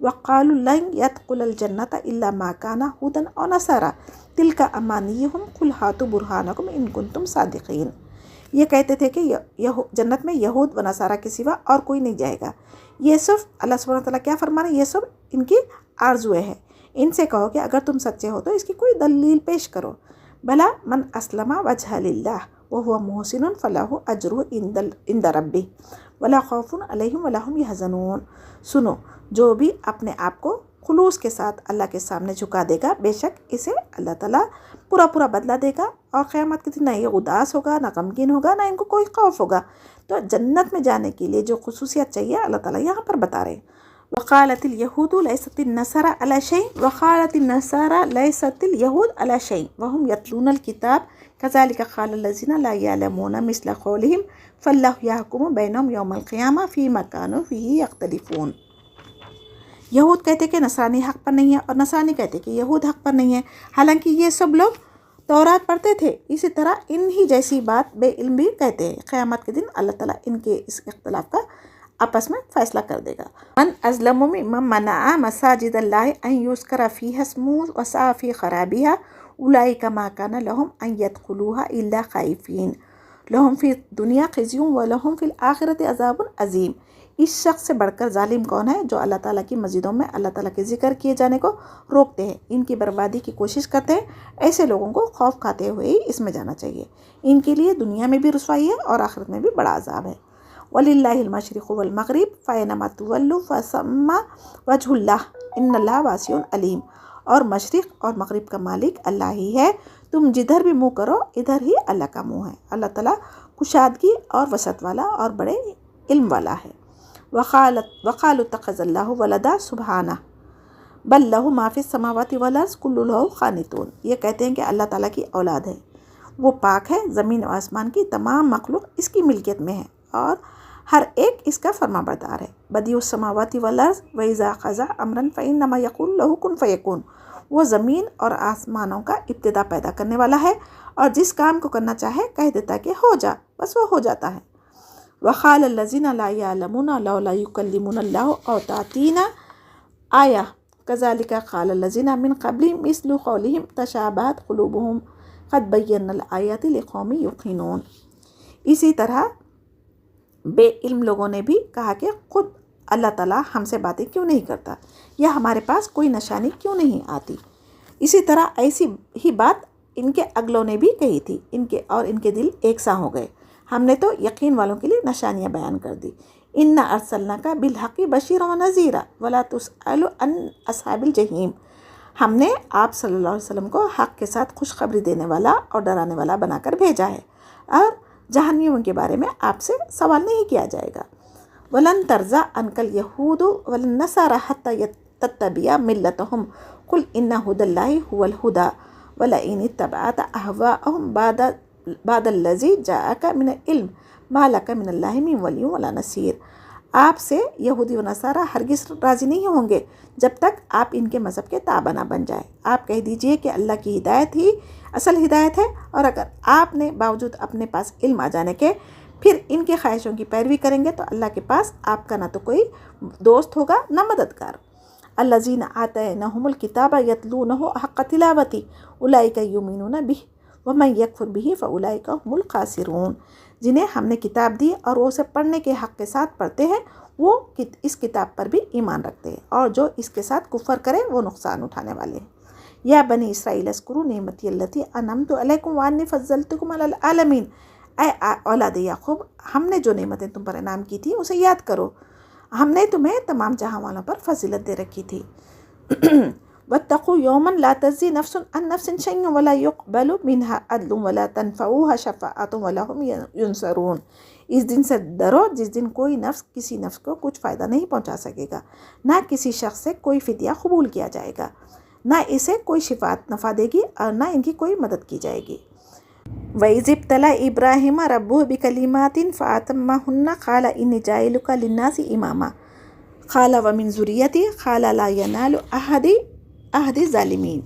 وقالوا لن يدخل الجنة إلا ما كان هودا أو نصارى تلك أمانيهم قل هاتوا برهانكم إن كنتم صادقين. یہ کہتے تھے کہ جنت میں یہود و نصارہ کے سوا اور کوئی نہیں جائے گا. یہ صرف اللہ سبحانہ تعالیٰ کیا فرما رہے ہیں، یہ سب ان کی آرزویں ہیں. ان سے کہو کہ اگر تم سچے ہو تو اس کی کوئی دلیل پیش کرو. بھلا من اسلم وجہ للہ وہو محسن فلہ اجرہ عند ربہ ولا خوف علیہم ولا ہم یحزنون. سنو، جو بھی اپنے آپ کو خلوص کے ساتھ اللہ کے سامنے جھکا دے گا، بے شک اسے اللہ تعالیٰ پورا بدلہ دے گا، اور قیامت کے دن نہ یہ اداس ہوگا، نہ غمگین ہوگا، نہ ان کو کوئی خوف ہوگا. تو جنت میں جانے کے لیے جو خصوصیت چاہیے اللہ تعالیٰ یہاں پر بتا رہے ہیں. وقالت الیہود لیست النصارى علی شیء وقالت النصارى لیست الیہود علی شیء وهم یتلون الکتاب کذلک قال الذین لا یعلمون مثل قولهم فاللہ یحکم بینہم یوم القیامہ فیما کانوا فیہ یختلفون. یہود کہتے کہ نصرانی حق پر نہیں ہے، اور نصرانی کہتے کہ یہود حق پر نہیں ہے، حالانکہ یہ سب لوگ تورات پڑھتے تھے. اسی طرح ان ہی جیسی بات بے علم بھی کہتے ہیں. قیامت کے دن اللہ تعالیٰ ان کے اس اختلاف کا آپس میں فیصلہ کر دے گا. من ازلم ممن منع مساجد اللہ ان یذکر فیہا اسمہ وسعی فی خرابہا اولئک ما کان لہم ان یدخلوہا الا خائفین لہم فی الدنیا خزی ولہم فی الآخرۃ عذاب عظیم. اس شخص سے بڑھ کر ظالم کون ہے جو اللہ تعالیٰ کی مسجدوں میں اللہ تعالیٰ کے ذکر کیے جانے کو روکتے ہیں، ان کی بربادی کی کوشش کرتے ہیں. ایسے لوگوں کو خوف کھاتے ہوئے ہی اس میں جانا چاہیے. ان کے لیے دنیا میں بھی رسوائی ہے اور آخرت میں بھی بڑا عذاب ہے. وَلِلَّهِ الْمَشْرِقُ وَالْمَغْرِبُ فَأَيْنَمَا تُوَلُّوا فَثَمَّ وَجْهُ اللَّهِ إِنَّ اللَّهَ وَاسِعٌ عَلِيمٌ. اور مشرق اور مغرب کا مالک اللہ ہی ہے، تم جدھر بھی منہ کرو ادھر ہی اللہ کا منہ ہے. اللہ تعالیٰ کشادگی اور وسعت والا اور بڑے علم والا ہے. وقالوا اتخذ اللہ ولدا سبحانہ بل لہ ما فی السماوات والارض کل لہ قانتون. یہ کہتے ہیں کہ اللہ تعالیٰ کی اولاد ہے، وہ پاک ہے، زمین و آسمان کی تمام مخلوق اس کی ملکیت میں ہے اور ہر ایک اس کا فرما بردار ہے. بدیع السماوات والارض واذا قضى امرا فانما یقول له کن فیکون. وہ زمین اور آسمانوں کا ابتدا پیدا کرنے والا ہے، اور جس کام کو کرنا چاہے کہہ دیتا کہ ہو جا، بس وہ ہو جاتا ہے. وقال الذین لا یعلمون لولا یکلمنا اللہ او تأتینا آیہ کذلک قال الذین من قبلہم مثل قولہم تشابہت قلوبہم قد بینا الآیات لقوم یوقنون. اسی طرح بے علم لوگوں نے بھی کہا کہ خود اللہ تعالیٰ ہم سے باتیں کیوں نہیں کرتا، یا ہمارے پاس کوئی نشانی کیوں نہیں آتی. اسی طرح ایسی ہی بات ان کے اگلوں نے بھی کہی تھی، ان کے دل ایک سا ہو گئے. ہم نے تو یقین والوں کے لیے نشانیاں بیان کر دی. انا ارسلناک بالحق بشیرا ونذیرا ولا تسأل عن اصحاب الجحیم. ہم نے آپ صلی اللہ علیہ وسلم کو حق کے ساتھ خوشخبری دینے والا اور ڈرانے والا بنا کر بھیجا ہے، اور جہنمیوں کے بارے میں آپ سے سوال نہیں کیا جائے گا. ولن ترضى عنك اليهود ولا النصارى حتى تتبع ملتهم قل ان هدى الله هو الهدى ولئن اتبعت اهواءهم بعد الذي جاءك من العلم ما لك من الله من ولي ولا نصير. آپ سے یہودی و نصارہ ہرگز راضی نہیں ہوں گے جب تک آپ ان کے مذہب کے تابع نہ بن جائے. آپ کہہ دیجئے کہ اللہ کی ہدایت ہی اصل ہدایت ہے، اور اگر آپ نے باوجود اپنے پاس علم آ جانے کے پھر ان کے خواہشوں کی پیروی کریں گے تو اللہ کے پاس آپ کا نہ تو کوئی دوست ہوگا نہ مددگار. الذین آتیناہم الکتاب یتلونہ حق تلاوتہ اولئک یؤمنون بہ ومن یکفر بہ فاولئک هم الخاسرون. جنہیں ہم نے کتاب دی اور وہ اسے پڑھنے کے حق کے ساتھ پڑھتے ہیں، وہ اس کتاب پر بھی ایمان رکھتے ہیں، اور جو اس کے ساتھ کفر کرے وہ نقصان اٹھانے والے ہیں. یا بنی اسرائیل اذکروا نعمتی التی انعمت علیکم وانی فضلتکم علی العالمین. اے اولاد یعقوب، ہم نے جو نعمتیں تم پر انعام کی تھی اسے یاد کرو، ہم نے تمہیں تمام جہاں والوں پر فضیلت دے رکھی تھی. واتقوا یوما لا تجزی نفس عن نفس شیئا ولا یقبل منها عدل ولا تنفعها شفاعۃ ولا هم ینصرون. اس دن سے ڈرو جس دن کوئی نفس کسی نفس کو کچھ فائدہ نہیں پہنچا سکے گا، نہ کسی شخص سے کوئی فدیہ قبول کیا جائے گا، نہ اسے کوئی شفاعت نفع دے گی اور نہ ان کی کوئی مدد کی جائے گی. وَإِذِ ابْتَلَىٰ إِبْرَاهِيمَ رَبُّهُ بِكَلِمَاتٍ فَأَتَمَّهُنَّ قَالَ إِنِّي جَاعِلُكَ لِلنَّاسِ إِمَامًا قَالَ وَمِن ذُرِّيَّتِي قَالَ لَا يَنَالُ عَهْدِ الظَّالِمِينَ.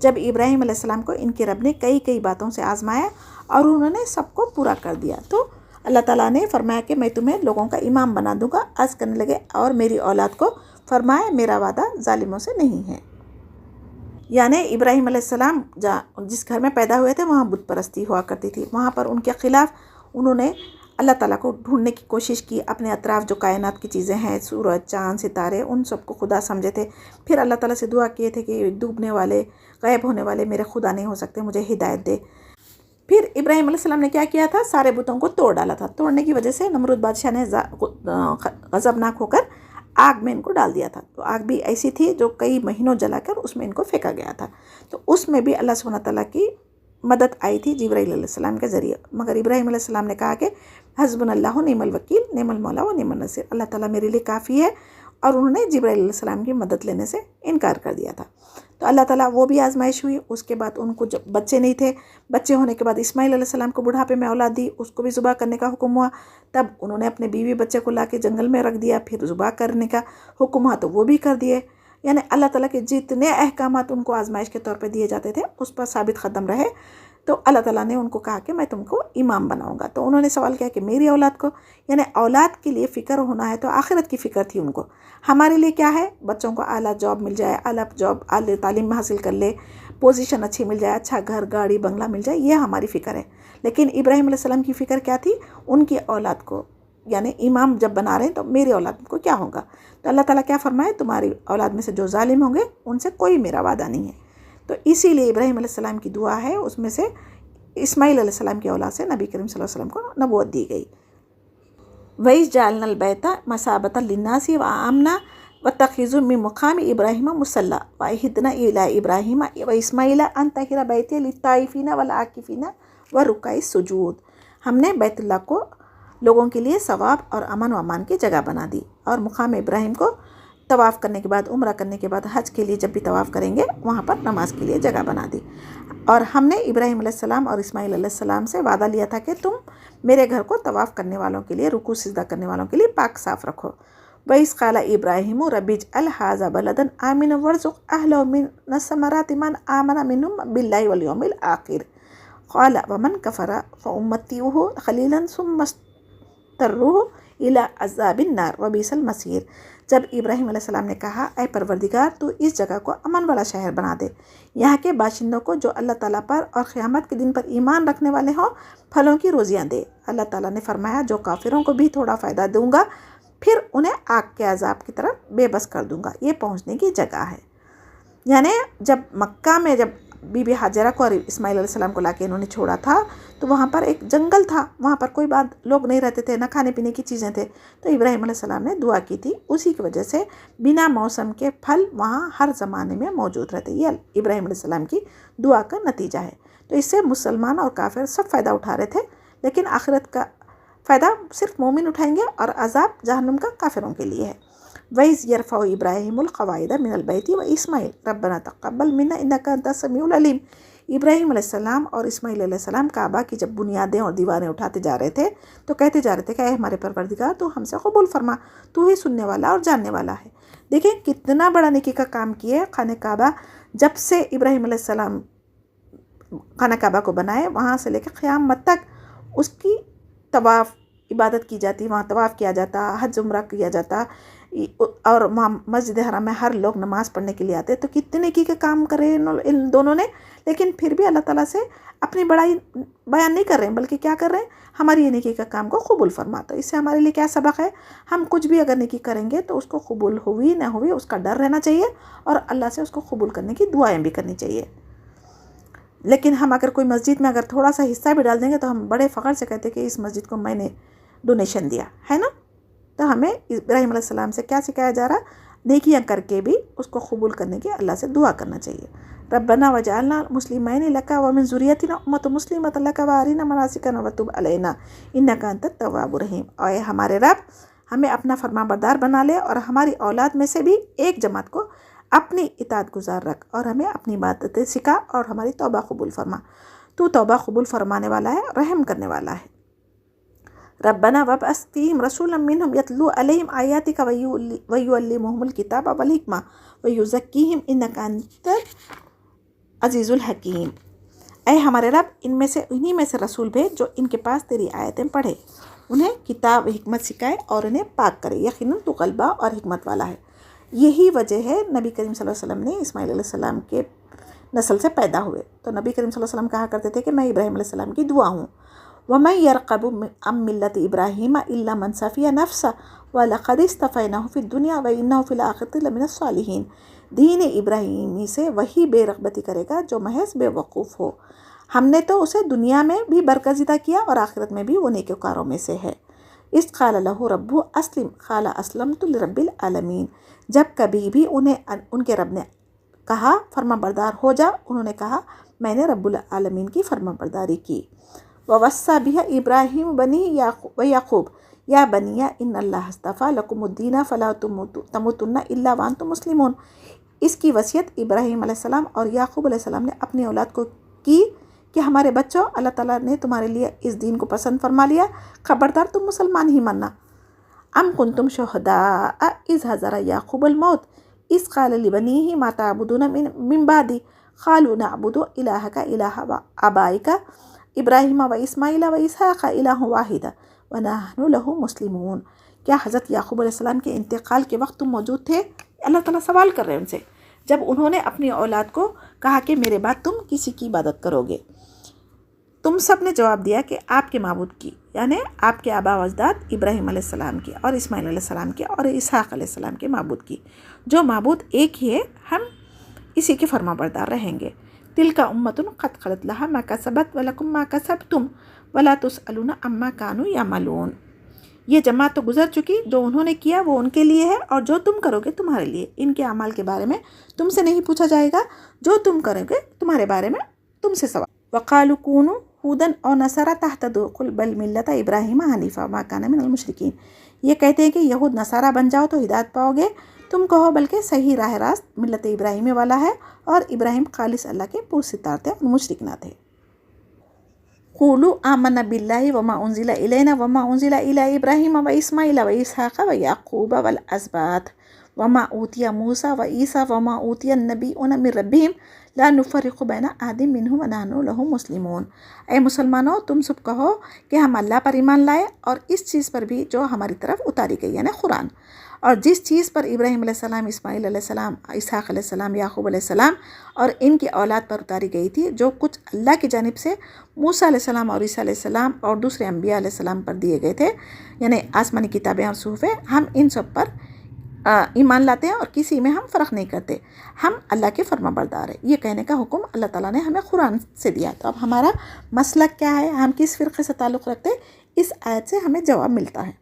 جب ابراہیم علیہ السلام کو ان کے رب نے کئی باتوں سے آزمایا اور انہوں نے سب کو پورا کر دیا، تو اللہ تعالیٰ نے فرمایا کہ میں تمہیں لوگوں کا امام بنا دوں گا. عرض کرنے لگے اور میری اولاد کو فرمایا میرا وعدہ ظالموں سے نہیں ہے۔ یعنی ابراہیم علیہ السلام جس گھر میں پیدا ہوئے تھے وہاں بت پرستی ہوا کرتی تھی، وہاں پر ان کے خلاف انہوں نے اللہ تعالیٰ کو ڈھونڈنے کی کوشش کی، اپنے اطراف جو کائنات کی چیزیں ہیں، سورج، چاند، ستارے، ان سب کو خدا سمجھے تھے۔ پھر اللہ تعالیٰ سے دعا کیے تھے کہ ڈوبنے والے، غائب ہونے والے میرے خدا نہیں ہو سکتے، مجھے ہدایت دے۔ پھر ابراہیم علیہ السلام نے کیا کیا تھا؟ سارے بتوں کو توڑ ڈالا تھا۔ توڑنے کی وجہ سے نمرود بادشاہ نے غضبناک ہو کر آگ میں ان کو ڈال دیا تھا۔ تو آگ بھی ایسی تھی جو کئی مہینوں جلا کر اس میں ان کو پھینکا گیا تھا۔ تو اس میں بھی اللہ سبحانہ تعالیٰ کی مدد آئی تھی جبرائیل علیہ السلام کے ذریعے، مگر ابراہیم علیہ السلام نے کہا کہ حسبنا اللہ و نعم الوکیل، نعم المولا و نعم النصیر، اللہ تعالیٰ میرے لیے کافی ہے، اور انہوں نے جبرائیل علیہ السلام کی مدد لینے سے انکار کر دیا تھا۔ تو اللہ تعالیٰ وہ بھی آزمائش ہوئی۔ اس کے بعد ان کو جب بچے نہیں تھے، بچے ہونے کے بعد اسماعیل علیہ السلام کو بڑھاپے میں اولاد دی، اس کو بھی ذبح کرنے کا حکم ہوا۔ تب انہوں نے اپنے بیوی بچے کو لا کے جنگل میں رکھ دیا، پھر ذبح کرنے کا حکم ہوا تو وہ بھی کر دیے۔ یعنی اللہ تعالیٰ کے جتنے احکامات ان کو آزمائش کے طور پہ دیے جاتے تھے اس پر ثابت قدم رہے۔ تو اللہ تعالیٰ نے ان کو کہا کہ میں تم کو امام بناؤں گا۔ تو انہوں نے سوال کیا کہ میری اولاد کو، یعنی اولاد کے لیے فکر ہونا ہے تو آخرت کی فکر تھی ان کو۔ ہمارے لیے کیا ہے؟ بچوں کو اعلیٰ جاب مل جائے، اعلیٰ تعلیم حاصل کر لے، پوزیشن اچھی مل جائے، اچھا گھر، گاڑی، بنگلہ مل جائے، یہ ہماری فکر ہے۔ لیکن ابراہیم علیہ السلام کی فکر کیا تھی؟ ان کی اولاد کو، یعنی امام جب بنا رہے ہیں تو میری اولاد کو کیا ہوگا؟ تو اللہ تعالیٰ کیا فرمائے؟ تمہاری اولاد میں سے جو ظالم ہوں گے ان سے کوئی میرا وعدہ نہیں ہے۔ تو اسی لیے ابراہیم علیہ السلام کی دعا ہے، اس میں سے اسماعیل علیہ السلام کی اولاد سے نبی کریم صلی اللہ علیہ وسلم کو نبوت دی گئی۔ وَإِذْ جَعَلْنَا الْبَيْتَ مَثَابَةً لِلنَّاسِ وَآمْنًا وَاتَّخِذُوا مِن مَّقَامِ إِبْرَاهِيمَ مُصَلًّى وَعَهِدْنَا إِلَىٰ إِبْرَاهِيمَ وَإِسْمَاعِيلَ أَن طَهِّرَ بَيْتِيَ لِلطَّائِفِينَ وَالْعَاكِفِينَ وَرُكَعِ السُّجُودِ، ہم نے بیت اللہ کو لوگوں کے لیے ثواب اور امن و امان کی جگہ بنا دی، اور مقام ابراہیم کو طواف کرنے کے بعد، عمرہ کرنے کے بعد، حج کے لیے جب بھی طواف کریں گے وہاں پر نماز کے لیے جگہ بنا دی۔ اور ہم نے ابراہیم علیہ السلام اور اسماعیل علیہ السلام سے وعدہ لیا تھا کہ تم میرے گھر کو طواف کرنے والوں کے لیے، رکوع سجدہ کرنے والوں کے لیے پاک صاف رکھو۔ وَإِذْ قَالَ إِبْرَاهِيمُ رَبِّ اجْعَلْ هَٰذَا بَلَدًا آمِنًا وَارْزُقْ أَهْلَهُ مِنَ الثَّمَرَاتِ مَنْ آمَنَ مِنْهُم بِاللَّهِ وَالْيَوْمِ الْآخِرِ قَالَ وَمَنْ كَفَرَ فَأُمَتِّعُهُ قَلِيلًا ثُمَّ اضْطَرُّهُ إِلَىٰ عَذَابِ النَّارِ وَبِئْسَ الْمَصِيرُ۔ جب ابراہیم علیہ السلام نے کہا اے پروردگار تو اس جگہ کو امن والا شہر بنا دے، یہاں کے باشندوں کو جو اللہ تعالیٰ پر اور قیامت کے دن پر ایمان رکھنے والے ہوں پھلوں کی روزیاں دے۔ اللہ تعالیٰ نے فرمایا جو کافروں کو بھی تھوڑا فائدہ دوں گا پھر انہیں آگ کے عذاب کی طرف بے بس کر دوں گا، یہ پہنچنے کی جگہ ہے۔ یعنی جب مکہ میں جب بی بی حاجرہ کو اور اسماعیل علیہ السلام کو لا کے انہوں نے چھوڑا تھا تو وہاں پر ایک جنگل تھا، وہاں پر کوئی لوگ نہیں رہتے تھے، نہ کھانے پینے کی چیزیں تھے۔ تو ابراہیم علیہ السلام نے دعا کی تھی، اسی کی وجہ سے بنا موسم کے پھل وہاں ہر زمانے میں موجود رہتے، یہ ابراہیم علیہ السلام کی دعا کا نتیجہ ہے۔ تو اس سے مسلمان اور کافر سب فائدہ اٹھا رہے تھے، لیکن آخرت کا فائدہ صرف مومن اٹھائیں گے اور عذاب جہنم کا کافروں کے لیے ہے۔ وَإِذْ يَرْفَعُ إِبْرَاهِيمُ الْقَوَاعِدَ مِنَ الْبَيْتِ وَإِسْمَاعِيلُ رَبَّنَا تَقَبَّلْ مِنَّا إِنَّكَ أَنْتَ السَّمِيعُ الْعَلِيمُ۔ ابراہیم علیہ السلام اور اسماعیل علیہ السلام کعبہ کی جب بنیادیں اور دیواریں اٹھاتے جا رہے تھے تو کہتے جا رہے تھے کہ اے ہمارے پروردگار تو ہم سے قبول فرما، تو ہی سننے والا اور جاننے والا ہے۔ دیکھیں کتنا بڑا نیکی کا کام کیے۔ خانہ کعبہ جب سے ابراہیم علیہ السلام خانہ کعبہ کو بنائے وہاں سے لے کے قیامت تک اس کی طواف عبادت کی جاتی، وہاں طواف کیا جاتا، حج عمرہ کیا جاتا، اور وہاں مسجد حرام میں ہر لوگ نماز پڑھنے کے لیے آتے۔ تو کتنے نیکی کے کام کرے ان دونوں نے، لیکن پھر بھی اللہ تعالیٰ سے اپنی بڑائی بیان نہیں کر رہے ہیں، بلکہ کیا کر رہے ہیں؟ ہماری یہ نیکی کا کام کو قبول فرما۔ تو اس سے ہمارے لیے کیا سبق ہے؟ ہم کچھ بھی اگر نیکی کریں گے تو اس کو قبول ہوئی نہ ہوئی اس کا ڈر رہنا چاہیے، اور اللہ سے اس کو قبول کرنے کی دعائیں بھی کرنی چاہیے۔ لیکن ہم اگر کوئی مسجد میں اگر تھوڑا سا حصہ بھی ڈال دیں گے تو ہم بڑے فخر سے کہتے ہیں کہ اس مسجد کو میں نے ڈونیشن دیا ہے نا۔ تو ہمیں ابراہیم علیہ السلام سے کیا سکھایا جا رہا؟ نیکیاں کر کے بھی اس کو قبول کرنے کی اللہ سے دعا کرنا چاہیے۔ ربنا وجعلنا مسلمین لک ومن ذریتنا امۃ مسلمۃ لک وارنا مناسکنا وتب علینا انک انت التواب الرحیم۔ اے ہمارے رب ہمیں اپنا فرما بردار بنا لے اور ہماری اولاد میں سے بھی ایک جماعت کو اپنی اطاعت گزار رکھ، اور ہمیں اپنی عبادتیں سکھا اور ہماری توبہ قبول فرما۔ تو توبہ قبول فرمانے والا ہے، رحم کرنے والا ہے۔ ربنا وابعث فیہم رسولا منہم یتلو علیہم آیاتک ویعلمہم الکتاب والحکمہ ویزکیہم انک انت عزیز الحکیم۔ اے ہمارے رب انہی میں سے رسول بھیج جو ان کے پاس تیری آیتیں پڑھے، انہیں کتاب حکمت سکھائے اور انہیں پاک کرے، یقیناً تو غلبہ اور حکمت والا ہے۔ یہی وجہ ہے نبی کریم صلی اللہ علیہ وسلم نے اسماعیل علیہ السلام کے نسل سے پیدا ہوئے. تو نبی کریم صلی اللہ علیہ وسلم کہا کرتے تھے کہ میں ابراہیم علیہ السلام کی دعا ہوں. وَمَن يَرْغَبُ عَن مِّلَّةِ إِبْرَاهِيمَ إِلَّا مَن سَفِيَ نَفْسَهُ وَلَقَدِ اصْطَفَيْنَاهُ فِي الدُّنْيَا وَإِنَّهُ فِي الْآخِرَةِ لَمِنَ الصَّالِحِينَ. دین ابراہیمی سے وہی بے رغبتی کرے گا جو محض بے وقوف ہو. ہم نے تو اسے دنیا میں بھی برگزیدہ کیا اور آخرت میں بھی وہ نیکوکاروں میں سے ہے. اِذْ قَالَ لَهُ رَبُّهُ أَسْلِمْ قَالَ أَسْلَمْتُ لِرَبِّ الْعَالَمِينَ. جب کبھی بھی انہیں ان کے رب نے کہا فرما بردار ہو جا، انہوں نے کہا میں نے رب العالمین کی فرما برداری کی. وَوَصَّى بِهَا إِبْرَاهِيمُ بَنِيهِ وَيَعْقُوبُ يَا بَنِيَّ إِنَّ اللَّهَ اصْطَفَىٰ لَكُمُ الدِّينَ فَلَا تَمُوتُنَّ إِلَّا وَأَنْتُمْ مُسْلِمُونَ. اس کی وصیت ابراہیم علیہ السلام اور یعقوب علیہ السلام نے اپنی اولاد کو کی کہ ہمارے بچوں، اللہ تعالیٰ نے تمہارے لیے اس دین کو پسند فرما لیا، خبردار تم مسلمان ہی ماننا. ام کنتم شہداء اذ حضر یعقوب الموت اذ قال لبنیہ ما تعبدون من بعدی قالوا نعبد الہک الہ آبائک ابراہیم و اسماعیل و اسحاق الہ واحد ونحن لہ مسلمون. کیا حضرت یعقوب علیہ السلام کے انتقال کے وقت تم موجود تھے؟ اللہ تعالیٰ سوال کر رہے ہیں ان سے، جب انہوں نے اپنی اولاد کو کہا کہ میرے بعد تم کسی کی عبادت کرو گے. تم سب نے جواب دیا کہ آپ کے معبود کی، یعنی آپ کے آبا و اجداد ابراہیم علیہ السلام کی اور اسماعیل علیہ السلام کی اور اسحاق علیہ السلام کے معبود کی، جو معبود ایک ہی ہے، ہم اسی کے فرما بردار رہیں گے. تلک امۃ قد خلت لہا ما کسبت ولکم ما کسبتم ولا تسألون عما کانوا یعملون. یہ جماعت تو گزر چکی، جو انہوں نے کیا وہ ان کے لیے ہے اور جو تم کرو گے تمہارے لیے. ان کے اعمال کے بارے میں تم سے نہیں پوچھا جائے گا، جو تم کرو گے تمہارے بارے میں تم سے سوال. وقالوا کونوا ہودن اور نصارا تہتدوا قل بل ملت ابراہیم حنیفا ما کان من المشرکین. یہ کہتے ہیں کہ یہود نصارہ بن جاؤ تو ہدایت پاؤ گے، تم کہو بلکہ صحیح راہ راست ملت ابراہیم والا ہے اور ابراہیم خالص اللہ کے پرستار تھے اور مشرک نہ تھے. قولوا آمنا باللہ وما انزل الینا وما انزل الی ابراہیم و اسماعیل و اسحاق و یعقوب والاسباط وما اوتی موسیٰ و عیسیٰ وما اوتی النبیون من ربہم لا نفرق بین احد منہم ونحن لہ مسلمون. اے مسلمانوں، تم سب کہو کہ ہم اللہ پر ایمان لائے اور اس چیز پر بھی جو ہماری طرف اتاری گئی، یعنی قرآن، اور جس چیز پر ابراہیم علیہ السلام، اسماعیل علیہ السلام، اسحاق علیہ السلام، یعقوب علیہ السلام اور ان کی اولاد پر اتاری گئی تھی، جو کچھ اللہ کی جانب سے موسیٰ علیہ السلام اور عیسیٰ علیہ السلام اور دوسرے انبیاء علیہ السلام پر دیے گئے تھے، یعنی آسمانی کتابیں اور صحفیں، ہم ان سب پر ایمان لاتے ہیں اور کسی میں ہم فرق نہیں کرتے، ہم اللہ کے فرما بردار ہیں. یہ کہنے کا حکم اللہ تعالیٰ نے ہمیں قرآن سے دیا. تو اب ہمارا مسلک کیا ہے، ہم کس فرقے سے تعلق رکھتے ہیں، اس آیت سے ہمیں جواب ملتا ہے.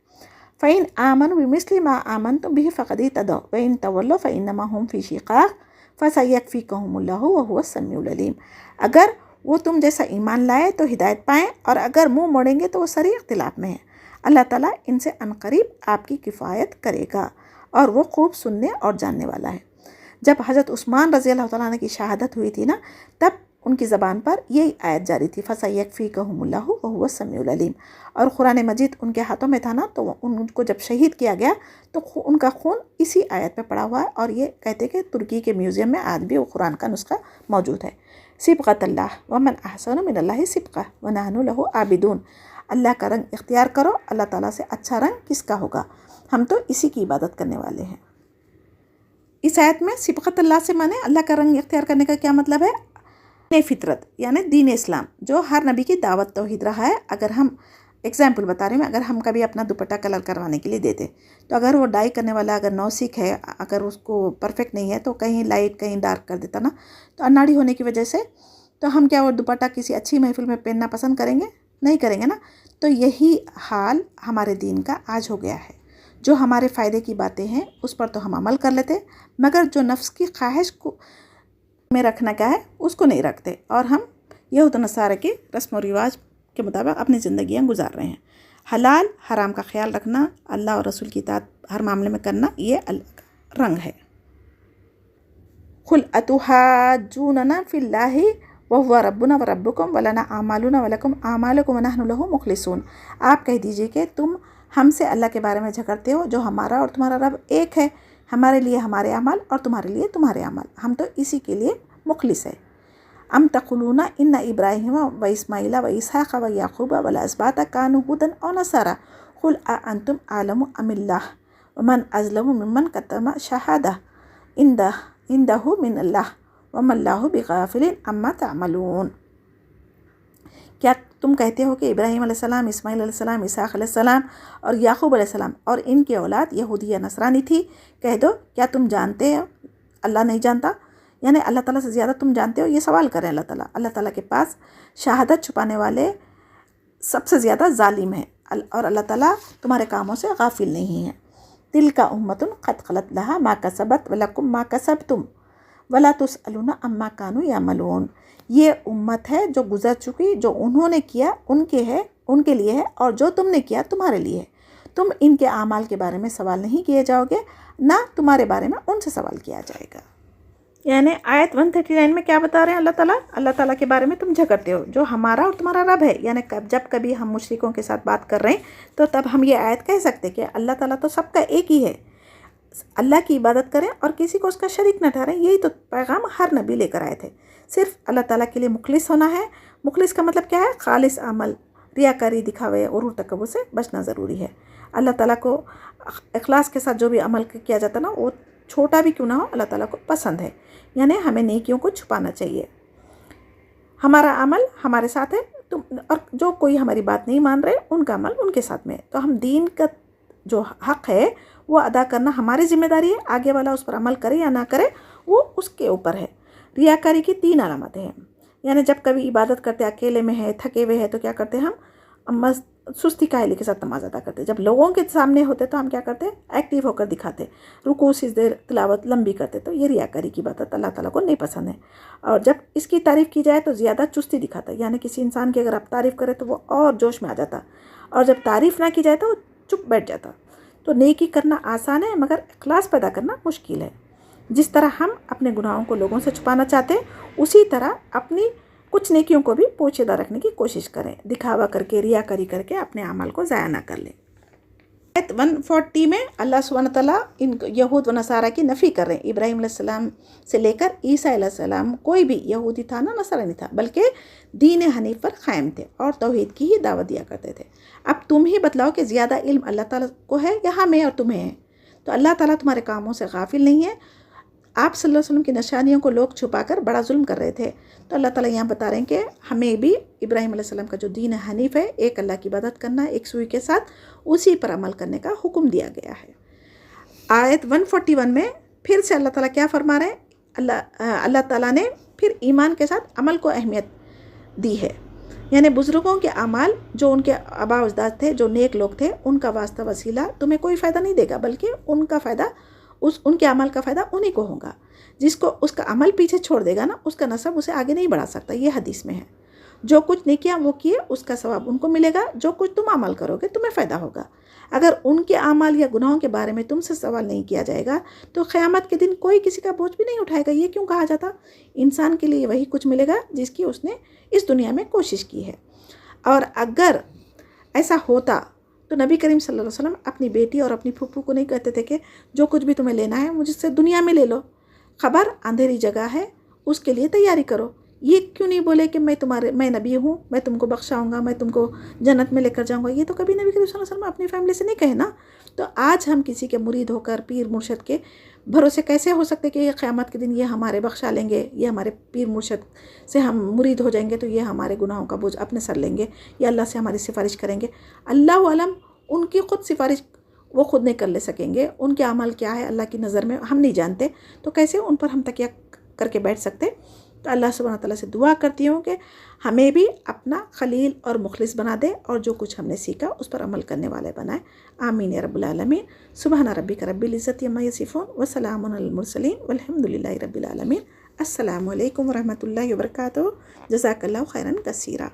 فَإِنْ آمَنُوا بِمِثْلِ مَا آمَنْتُم بِهِ فَقَدِ اهْتَدَوْا وَإِنْ تَوَلَّوْا فَإِنَّمَا هُمْ فِي شِقَاقٍ فَسَيَكْفِيكَهُمُ اللَّهُ وَهُوَ السَّمِيعُ الْعَلِيمُ. اگر وہ تم جیسا ایمان لائے تو ہدایت پائیں، اور اگر منہ موڑیں گے تو وہ سری اختلاف میں ہیں. اللہ تعالیٰ ان سے عنقریب آپ کی کفایت کرے گا اور وہ خوب سننے اور جاننے والا ہے. جب حضرت عثمان رضی اللہ تعالیٰ عنہ کی شہادت ہوئی تھی نا، تب ان کی زبان پر یہی آیت جاری تھی، فَسَيَكْفِيكَهُمُ اللَّهُ وَهُوَ السَّمِيعُ الْعَلِيمُ. اور قرآن مجید ان کے ہاتھوں میں تھا نا، تو ان کو جب شہید کیا گیا تو ان کا خون اسی آیت پہ پڑا ہوا ہے، اور یہ کہتے کہ ترکی کے میوزیم میں آج بھی وہ قرآن کا نسخہ موجود ہے. صبغۃ اللہ ومن احسن من اللہ صبغہ ونحن لہ عابدون. اللہ کا رنگ اختیار کرو، اللہ تعالیٰ سے اچھا رنگ کس کا ہوگا، ہم تو اسی کی عبادت کرنے والے ہیں. اس آیت میں صبغۃ اللہ سے مانے اللہ کا رنگ اختیار کرنے کا کیا مطلب ہے؟ فطرت، یعنی دین اسلام جو ہر نبی کی دعوت توحید رہا ہے. اگر ہم ایگزامپل بتا رہے ہیں، اگر ہم کبھی اپنا دوپٹہ کلر کروانے کے لیے دیتے تو اگر وہ ڈائی کرنے والا اگر نوسیکھ ہے، اگر اس کو پرفیکٹ نہیں ہے تو کہیں لائٹ کہیں ڈارک کر دیتا نا، تو اناڑی ہونے کی وجہ سے تو ہم کیا وہ دوپٹہ کسی اچھی محفل میں پہننا پسند کریں گے؟ نہیں کریں گے نا. تو یہی حال ہمارے دین کا آج ہو گیا ہے. جو ہمارے فائدے کی باتیں ہیں اس پر تو ہم عمل کر لیتے، مگر جو نفس کی خواہش کو میں رکھنا کیا ہے اس کو نہیں رکھتے، اور ہم یہود و نصارہ کے رسم و رواج کے مطابق اپنی زندگیاں گزار رہے ہیں. حلال حرام کا خیال رکھنا، اللہ اور رسول کی اطاعت ہر معاملے میں کرنا، یہ اللہ کا رنگ ہے. قُلْ أَتُحَاجُّونَنَا فِي اللَّهِ وَهُوَ رَبُّنَا وَرَبُّكُمْ وَلَنَا أَعْمَالُنَا وَلَكُمْ أَعْمَالُكُمْ وَنَحْنُ لَهُ مُخْلِصُونَ. آپ کہہ دیجئے کہ تم ہم سے اللہ کے بارے میں جھگڑتے ہو، جو ہمارا اور تمہارا رب ایک ہے، ہمارے لیے ہمارے اعمال اور تمہارے لیے تمہارے اعمال، ہم تو اسی کے لیے مخلص ہے. ام تقولون ان ابراہیم و اسماعیل و اسحاق و یعقوب والاسباط کانوا ھودا او نصارا قل اانتم اعلم ام اللہ ومن أظلم ممن كتم شهادة عنده من الله وما الله بغافل عما تعملون۔ کیا تم کہتے ہو کہ ابراہیم علیہ السلام، اسماعیل علیہ السلام، اسحاق علیہ السلام اور یعقوب علیہ السلام اور ان کی اولاد یہودی یا نصرانی تھی؟ کہہ دو کیا تم جانتے ہو؟ اللہ نہیں جانتا، یعنی اللہ تعالیٰ سے زیادہ تم جانتے ہو؟ یہ سوال کریں اللہ تعالیٰ کے پاس شہادت چھپانے والے سب سے زیادہ ظالم ہیں، اور اللہ تعالیٰ تمہارے کاموں سے غافل نہیں ہے۔ تلک امۃ قد خلت لها ما کسبت ولکم ما کسبتم ولا تسألون عما كانوا يعملون۔ یہ امت ہے جو گزر چکی، جو انہوں نے کیا ان کے لیے ہے، اور جو تم نے کیا تمہارے لیے ہے۔ تم ان کے اعمال کے بارے میں سوال نہیں کیے جاؤ گے، نہ تمہارے بارے میں ان سے سوال کیا جائے گا۔ یعنی آیت 139 میں کیا بتا رہے ہیں اللہ تعالیٰ کے بارے میں تم جھگڑتے ہو جو ہمارا اور تمہارا رب ہے۔ یعنی جب کبھی ہم مشرکوں کے ساتھ بات کر رہے ہیں تو تب ہم یہ آیت کہہ سکتے کہ اللہ تعالیٰ تو سب کا ایک ہی ہے، اللہ کی عبادت کریں اور کسی کو اس کا شریک نہ ٹھہریں۔ یہی تو پیغام ہر نبی لے کر آئے تھے، صرف اللہ تعالیٰ کے لیے مخلص ہونا ہے۔ مخلص کا مطلب کیا ہے؟ خالص عمل، ریاکاری، دکھاوے، غرور، تکبر سے بچنا ضروری ہے۔ اللہ تعالیٰ کو اخلاص کے ساتھ جو بھی عمل کیا جاتا نا، وہ چھوٹا بھی کیوں نہ ہو، اللہ تعالیٰ کو پسند ہے۔ یعنی ہمیں نیکیوں کو چھپانا چاہیے۔ ہمارا عمل ہمارے ساتھ ہے، اور جو کوئی ہماری بات نہیں مان رہے ان کا عمل ان کے ساتھ میں ہے۔ تو ہم دین کا جو حق ہے وہ ادا کرنا ہماری ذمہ داری ہے، آگے والا اس پر عمل کرے یا نہ کرے وہ اس کے اوپر ہے۔ ریاکاری کی 3 علامتیں ہیں، یعنی جب کبھی عبادت کرتے اکیلے میں ہے، تھکے ہوئے ہیں، تو کیا کرتے ہیں ہم سستی کاہلی کے ساتھ نماز ادا کرتے۔ جب لوگوں کے سامنے ہوتے تو ہم کیا کرتے؟ ایکٹیو ہو کر دکھاتے، رکوع سجدے تلاوت لمبی کرتے۔ تو یہ ریاکاری کی بات ہے، اللہ تعالیٰ کو نہیں پسند ہے۔ اور جب اس کی تعریف کی جائے تو زیادہ چستی دکھاتا ہے، یعنی کسی انسان کی اگر آپ تعریف کریں تو وہ اور جوش میں آ جاتا، اور جب تعریف نہ کی جائے تو وہ چپ بیٹھ جاتا۔ تو نیکی کرنا آسان ہے مگر اخلاص پیدا کرنا مشکل ہے۔ جس طرح ہم اپنے گناہوں کو لوگوں سے چھپانا چاہتے ہیں، اسی طرح اپنی کچھ نیکیوں کو بھی پوشیدہ رکھنے کی کوشش کریں، دکھاوا کر کے، ریاکاری کر کے اپنے اعمال کو ضائع نہ کر لیں۔ آیت 140 میں اللہ سبحانہ تعالیٰ ان یہود و نصارہ کی نفی کر رہے ہیں۔ ابراہیم علیہ السلام سے لے کر عیسیٰ علیہ السلام کوئی بھی یہودی تھا نہ نصرانی تھا، بلکہ دین حنیف پر قائم تھے اور توحید کی ہی دعوت دیا کرتے تھے۔ اب تم ہی بتلاؤ کہ زیادہ علم اللہ تعالیٰ کو ہے یا ہمیں اور تمہیں ہے؟ تو اللہ تعالیٰ تمہارے کاموں سے غافل نہیں ہے۔ آپ صلی اللہ علیہ وسلم کی نشانیوں کو لوگ چھپا کر بڑا ظلم کر رہے تھے، تو اللہ تعالیٰ یہاں بتا رہے ہیں کہ ہمیں بھی ابراہیم علیہ السلام کا جو دین حنیف ہے، ایک اللہ کی عبادت کرنا ایک سوئی کے ساتھ، اسی پر عمل کرنے کا حکم دیا گیا ہے۔ آیت 141 میں پھر سے اللہ تعالیٰ کیا فرما رہے ہیں؟ اللہ تعالیٰ نے پھر ایمان کے ساتھ عمل کو اہمیت دی ہے، یعنی بزرگوں کے اعمال جو ان کے آباء و اجداد تھے، جو نیک لوگ تھے، ان کا واسطہ وسیلہ تمہیں کوئی فائدہ نہیں دے گا، بلکہ ان کا فائدہ ان کے عمل کا فائدہ انہی کو ہوگا۔ جس کو اس کا عمل پیچھے چھوڑ دے گا نا، اس کا نسب اسے آگے نہیں بڑھا سکتا۔ یہ حدیث میں ہے، جو کچھ نیکیاں وہ کیے اس کا ثواب ان کو ملے گا، جو کچھ تم عمل کرو گے تمہیں فائدہ ہوگا۔ اگر ان کے اعمال یا گناہوں کے بارے میں تم سے سوال نہیں کیا جائے گا تو قیامت کے دن کوئی کسی کا بوجھ بھی نہیں اٹھائے گا۔ یہ کیوں کہا جاتا؟ انسان کے لیے وہی کچھ ملے گا جس کی اس نے اس دنیا میں کوشش کی ہے۔ اور اگر ایسا ہوتا تو نبی کریم صلی اللہ علیہ وسلم اپنی بیٹی اور اپنی پھوپھو کو نہیں کہتے تھے کہ جو کچھ بھی تمہیں لینا ہے مجھ سے دنیا میں لے لو، خبر اندھیری جگہ ہے اس کے لیے تیاری کرو۔ یہ کیوں نہیں بولے کہ میں نبی ہوں، میں تم کو بخشاؤں گا، میں تم کو جنت میں لے کر جاؤں گا؟ یہ تو کبھی نبی کریم صلی اللہ علیہ وسلم اپنی فیملی سے نہیں کہے نا۔ تو آج ہم کسی کے مرید ہو کر پیر مرشد کے بھروسے کیسے ہو سکتے کہ یہ قیامت کے دن یہ ہمارے بخشا لیں گے، یہ ہمارے پیر مرشد سے ہم مرید ہو جائیں گے تو یہ ہمارے گناہوں کا بوجھ اپنے سر لیں گے یا اللہ سے ہماری سفارش کریں گے؟ اللہ علم، ان کی خود سفارش وہ خود نہیں کر لے سکیں گے، ان کے عمل کیا ہے اللہ کی نظر میں ہم نہیں جانتے، تو کیسے ان پر ہم تکیہ کر کے بیٹھ سکتے؟ تو اللہ سبحانہ تعالیٰ سے دعا کرتی ہوں کہ ہمیں بھی اپنا خلیل اور مخلص بنا دے، اور جو کچھ ہم نے سیکھا اس پر عمل کرنے والے بنائے۔ آمین یا رب العالمین۔ سبحان ربک رب العزت عما یصفون وسلام علی المرسلین والحمد للہ رب العالمین۔ السلام علیکم ورحمۃ اللہ وبرکاتہ۔ جزاک اللہ خیرا کثیرا۔